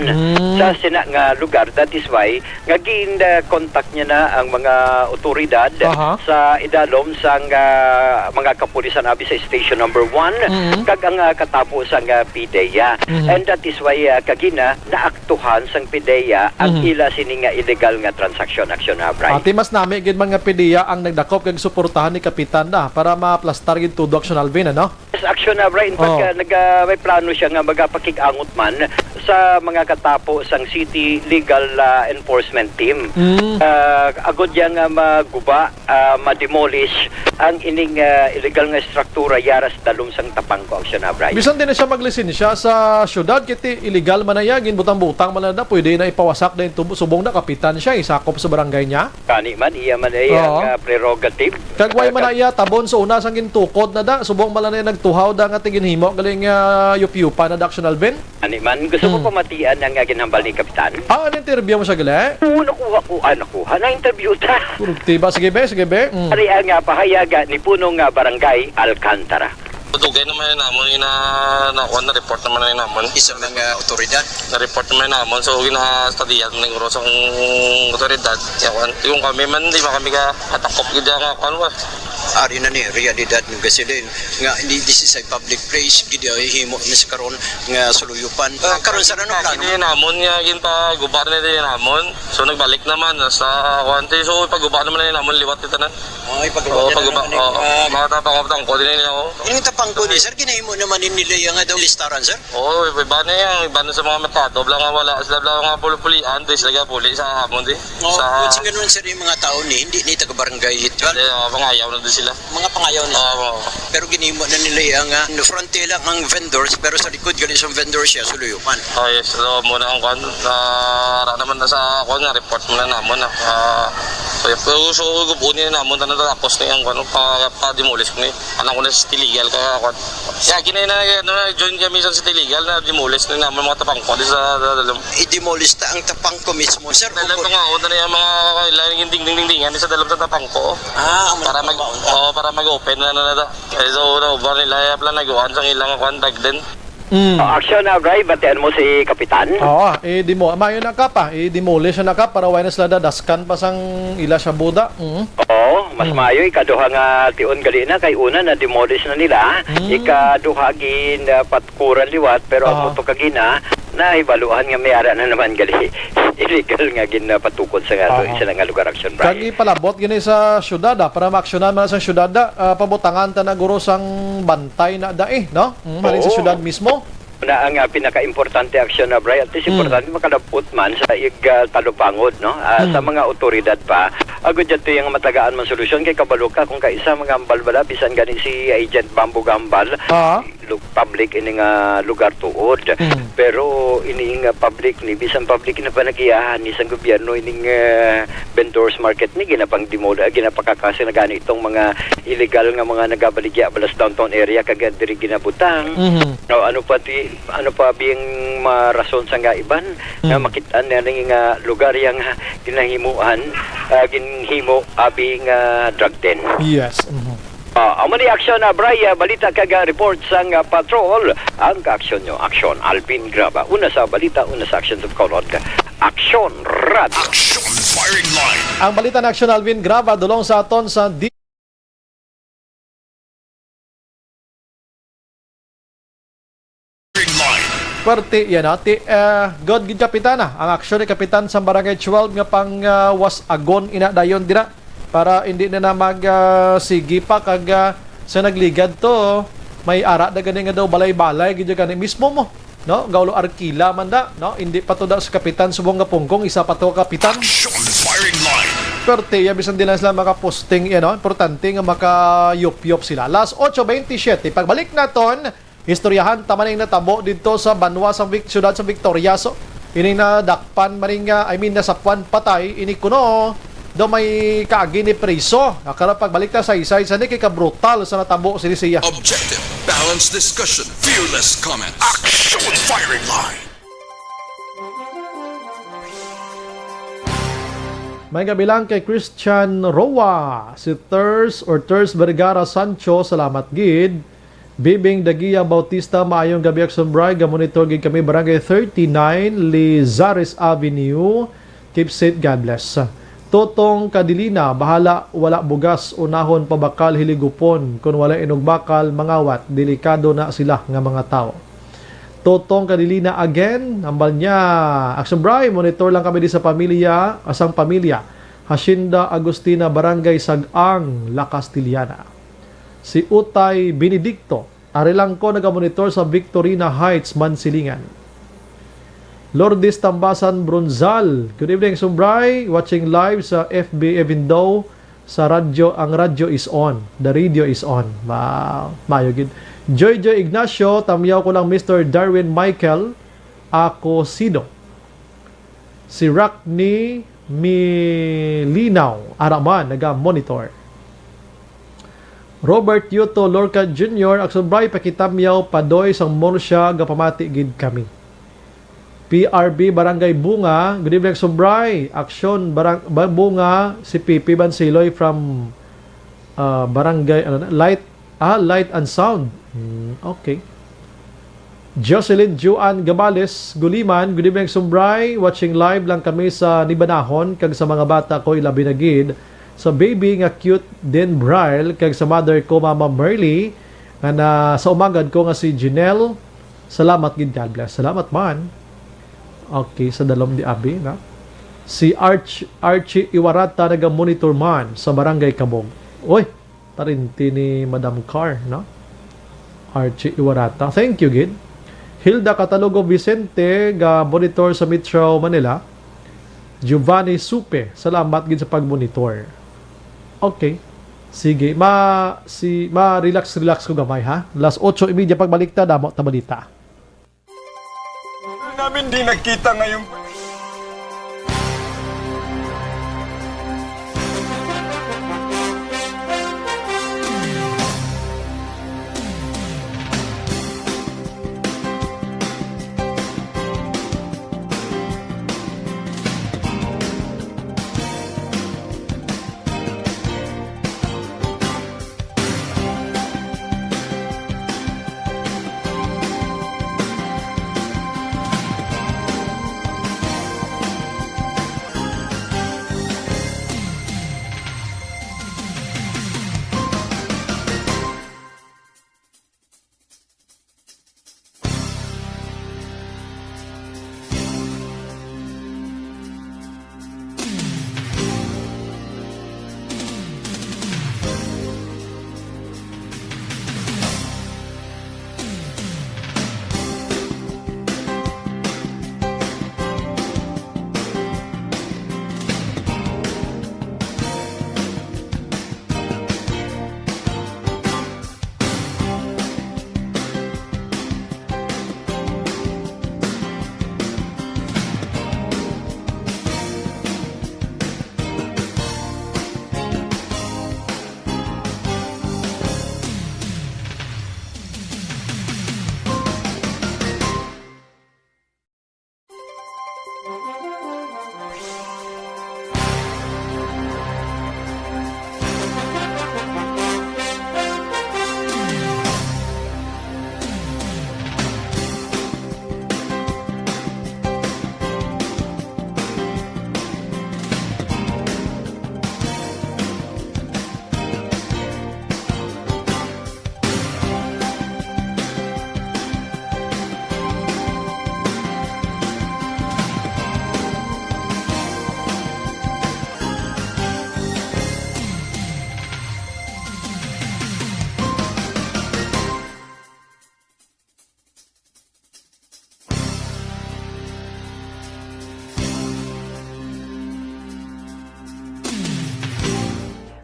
sa sina nga lugar. That is why nga contact niya na ang mga otoridad sa idalom sang mga kapulisan abi sa station number 1 kag ang katapos ang PDEA. And that is why kagina naaktuhan sang PDEA ang ila sining illegal nga transaction action na Bray. Ati mas nami gid mga PDEA ang nagdakop kag suportahan ni Kapitan da para ma-plastar gid tudo Action Alvin, ano? Yes, Action na Bray. In fact, may plano siya nga magapakig-angot man sa mga katapos ang City Legal Enforcement Team. Agod yang maguba, ma-demolish ang ining illegal nga struktura yaras dalom sang tapang ko action na Bray. Bisan din na siya maglisensya sa syudad kiti illegal man na yagin butang-butang man na pwede na ipawasak na yung subong na kapitan siya isakop sa barangay niya. Kani man iya man ay ang prerogative. Kagway man na iya tabon sa una sang gintukod na da subong man na nagtuhaw da nga tingin-himo galing yup-yupa na da Action Alvin. Ani man gusto mo pamatian ang ginhambal ni kapitan? Na-interview mo siya gali? Nakuha na interview ta. Diba? Sige be. Ari ang pahayaga ni punong barangay Alcantara. Dugay naman namon na report naman na namon Isa mga otoridad na-report naman namon so gina-studiyan ng urosong otoridad yawan yung kami man di ba kami ka atakop gid nga kanwa ari na ni realidad ng gasilin nga this is a public place gid himo ni sa karon nga suluyupan karon sa ano plano Hindi namon nga ginpa gubar na din namon. So nagbalik naman sa kwante. So paggubar naman na namon liwat ito na. ay pagguba Mga tapang ko din nila ako. ini tapang ko ni sir ginahimo naman nila nga daw listaran sir Oo, iba na yan. Iba na sa mga merkado. Blang nga wala. Sila blang nga puli-pulian. Doon sila puli sa hamon di. sa kung ganun sir yung mga tao ni hindi ni taga barangay ito Hindi, pangayaw na din sila. mga pangayaw na Oo. pero ginimo na nila yung no fronte lang ang vendors pero sa likod gali sa vendors siya suluyupan Oh yes, so muna ang kwan. Ra naman na sa kwan nga report muna namon na. So gubunin namon na natapos na yung kwan pa-demolish ko ni. Anak ko na sa illegal ka kwan. Ya ginay na join kami sa illegal na demolish na naman mga tapang ko sa dalam. i-demolish ta ang tapang ko mismo sir Dalam ko nga una na yung mga kailangan ding sa dalam sa tapang ko. Para mag-open na. So ubar nila plan nagawan sa ilang kwan din. Action na, Bray. Batian mo si Kapitan. Oo, mayo na ka pa. I-demolish na ka para wala sila dadaskan pa sang ila sa buda. Oo, mas maayo ikaduha nga tion gali na kay una na demolish na nila. Ikaduha gin patkuran liwat pero ang moto kagina na ibaluhan nga may ara na naman gali. Illegal nga gin patukod sa nga isa nga lugar action, Bray. Kag ipalabot gini sa syudad para maaksyonan man sa syudad pabutangan ta na guro sang bantay na dae, no? Halin sa syudad mismo. Na ang pinaka-importante aksyon na, Bray, at least importante makalapot man sa talupangod, no? Sa mga otoridad pa, agad dyan ito yung matagaan man solusyon kay kabalo ka kung kaisa mga ambalbala, bisan gani si Agent Bambo Gambal, public ini nga lugar tuod. Pero ini nga public ni, bisan public na panagiyahan ni sa gobyerno ini vendors market ni, ginapang-demola, ginapakakasi na gani itong mga illegal nga mga nagabaligya balas downtown area kagad diri ginabutang. No, ano pa biyang marason sa nga iban nga makitaan na nga lugar yang ginahimuan ginhimo abing drug den. Yes. Amo ni action na, Bray, balita kaga report sang patrol ang action nyo. Action Alvin Graba. Una sa balita, una sa action of Colod. Action Radio. Action Firing Line. Ang balita na Action Alvin Graba dulong sa aton sa Parte yan ati God gid kapitana ang aksyon ni kapitan sa barangay 12 nga pang was agon ina dayon dira para hindi na mag sige pa kag sa nagligad to may ara da gani nga daw balay-balay gid gani mismo mo no gaulo arkila man da no hindi pa to da sa kapitan subong nga punggong isa pa to kapitan Action Firing Line. Parte ya bisan din sila maka-posting no importante nga maka-yup-yup sila alas 8:27 pagbalik naton istoryahan tamaning natabo dito sa Banwa sa syudad sa Victoria. So ini na dakpan maring nasapuan patay ini kuno do may kaagi ni preso. Akala pagbalik ta sa isay sa ni kay ka-brutal sa natabo si siya. Objective, balanced discussion, fearless comment. Action Firing Line. May kabilang kay Christian Roa, si Ters Vergara Sancho, salamat gid. Bibing Dagia Bautista, maayong gabi Action Bray, gamonitor gid kami barangay 39 Lizares Avenue, Cape St. God bless. Totong Kadilina, bahala wala bugas, unahon pabakal hiligupon, kung wala inugbakal mangawat, delikado na sila nga mga tao. Totong Kadilina again, ambal niya. Action Bray, monitor lang kami di sa pamilya, asang pamilya, Hacienda Agustina, barangay Sagang, La Castillana. Si Utay Benedicto, ari lang ko nagamonitor sa Victorina Heights, Mansilingan. Lourdes Tambasan Bronzal, good evening Sumbray, watching live sa FB Evindo sa radyo, ang radyo is on, the radio is on. Mayo gid. Joy Ignacio, tamyaw ko lang Mr. Darwin Michael Acosido. Si Rockney Milinaw, araman naga-monitor. Robert Yuto Lorca Jr. Aksubray pakitamyaw padoy sang morsya gapamati gid kami. PRB Barangay Bunga, good evening Aksubray. Aksyon Bunga si Pipi Bansiloy from Barangay Light and Sound. Okay. Jocelyn Juan Gabales Guliman, good evening Aksubray. Watching live lang kami sa Nibanahon kag sa mga bata ko ilabi na gid sa baby nga cute din Braille kag sa mother ko Mama Merly nga na sa umagad ko nga si Janelle. Salamat gid, God bless. Salamat man. Okay, sa dalom di abi na. Si Archie Iwarata naga-monitor man sa Barangay Kabog. Oy, tarinti ni Madam Carr, no? Archie Iwarata. Thank you, gid. Hilda Catalogo Vicente ga monitor sa Metro Manila. Giovanni Supe, salamat gid sa pag-monitor. Okay. Sige, relax ko gamay ha. Last 8:30 pagbalik ta damo ta balita. Namin di nakita ngayong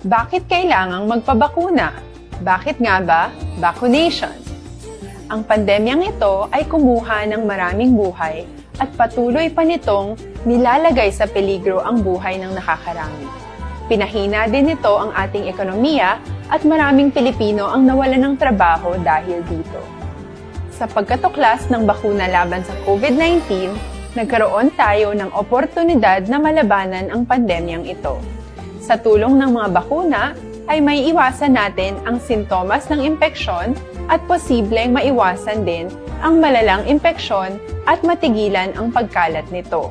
Bakit kailangang magpabakuna? Bakit nga ba? Vaccination. Ang pandemyang ito ay kumuha ng maraming buhay at patuloy pa nitong nilalagay sa peligro ang buhay ng nakakarami. Pinahina din nito ang ating ekonomiya at maraming Pilipino ang nawalan ng trabaho dahil dito. Sa pagkatuklas ng bakuna laban sa COVID-19, nagkaroon tayo ng oportunidad na malabanan ang pandemyang ito. Sa tulong ng mga bakuna, ay may iwasan natin ang sintomas ng impeksyon at posibleng maiwasan din ang malalang impeksyon at matigilan ang pagkalat nito.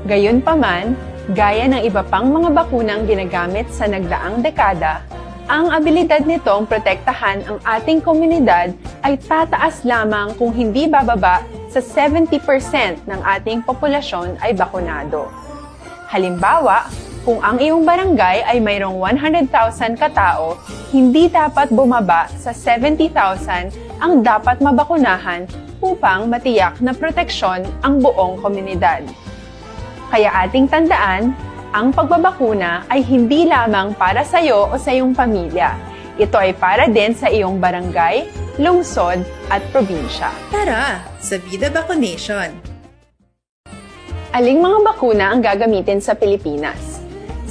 Gayunpaman, gaya ng iba pang mga bakunang ginagamit sa nagdaang dekada, ang abilidad nitong protektahan ang ating komunidad ay tataas lamang kung hindi bababa sa 70% ng ating populasyon ay bakunado. Halimbawa, kung ang iyong barangay ay mayroong 100,000 katao, hindi dapat bumaba sa 70,000 ang dapat mabakunahan upang matiyak na proteksyon ang buong komunidad. Kaya ating tandaan, ang pagbabakuna ay hindi lamang para sa iyo o sa iyong pamilya. Ito ay para din sa iyong barangay, lungsod at probinsya. Tara, sa Vida Vaccination! Aling mga bakuna ang gagamitin sa Pilipinas?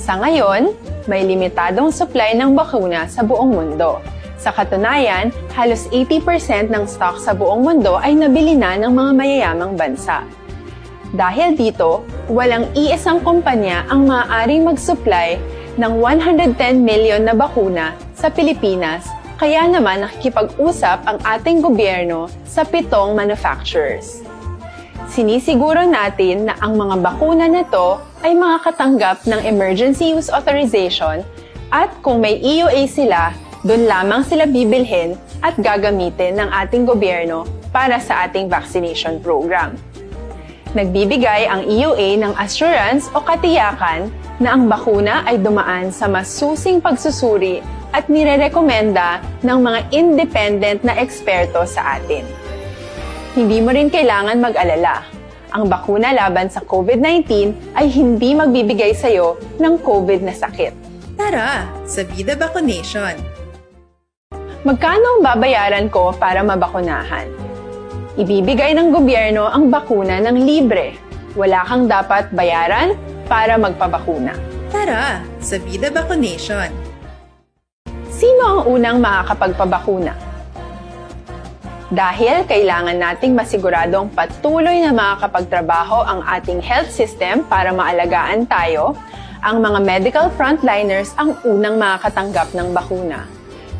Sa ngayon, may limitadong supply ng bakuna sa buong mundo. Sa katunayan, halos 80% ng stock sa buong mundo ay nabili na ng mga mayayamang bansa. Dahil dito, walang iisang kumpanya ang maaaring mag-supply ng 110 million na bakuna sa Pilipinas, kaya naman nakikipag-usap ang ating gobyerno sa 7 manufacturers. Sinisiguro natin na ang mga bakuna na to ay makakatanggap ng Emergency Use Authorization at kung may EUA sila, doon lamang sila bibilhin at gagamitin ng ating gobyerno para sa ating vaccination program. Nagbibigay ang EUA ng assurance o katiyakan na ang bakuna ay dumaan sa masusing pagsusuri at nirerekomenda ng mga independent na eksperto sa atin. Hindi mo rin kailangan mag-alala. Ang bakuna laban sa COVID-19 ay hindi magbibigay sa'yo ng COVID na sakit. Tara, sa Vida Vaccination! Magkano ang babayaran ko para mabakunahan? Ibibigay ng gobyerno ang bakuna ng libre. Wala kang dapat bayaran para magpabakuna. Tara, sa Vida Vaccination! Sino ang unang makakapagpabakuna? Dahil kailangan nating masiguradong patuloy na makakapagtrabaho ang ating health system para maalagaan tayo, ang mga medical frontliners ang unang makakatanggap ng bakuna.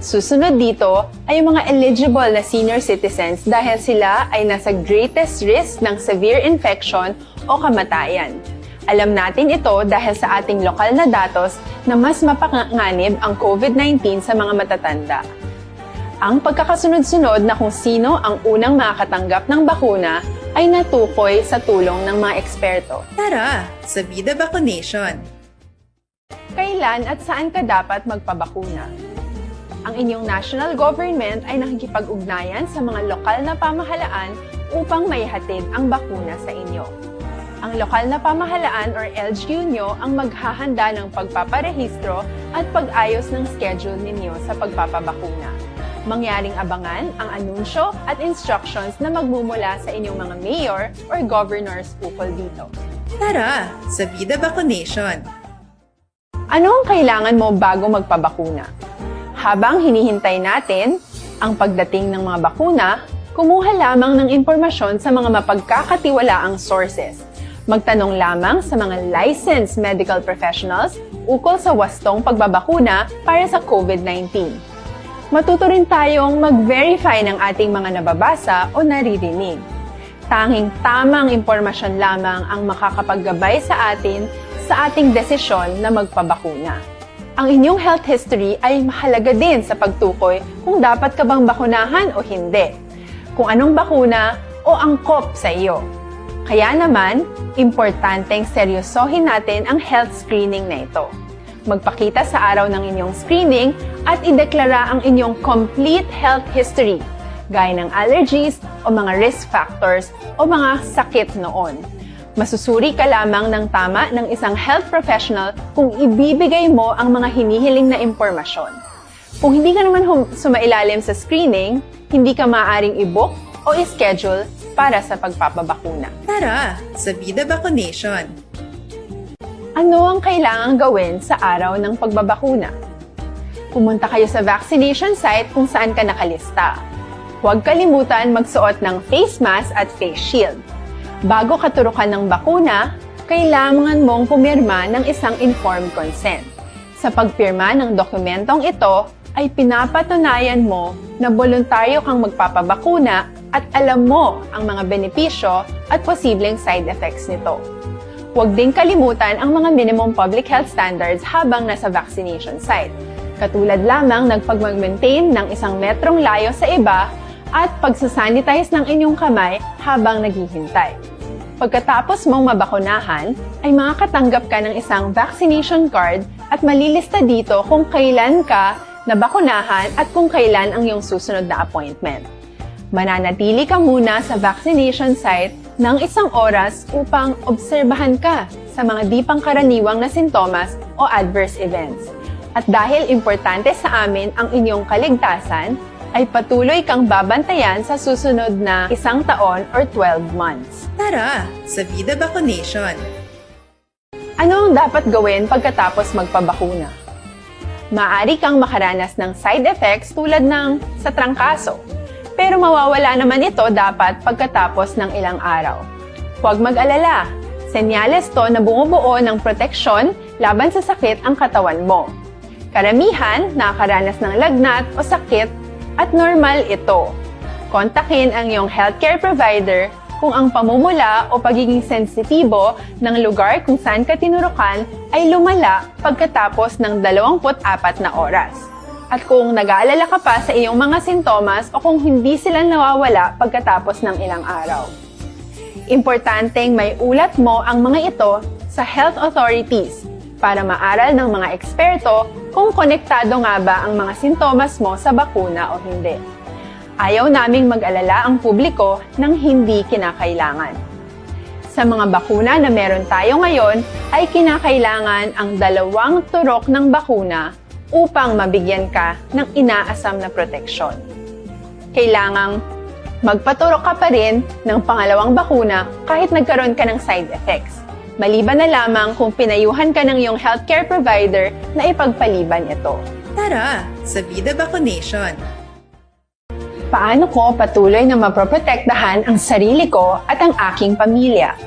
Susunod dito ay yung mga eligible na senior citizens dahil sila ay nasa greatest risk ng severe infection o kamatayan. Alam natin ito dahil sa ating lokal na datos na mas mapanganib ang COVID-19 sa mga matatanda. Ang pagkakasunod-sunod na kung sino ang unang makakatanggap ng bakuna ay natukoy sa tulong ng mga eksperto. Tara, sa Vida Vaccination! Kailan at saan ka dapat magpabakuna? Ang inyong national government ay nakikipag-ugnayan sa mga lokal na pamahalaan upang maihatid ang bakuna sa inyo. Ang lokal na pamahalaan or LGU nyo ang maghahanda ng pagpaparehistro at pag-ayos ng schedule ninyo sa pagpapabakuna. Mangyaring abangan ang anunsyo at instructions na magmumula sa inyong mga mayor or governors ukol dito. Tara, sa Vida Vaccination! Ano ang kailangan mo bago magpabakuna? Habang hinihintay natin ang pagdating ng mga bakuna, kumuha lamang ng impormasyon sa mga mapagkakatiwalaang sources. Magtanong lamang sa mga licensed medical professionals ukol sa wastong pagbabakuna para sa COVID-19. Matuto rin tayong mag-verify ng ating mga nababasa o naririnig. Tanging tamang impormasyon lamang ang makakapaggabay sa atin sa ating desisyon na magpabakuna. Ang inyong health history ay mahalaga din sa pagtukoy kung dapat ka bang bakunahan o hindi, kung anong bakuna o angkop sa iyo. Kaya naman, importanteng seryosohin natin ang health screening na ito. Magpakita sa araw ng inyong screening at ideklara ang inyong complete health history, gaya ng allergies o mga risk factors o mga sakit noon. Masusuri ka lamang ng tama ng isang health professional kung ibibigay mo ang mga hinihiling na impormasyon. Kung hindi ka naman sumailalim sa screening, hindi ka maaaring i-book o i-schedule para sa pagpapabakuna. Tara, sa Vida Vaccination! Ano ang kailangang gawin sa araw ng pagbabakuna? Pumunta kayo sa vaccination site kung saan ka nakalista. Huwag kalimutan magsuot ng face mask at face shield. Bago ka turukan ng bakuna, kailangan mong pumirma ng isang informed consent. Sa pagpirma ng dokumentong ito, ay pinapatunayan mo na voluntaryo kang magpapabakuna at alam mo ang mga benepisyo at posibleng side effects nito. Huwag din kalimutan ang mga minimum public health standards habang nasa vaccination site. Katulad lamang ng pag-maintain ng 1 metrong layo sa iba at pagsasanitize ng inyong kamay habang naghihintay. Pagkatapos mong mabakunahan, ay makakatanggap ka ng isang vaccination card at malilista dito kung kailan ka nabakunahan at kung kailan ang iyong susunod na appointment. Mananatili ka muna sa vaccination site ng 1 oras upang obserbahan ka sa mga di pangkaraniwang na sintomas o adverse events. At dahil importante sa amin ang inyong kaligtasan, ay patuloy kang babantayan sa susunod na 1 taon or 12 months. Tara, sa Vida Vaccination! Ano ang dapat gawin pagkatapos magpabakuna? Maaari kang makaranas ng side effects tulad ng sa trangkaso, pero mawawala naman ito dapat pagkatapos ng ilang araw. Huwag mag-alala, senyales to na bumubuo ng proteksyon laban sa sakit ang katawan mo. Karamihan nakakaranas ng lagnat o sakit at normal ito. Kontakin ang iyong healthcare provider kung ang pamumula o pagiging sensitibo ng lugar kung saan ka tinurukan ay lumala pagkatapos ng 24 na oras. At kung nag-aalala ka pa sa iyong mga sintomas o kung hindi sila nawawala pagkatapos ng ilang araw. Importanteng may ulat mo ang mga ito sa health authorities para maaral ng mga eksperto kung konektado nga ba ang mga sintomas mo sa bakuna o hindi. Ayaw naming mag-alala ang publiko ng hindi kinakailangan. Sa mga bakuna na meron tayo ngayon, ay kinakailangan ang 2 turok ng bakuna upang mabigyan ka ng inaasam na proteksyon. Kailangang magpaturok ka pa rin ng pangalawang bakuna kahit nagkaroon ka ng side effects. Maliban na lamang kung pinayuhan ka ng iyong healthcare provider na ipagpaliban ito. Tara, sa Vida Vaccination! Paano ko patuloy na maproprotektahan ang sarili ko at ang aking pamilya?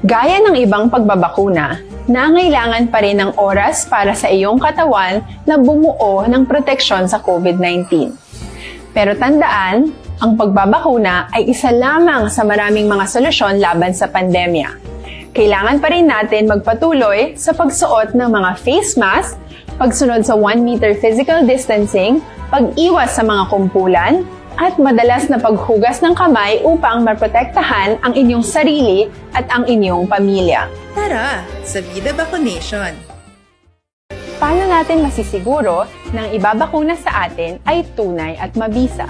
Gaya ng ibang pagbabakuna, nangailangan pa rin ng oras para sa iyong katawan na bumuo ng proteksyon sa COVID-19. Pero tandaan, ang pagbabakuna ay isa lamang sa maraming mga solusyon laban sa pandemya. Kailangan pa rin natin magpatuloy sa pagsuot ng mga face mask, pagsunod sa 1 meter physical distancing, pag-iwas sa mga kumpulan, at madalas na paghugas ng kamay upang maprotektahan ang inyong sarili at ang inyong pamilya. Tara, sa Vida Vaccination! Paano natin masisiguro na ang ibabakuna sa atin ay tunay at mabisa?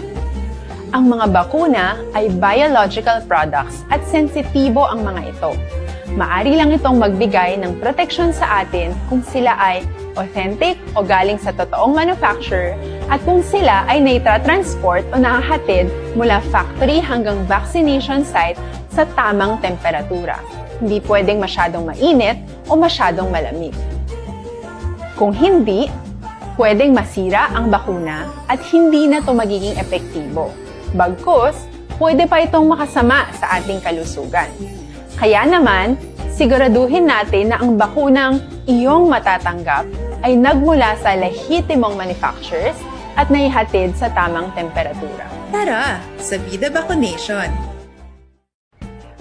Ang mga bakuna ay biological products at sensitibo ang mga ito. Maari lang itong magbigay ng proteksyon sa atin kung sila ay authentic o galing sa totoong manufacturer at kung sila ay naitra-transport o nahahatid mula factory hanggang vaccination site sa tamang temperatura. Hindi pwedeng masyadong mainit o masyadong malamig. Kung hindi, pwedeng masira ang bakuna at hindi na ito magiging epektibo. Bagkus, pwede pa itong makasama sa ating kalusugan. Kaya naman, siguraduhin natin na ang bakunang iyong matatanggap ay nagmula sa lehitimong manufacturers at naihatid sa tamang temperatura. Tara, sa Vida Vaccination!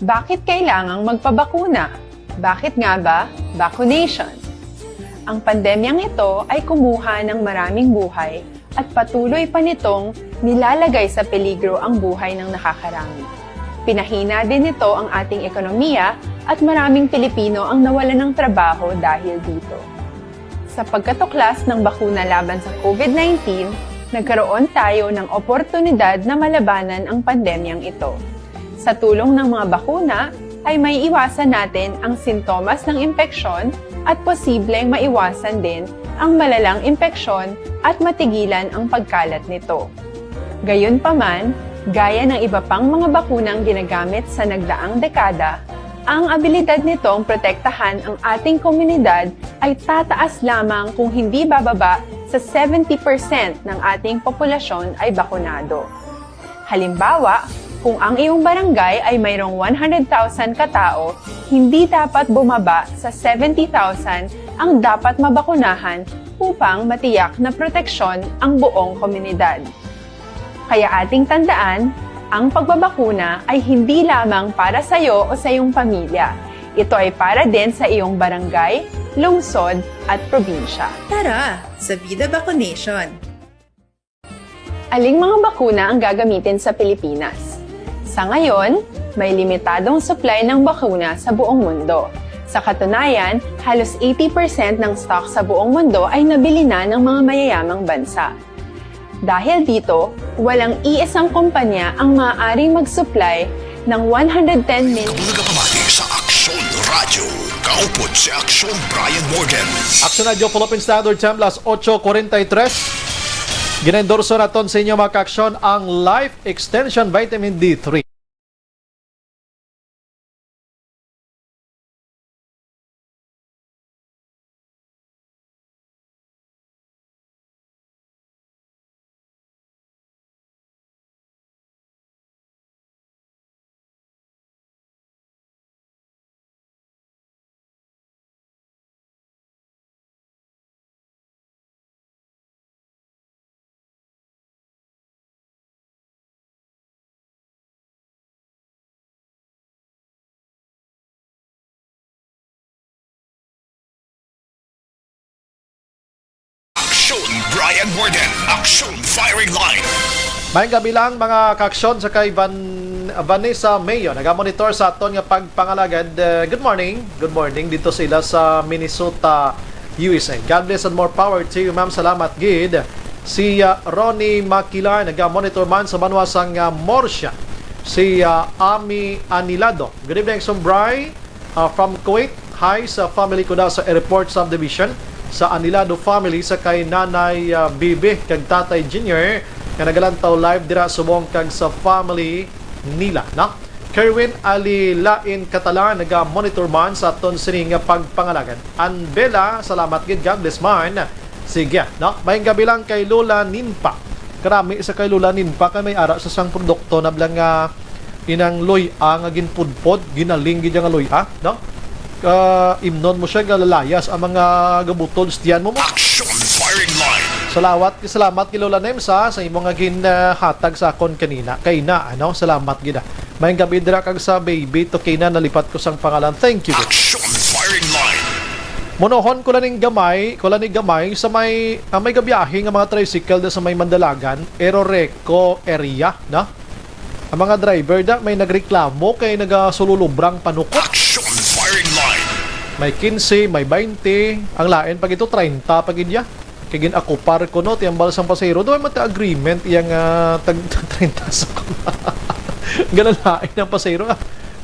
Bakit kailangang magpabakuna? Bakit nga ba vaccination? Ang pandemyang ito ay kumuha ng maraming buhay at patuloy pa nitong nilalagay sa peligro ang buhay ng nakakarami. Pinahina din nito ang ating ekonomiya at maraming Pilipino ang nawalan ng trabaho dahil dito. Sa pagkatuklas ng bakuna laban sa COVID-19, nagkaroon tayo ng oportunidad na malabanan ang pandemyang ito. Sa tulong ng mga bakuna, ay may iwasan natin ang sintomas ng impeksyon at posibleng maiwasan din ang malalang impeksyon at matigilan ang pagkalat nito. Gayunpaman, gaya ng iba pang mga bakunang ginagamit sa nagdaang dekada, ang abilidad nitong protektahan ang ating komunidad ay tataas lamang kung hindi bababa sa 70% ng ating populasyon ay bakunado. Halimbawa, kung ang iyong barangay ay mayroong 100,000 katao, hindi dapat bumaba sa 70,000 ang dapat mabakunahan upang matiyak na proteksyon ang buong komunidad. Kaya ating tandaan, ang pagbabakuna ay hindi lamang para sa iyo o sa iyong pamilya. Ito ay para din sa iyong barangay, lungsod at probinsya. Tara, sa Vida Vaccination! Aling mga bakuna ang gagamitin sa Pilipinas? Sa ngayon, may limitadong supply ng bakuna sa buong mundo. Sa katunayan, halos 80% ng stock sa buong mundo ay nabili na ng mga mayayamang bansa. Dahil dito, walang iisang kumpanya ang maaaring mag-supply ng 110 million. Pamati sa Aksyon Radio. Kaupod si Aksyon Brian Morgan. Aksyon Radio Philippine Standard Time, las 8:43. Ginendorso naton sa inyo mga ka-aksyon ang Life Extension Vitamin D3. Action Brian Warden. Action Firing Line. May gabi lang mga kaaksyon sa kay Vanessa Mayo. Nagamonitor sa aton nga pagpangalagad. Good morning. Good morning dito sila sa Minnesota, USA. God bless and more power to you, ma'am. Salamat, gid. Si Ronnie Makilar, nagamonitor man sa Banwasang Morsha. Si Ami Anilado. Good evening, Sombray from Kuwait. Hi sa family ko na sa airport subdivision. Sa Anilado family sa kay Nanay Bibi kag Tatay Junior nga nagalantaw live dira subong kag sa family nila, no? Kerwin Alilain Catalan naga-monitor man sa aton sining pagpangalagan. Anbela, salamat gid, God bless man. Sige, no? May gabi lang kay Lola Ninpa. Karami sa kay Lola Ninpa kay may ara sa sang produkto na blang inang loy-a nga ginpudpod, ginaling gid nga loy-a, no? Imnon mo siya galayas ang mga gabutol stiyan mo. Action Firing Line. Salamat kay Lola Nemsa sa imong ginhatag sa akon kanina. Kay na, ano? Salamat gid. May gabi dira kag sa baby to kay na nalipat ko sang pangalan. Thank you. Action Firing Line. Monohon ko lang gamay sa may gabiyahe nga mga tricycle sa may Mandalagan, Eroreco area, na? Ang mga driver da may nagreklamo kay nagasululubrang panukot. Action Firing Line. May 15, may 20, ang lain pag ito 30 pag idya. Kay ginakupar ko no tiyang balasang pasero do may agreement iyang tag 30 sa ko. Ganun lain ang pasero.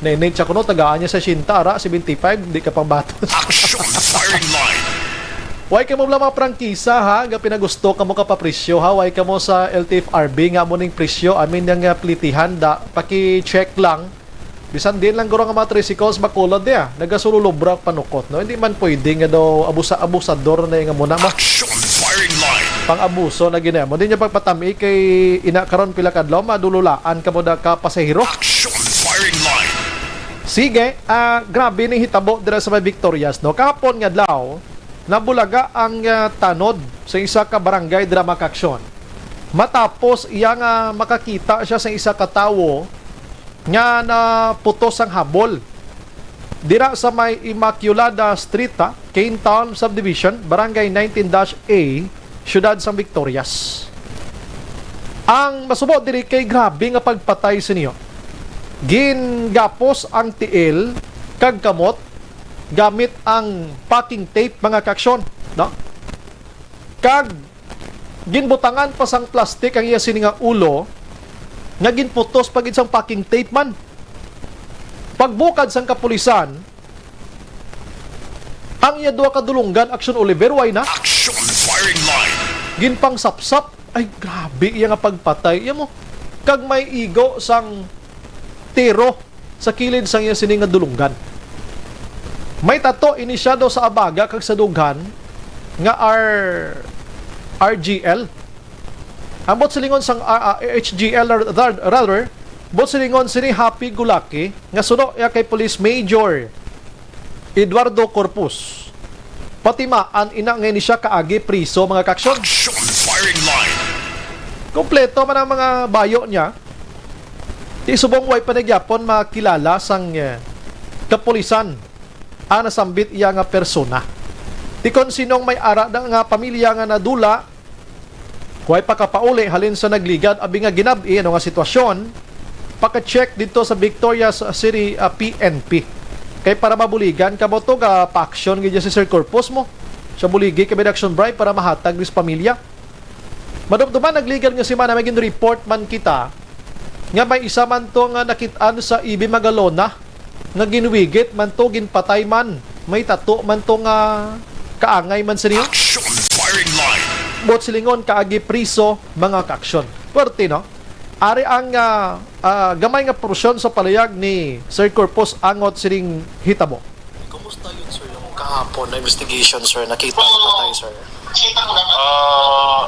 Nenay siya ko no tagaan niya sa 80 ara 75 di ka pang bato. Action Firing Line. Way ka mo mga prangkisa ha, nga pinagusto ka mo kapapresyo ha, way ka mo sa LTFRB nga mo ning presyo, amin yang plitihan da, paki-check lang. Bisan din lang guro nga mga tricycles makulod dia, nagasululubra panukot, no? Hindi man pwede nga daw abusador na nga muna ma. Action Firing Line. Pang-abuso na ginamo. Din niya pagpatami kay ina karon pila kadlaw madululaan ka mo da ka pasahero. Action Firing Line. Sige, grabe ning hitabo dira sa may Victorias, no? Kapon nga adlaw, nabulaga ang tanod sa isa ka barangay dira Makaksyon. Matapos iya nga makakita siya sa isa ka tawo nga naputos ang habol dira sa may Immaculada Street, Cane Town Subdivision, Barangay 19-A, Siyudad San Victorias. Ang masubot diri kay grabe nga pagpatay sa niyo. Gingapos ang tiil kag kamot gamit ang packing tape mga kaaksyon, no? Kag ginbutangan pa sang plastic ang iya sini nga ulo nga ginputos pag isang packing tape man. Pagbukad sang kapulisan ang iya duha ka dulunggan action Oliver way na Action Firing Line. ginpang sapsap. Ay grabe iya nga pagpatay iya mo. Kag may igo sang tiro sa kilid sang iya sini nga dulunggan. May tato inisyado sa abaga kag sa dughan nga RGL. Ambot silingon sang HGL rather, bot silingon sini Happy Gulaki nga suno ya kay Police Major Eduardo Corpus. Patimaan ina nga ni siya kaagi priso mga kaaksyon. Action Firing Line. Kompleto man ang mga bayo niya. Di subong way panagyapon makilala sang kapulisan ang nasambit iya nga persona. Di kon sinong may ara nga pamilya nga nadula, huwag pakapauli halin sa nagligad, abi nga ginabi, ano nga sitwasyon, paka-check dito sa Victorias City PNP. Kay para mabuligan, kamoto ga pa-action ganyan si Sir Corpus mo. Siya buligi, kay action bribe para mahatag dis pamilya. Madumduman, nagligad nga si man, may report man kita, nga may isa man to nga nakitaan sa Ibi Magalona, nga ginuwigit man to ginpatay man, may tato man to nga kaangay man sa niyo. Action Firing Line. Bot silingon kaagi priso mga kaaksyon. Pwerte, no? Ari ang gamay nga porsyon sa palayag ni Sir Corpus angot sining hitabo. Kumusta yun, sir, yung kahapon na investigation, sir? Nakita na tayo, sir?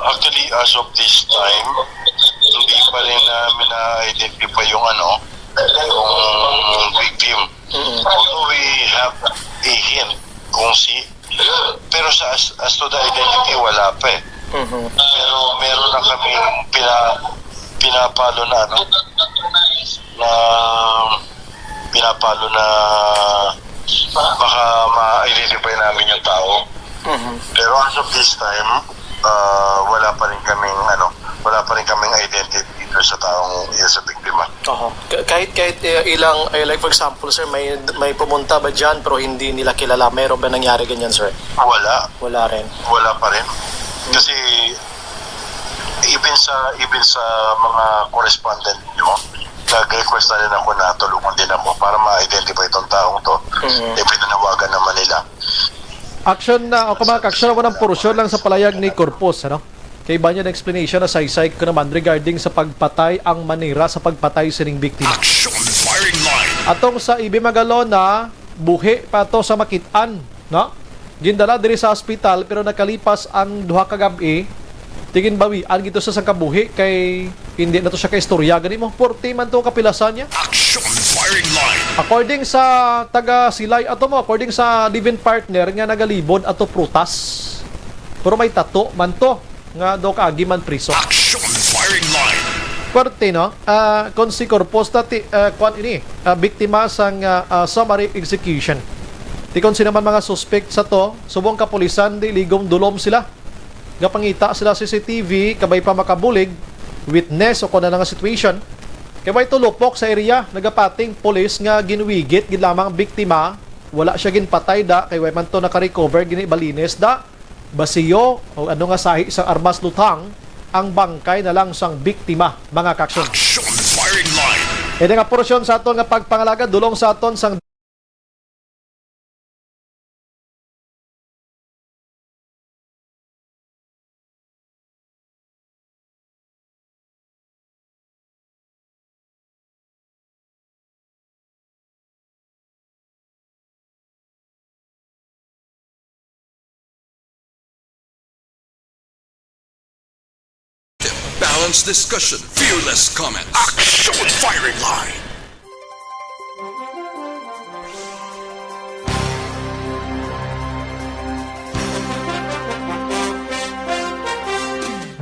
Actually, as of this time, hindi pa rin namin na-identify yung yung victim. Although we have a hint kung pero as to the identity, wala pa eh. Pero meron na kami pinapalo na baka ma-identify namin yung tao. Pero as of this time, wala pa rin kaming identity dito sa taong sa biktima. Kahit ilang, like for example, sir, may pumunta ba dyan pero hindi nila kilala? Mayroon ba nangyari ganyan, sir? Wala. Wala rin. Wala pa rin. Kasi even sa mga correspondent nyo, nag-request na rin ako na tulungan din ako para ma-identify itong taong to. Pinanawagan naman nila. Action na, o action naman ng porsyon lang sa palayag ni Corpus, ano? Kay ba niya na explanation na saysay ko naman regarding sa pagpatay ang manira sa pagpatay sining biktima. Action firing line. Atong sa Ibi Magalona, buhi pa to sa Makitaan, no? Gindala diri sa ospital pero nakalipas ang duha ka gabi, tingin bawian gito sa kabuhi kay hindi na to siya kay istorya gani mo 40 man to kapilasan niya. Action firing line. According sa taga Silay ato mo, according sa live-in partner nga nagalibod ato prutas. Pero may tato man to nga do kaagi man priso. Action firing line. Kwarte no, kon si Corpus dati kwan ini biktima sang summary execution. Tikon sila man mga suspect sa to, subong kapulisan di ligom dulom sila. Gapangita sila CCTV kabay pa makabulig witness o kuna nga situation. Kay may tulupok sa area nagapating pulis nga ginwigit gid lamang biktima, wala siya ginpatay da kay way man to naka-recover gini balines da basiyo o ano nga sahi isang armas lutang ang bangkay na lang sang biktima mga kaksyon. Action firing line. Ede nga porsyon sa aton nga pagpangalaga dulong sa aton sang Balanced discussion, fearless comment. Action firing line.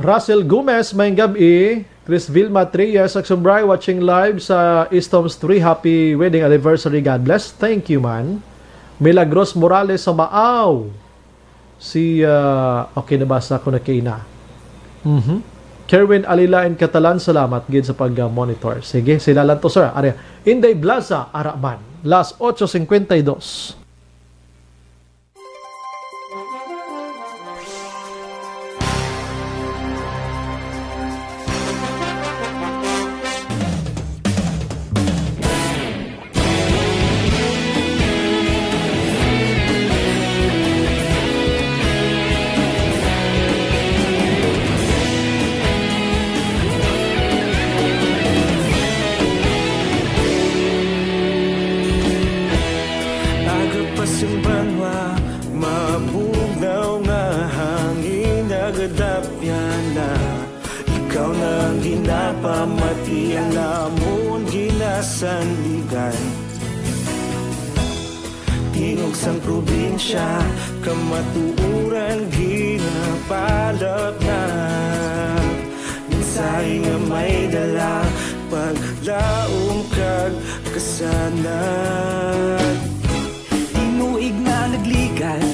Russell Gomez, may gabi. Chris Vilma Trias, Aksumbray, watching live sa Eastom's 3. Happy wedding anniversary. God bless. Thank you, man. Milagros Morales sa Maaw. Si, okay, nabasa ko na kay na. Kerwin Alila and Catalan, salamat gid sa pag-monitor. Sige, sila lang to, sir. Are, Inday Blaza, Araman. Las 8:52. Tingog sang probinsya, kamatuuran ginapalap na. Minsay nga may dala, paglaom kag kasanan. Tinuig na nagligan,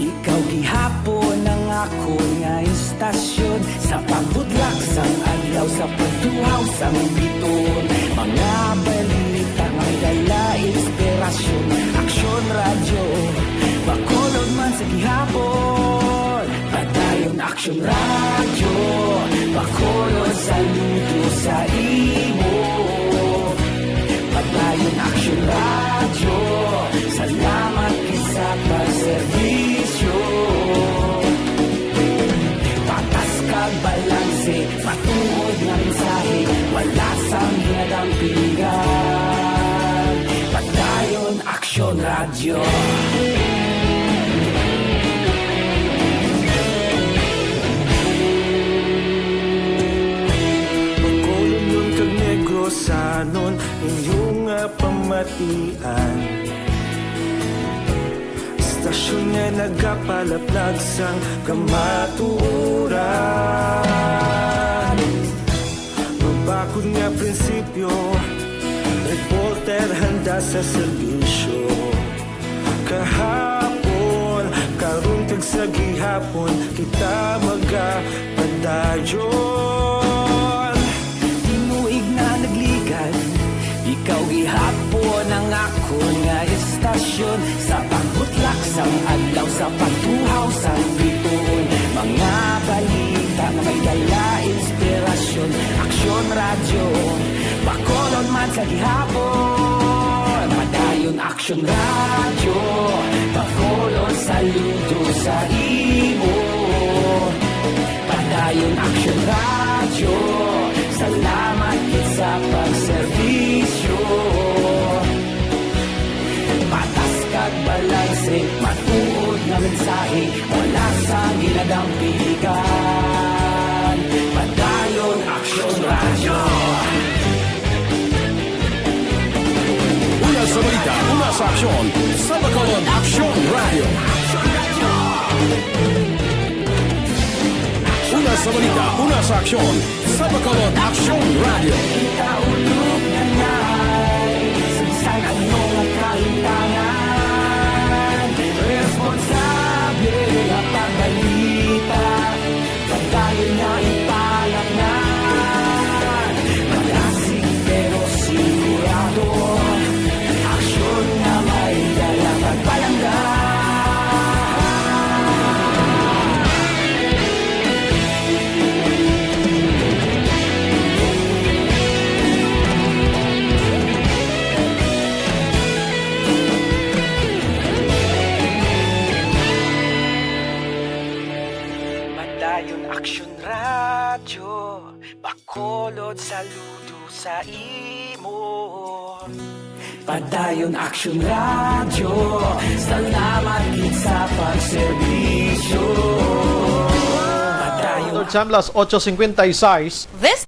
ikaw gihapon ang ako nga istasyon. Sa pagbudlak sang adlaw, sa pagduhaw sang biton. Mga balita nga dala inspirasyon. Aksyon radyo, bakolod man sa gihapon. Padayon aksyon radyo, bakolod sa luto sa imo. Padayon aksyon radyo, salamat sa pagserbisyo. Patas kag balanse, patuod nga mensahe, wala sang ginadampingan. Padayon aksyon radyo. Pagkulong nun kag negrosanon, inyong pamatian. Istasyon nga nagapalaplag sang kamaturan. Mabakod nga prinsipyo, reporter handa sa serbisyo. Kahapon, karong tag sa gihapon, kita magapadayon. aksyon sa pagbutlak sa adlaw sa pagtuhaw sa bituon. Mga balita na may dala inspirasyon. Aksyon radyo, Bacolod man sa gihapon. Padayon aksyon radyo, Bacolod saludo sa imo. Padayon aksyon radyo, salamat kit sa pagserbisyo. Patas kag balanse, matuod nga mensahe, wala sa ginadang piligan. Padayon aksyon radyo. Una sa balita, una sa aksyon, sa Bacolod Aksyon Radio. Una sa balita, una sa aksyon, sa Bacolod Aksyon Radio. Kaulog na na'y sabisan ang mga kahintangan. Responsable na pagbalita, pagdayon na ipalaknan. Malasig pero sigurado, aksyon na may dalang pagpalanggan. Padayon aksyon radyo, Bacolod saludo sa imo. Padayon aksyon radyo, salamat kit sa pagserbisyo. Padayon Chamlas 8:56. This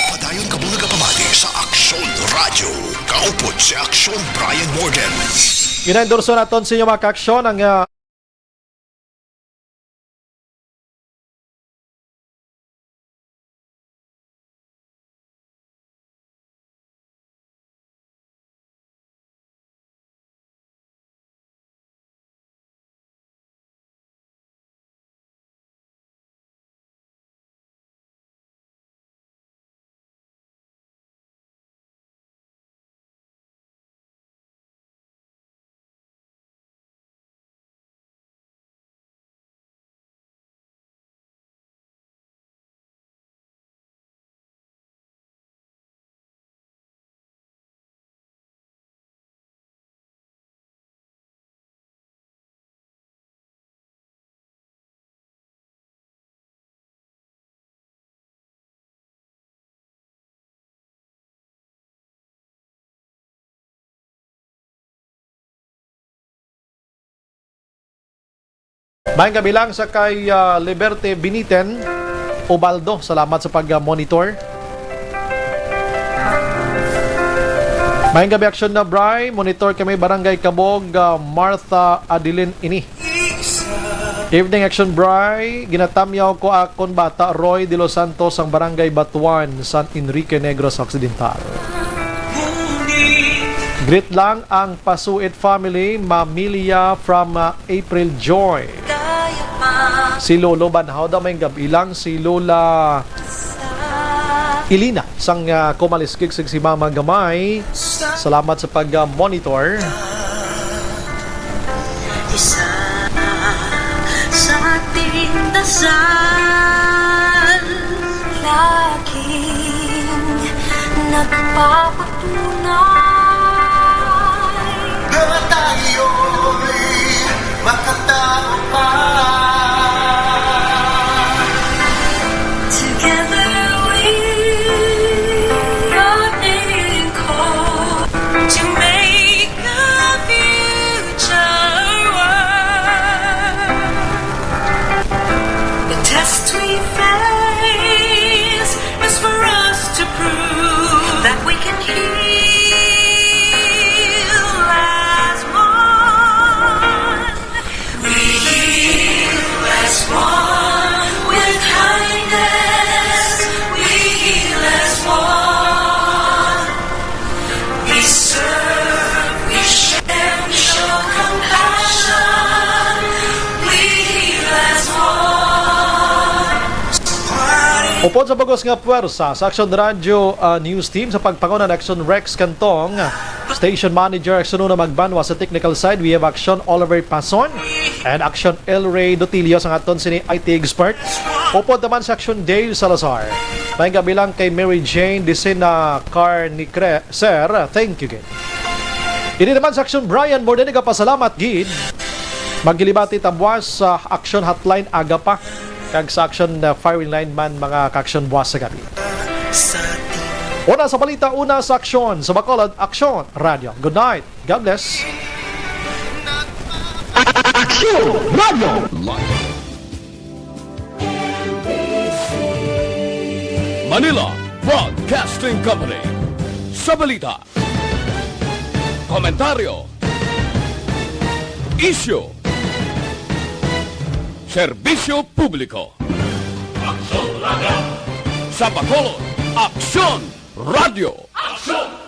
Padayon kabulaga pamati sa Aksyon Radio. Kaupod si Aksyon Brian Morgan. Ginendorso naton sa inyo mga kaaksyon ang Maayong gabi lang sa kay Liberte Biniten Ubaldo. Salamat sa pag-monitor. Maayong gabi aksyon na Bri. Monitor kami Barangay Kabog, Martha Adeline Ini. Evening action Bri. Ginatamyaw ko akon bata Roy de los Santos ang Barangay Batuan, San Enrique Negros Occidental. Greet lang ang Pasuit family, Mamilia from April Joy. Si Lolo Banhaw daw may gabi lang, si Lola Ilina sang kumaliskig si Mama Gamay. Salamat sa pag-monitor. Isa sa ating dasal, laging nagpapatunay na tayo'y makatao pa. That we can heal. Upod sa bagos nga puwersa sa Action Radio News Team sa pagpanguna ng Action Rex Cantong, Station Manager Action na magbanwa sa technical side, we have Action Oliver Pason and Action El Rey Dotilio sa aton sini IT expert. Upod naman sa Action Dale Salazar. May gabilang kay Mary Jane Disina Carnicre. Sir, thank you again. Ini naman sa Action Brian, more than pasalamat gid. Magilibati tabwas sa Action Hotline aga pa. Kag sa Action Firing Line man mga ka-action buwas sa gabi. Una sa balita, una sa aksyon sa Bacolod, Action Radio. Good night. God bless. Action Radio! Manila Broadcasting Company. Sa balita, komentaryo, issue, serbisyo publiko. Action Radio! Sa Bacolod, Action Radio! Action!